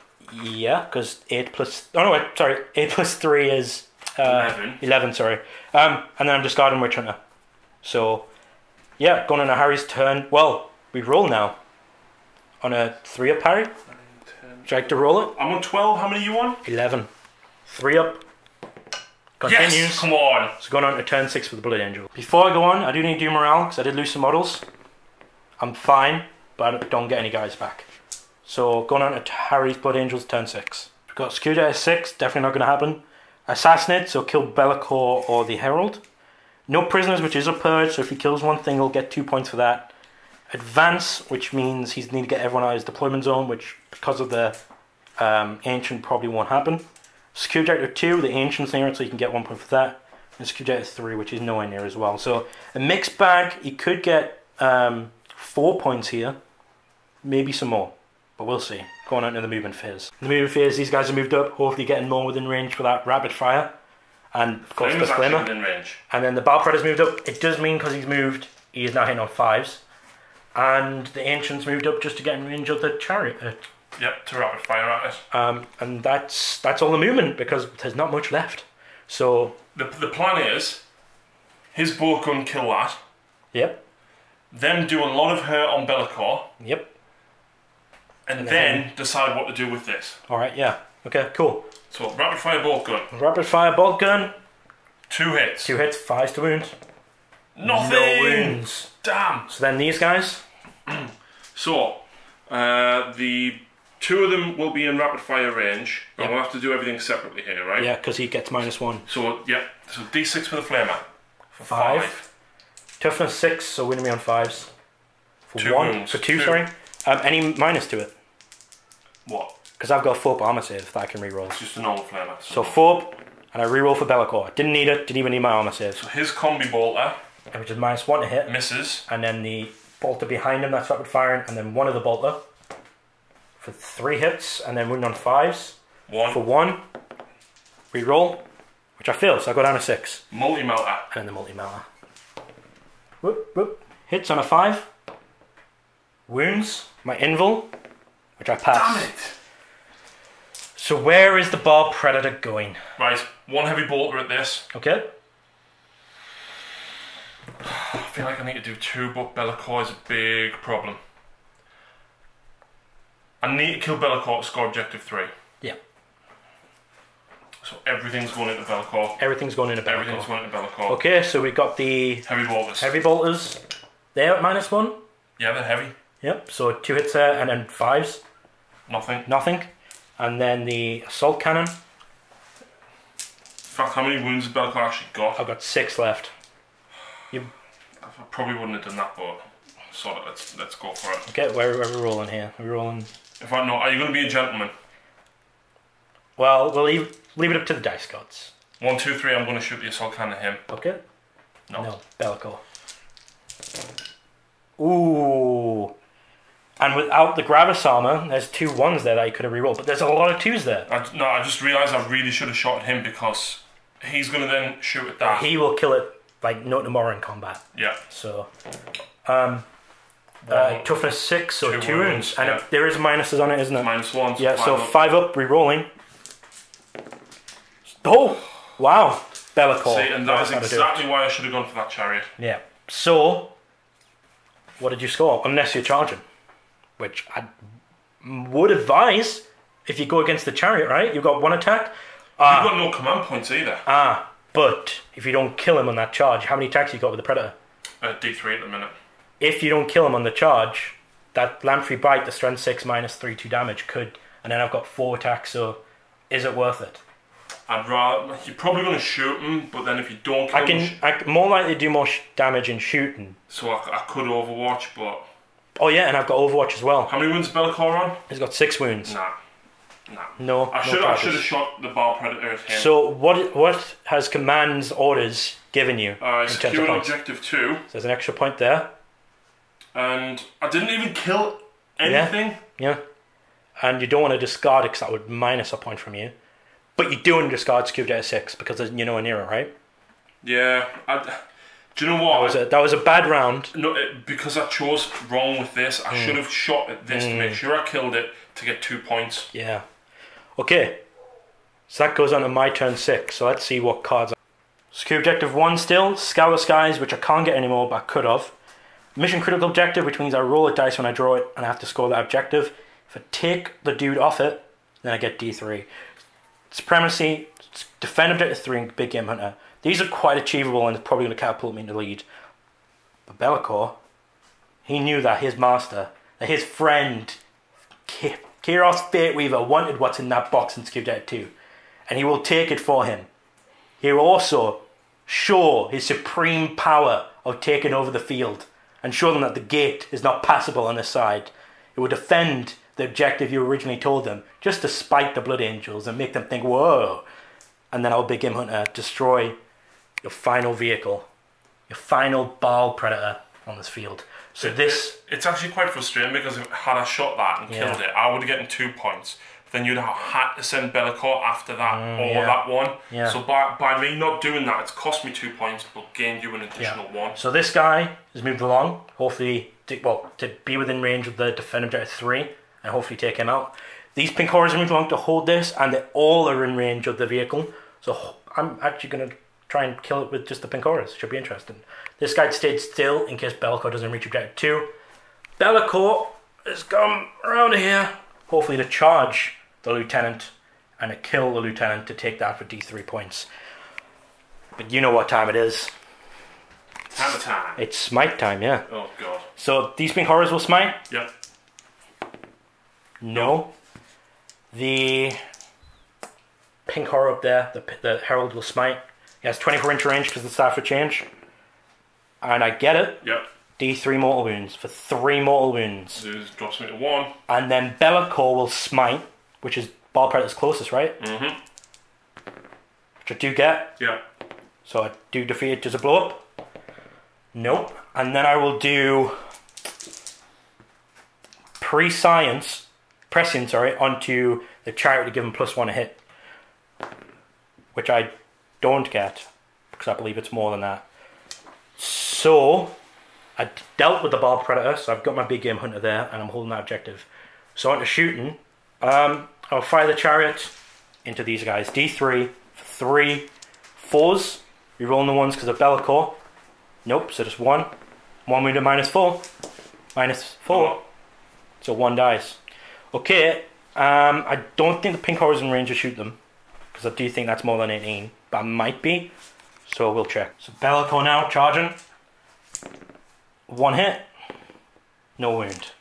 Yeah, because 8 plus... Oh no, wait, sorry. 8 plus 3 is... 11. 11, sorry. And then I'm discarding Witch Hunter. So, yeah, going on a Harry's turn. Well, we roll now. On a 3-up parry. 9, 10... Would you like to roll it? I'm on 12. How many are you on? 11. 3-up. Continues. Yes, come on. So going on to turn 6 with the Blood Angel. Before I go on, I do need to do morale, because I did lose some models. I'm fine, but I don't get any guys back. So going on to Harry's Blood Angels, turn 6. We've got Security at 6, definitely not going to happen. Assassinate, so kill Bellicor or the Herald. No prisoners, which is a purge, so if he kills one thing, he'll get 2 points for that. Advance, which means he's need to get everyone out of his deployment zone, which because of the Ancient probably won't happen. Security Objective 2, the Ancient's near it, so you can get 1 point for that. And Security Objective 3, which is nowhere near as well. So a mixed bag, you could get 4 points here, maybe some more, but we'll see. Going on to the movement phase. The movement phase, these guys have moved up, hopefully getting more within range for that rapid fire. And of course the Flamer. Within range. And then the Battle Predator's moved up. It does mean because he's moved, he is now hitting on 5s. And the Ancient's moved up just to get in range of the Chariot. Yep, to rapid fire at it. And that's all the movement because there's not much left. So the plan is his bolt gun kill that. Yep. Then do a lot of hurt on Bellicor. Yep. And then decide what to do with this. Alright, yeah. Okay, cool. So rapid fire bolt gun. Rapid fire bolt gun. 2 hits. 2 hits, 5s to wound. Nothing! No wounds. Damn! So then these guys. So, the 2 of them will be in rapid fire range, and Yep. we'll have to do everything separately here, right? Yeah, because he gets -1. So, yeah, so D6 for the Flamer. For 5. Toughness 6, so winning me on 5s. For 2 1. wounds. For 2, 2. sorry. Any minus to it? What? Because I've got 4 armor save that I can reroll. It's just a normal Flamer. So 4, and I reroll for Bellicor. Didn't need it, didn't even need my armor save. So his combi bolter Which is -1 to hit. misses. And then the bolter behind him, that's rapid firing, and then one of the bolter for 3 hits, and then wound on 5s. 1. For 1. Reroll, which I fail, so I go down to 6. Multi-melter. And then the multi-melter. Whoop, whoop. Hits on a 5. Wounds, my invul, which I pass. Damn it! So where is the Barb Predator going? Right, 1 heavy bolter at this. Okay. I feel like I need to do 2, but Bellicor is a big problem. I need to kill Bellicor to score objective 3. Yeah. So everything's going into Bellicor. Everything's going into Bellicor. Everything's going into Bellicor. Okay, so we've got the Heavy bolters. heavy bolters. They're at -1. Yeah, they're heavy. Yep, so 2 hits there, and then 5s. Nothing. Nothing. And then the assault cannon. In fact, how many wounds has Bellicor actually got? I've got 6 left. You I probably wouldn't have done that, but sort of, let's go for it. okay? Where are we rolling here? Are we rolling? In fact, no. Are you going to be a gentleman? Well, we'll leave it up to the dice gods. 1, 2, 3. I'm going to shoot the assault cannon at him. Okay. No. No, Bellicor. Ooh. And without the Gravis armor, there's 2 1s there that you could have rerolled, but there's a lot of 2s there. No, I just realised I really should have shot at him because he's going to then shoot at that. He will kill it like no tomorrow in combat. Yeah. So, toughness 6, so 2 wounds. And there is minuses on it, isn't it? -1. Yeah, so 5 up, re-rolling. Oh, wow. Bellicor. See, and that is exactly why I should have gone for that chariot. Yeah. So, what did you score? Unless you're charging. Which I would advise if you go against the chariot, right? You've got 1 attack. You've got no command points either. But if you don't kill him on that charge, how many attacks you got with the Predator? D3 at the minute. If you don't kill him on the charge, that Lamprey Bite, the strength 6 minus 3/2 damage could, and then I've got 4 attacks, so is it worth it? I'd rather, you're probably going to shoot him, but then if you don't kill him... I can more likely do more damage in shooting. So I could Overwatch, but... Oh yeah, and I've got Overwatch as well. How many wounds Bellicor on? He's got 6 wounds. Nah. No. I should have shot the Ball Predator at him. So what has Command's orders given you? Secure objective 2. So there's an extra point there. And I didn't even kill anything. Yeah. And you don't want to discard it because that would minus a point from you. But you do want to discard Secure Objective 6 because you're nowhere near it, right? Yeah. Do you know what? That was a bad round. No, because I chose wrong with this. I should have shot at this to make sure I killed it to get 2 points. Yeah. Okay. So that goes on to my turn 6. So let's see what cards. Secure Objective 1 still. Scour the Skies, which I can't get anymore, but I could have. Mission Critical Objective, which means I roll a dice when I draw it and I have to score that objective. If I take the dude off it, then I get D3. Supremacy, Defend Objective 3, and Big Game Hunter. These are quite achievable and it's probably going to catapult me into the lead. But Bellicor, he knew that his master, that his friend, Kairos Fateweaver, wanted what's in that box in Secure Objective 2. And he will take it for him. He will also show his supreme power of taking over the field and show them that the gate is not passable on this side. It will defend the objective you originally told them, just to spite the Blood Angels and make them think, whoa. And then I'll Big Game Hunter destroy your final vehicle, your final Baal Predator on this field. So it's actually quite frustrating because had I shot that and killed it, I would have gotten 2 points. Then you'd have had to send Bellicor after that that one. Yeah. So by me not doing that, it's cost me 2 points, but gained you an additional 1. So this guy has moved along, hopefully, to be within range of the Defend Objective 3, and hopefully take him out. These pink horrors have moved along to hold this, and they all are in range of the vehicle. So I'm actually going to try and kill it with just the pink horrors. Should be interesting. This guy stayed still in case Bellicor doesn't reach Objective 2. Bellicor has come around here, hopefully to charge the Lieutenant and to kill the Lieutenant to take that for D3 points. But you know what time it is. Hammer time. It's smite time, yeah. Oh god. So these pink horrors will smite? Yep. No. The pink horror up there, the Herald will smite. He has 24-inch range because the staff for change. And I get it. Yep. D3 mortal wounds for 3 mortal wounds. So it drops me to 1. And then Bellicor will smite, which is Baal Predator's closest, right? Mm-hmm. Which I do get. Yeah. So I do defeat it. Does it blow up? Nope. And then I will do prescience onto the chariot to give him +1 a hit. Which I don't get, because I believe it's more than that. So, I dealt with the Baal Predator, so I've got my Big Game Hunter there, and I'm holding that objective. So onto shooting. I'll fire the chariot into these guys. D3 for 3 4s. Rerolling the ones because of Bellicor. Nope, so just 1. 1 wounded -4. -4. So 1 dies. Okay, I don't think the pink horror is in range to shoot them, because I do think that's more than 18, but I might be. So we'll check. So Bellicor now, charging. 1 hit. No wound.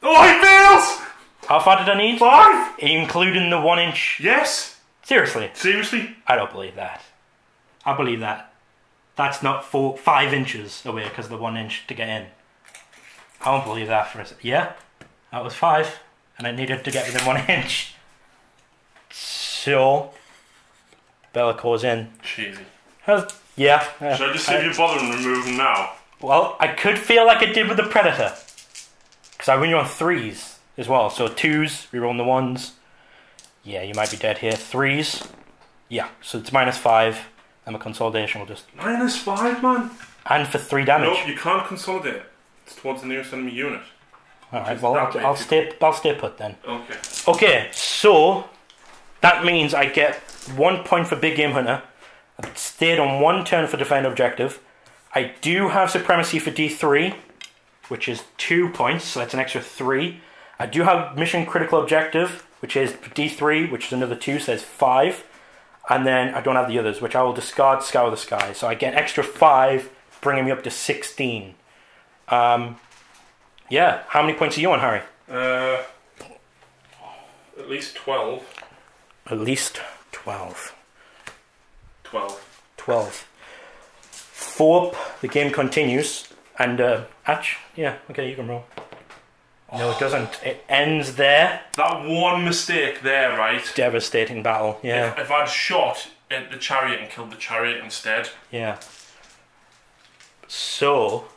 Oh, he fails! How far did I need? 5! Including the 1-inch? Yes! Seriously? Seriously? I don't believe that. I believe that. That's not 5 inches away because of the 1 inch to get in. I don't believe that for a second. Yeah, that was 5, and I needed to get within 1 inch. So, Bellicor's in. Cheesy. Yeah. Should I just see if you're bothering removing now? Well, I could feel like I did with the Predator. Because I win you on 3s as well. So 2s, rerolling the 1s. Yeah, you might be dead here. 3s. Yeah, so it's -5, and my consolidation will just... -5, man? And for 3 damage. Nope, you can't consolidate. It's towards the nearest enemy unit. Alright, well, I'll stay put then. Okay. Okay, so that means I get 1 point for Big Game Hunter. I stayed on 1 turn for Defend Objective. I do have Supremacy for D3, which is 2 points, so that's an extra 3. I do have Mission Critical Objective, which is D3, which is another 2, so that's 5. And then I don't have the others, which I will discard Scour the Sky. So I get an extra 5, bringing me up to 16. Yeah, how many points are you on, Harry? At least 12. At least 12. 12. Forp, the game continues. And, yeah, okay, you can roll. No, it doesn't. It ends there. That one mistake there, right? Devastating battle, yeah. If I'd shot at the chariot and killed the chariot instead. Yeah. So,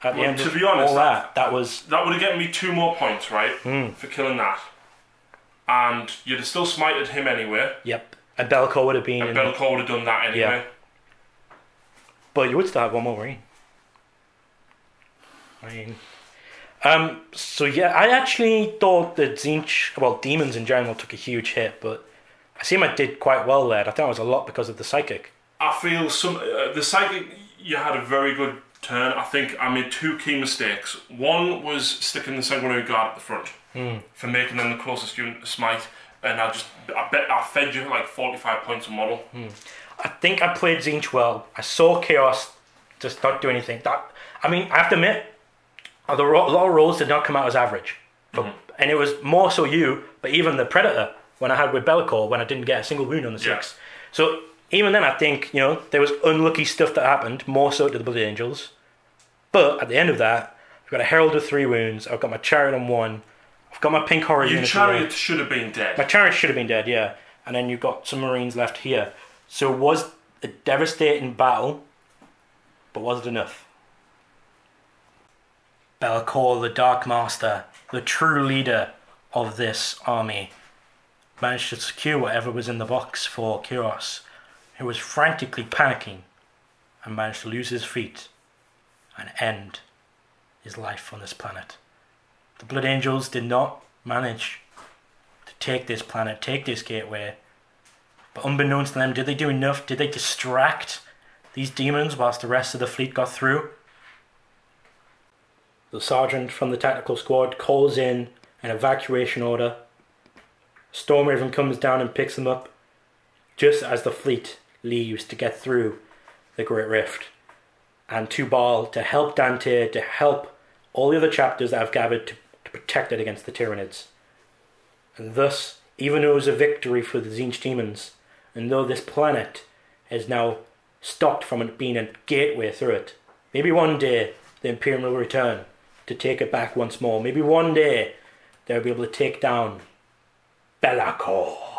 at the end to of be honest, all that was... That would have given me 2 more points, right? For killing that. And you'd have still smited him anyway. Yep. And Belko would have been... And Belko would have done that anyway. Yeah. But you would still have 1 more marine. I mean... so yeah, I actually thought that Tzeentch, well, Demons in general took a huge hit, but I seem I did quite well there. I think it was a lot because of the Psychic. I feel the Psychic, you had a very good turn. I think I made 2 key mistakes. One was sticking the Sanguinary Guard at the front for making them the closest unit to smite, and I bet I fed you like 45 points a model. I think I played Tzeentch well. I saw Chaos just not do anything. I mean, I have to admit, a lot of rolls did not come out as average. And it was more so you, but even the Predator, when I had with Bellicor, when I didn't get a single wound on the 6. So even then I think, you know, there was unlucky stuff that happened, more so to the Blood Angels. But at the end of that, I've got a Herald with 3 wounds, I've got my Chariot on 1, I've got my Pink Horror unit. Your Chariot should have been dead. My Chariot should have been dead, yeah. And then you've got some Marines left here. So it was a devastating battle, but was it enough? Bellicor, the Dark Master, the true leader of this army, managed to secure whatever was in the box for Kyros, who was frantically panicking and managed to lose his feet and end his life on this planet. The Blood Angels did not manage to take this planet, take this gateway, but unbeknownst to them, did they do enough? Did they distract these demons whilst the rest of the fleet got through? The sergeant from the tactical squad calls in an evacuation order. Stormraven comes down and picks them up just as the fleet leaves to get through the Great Rift. And to Baal, to help Dante, to help all the other chapters that have gathered to protect it against the Tyranids. And thus, even though it was a victory for the Tzeentch Daemons, and though this planet is now stopped from it being a gateway through it, maybe one day the Imperium will return to take it back once more. Maybe one day they'll be able to take down Bellicor.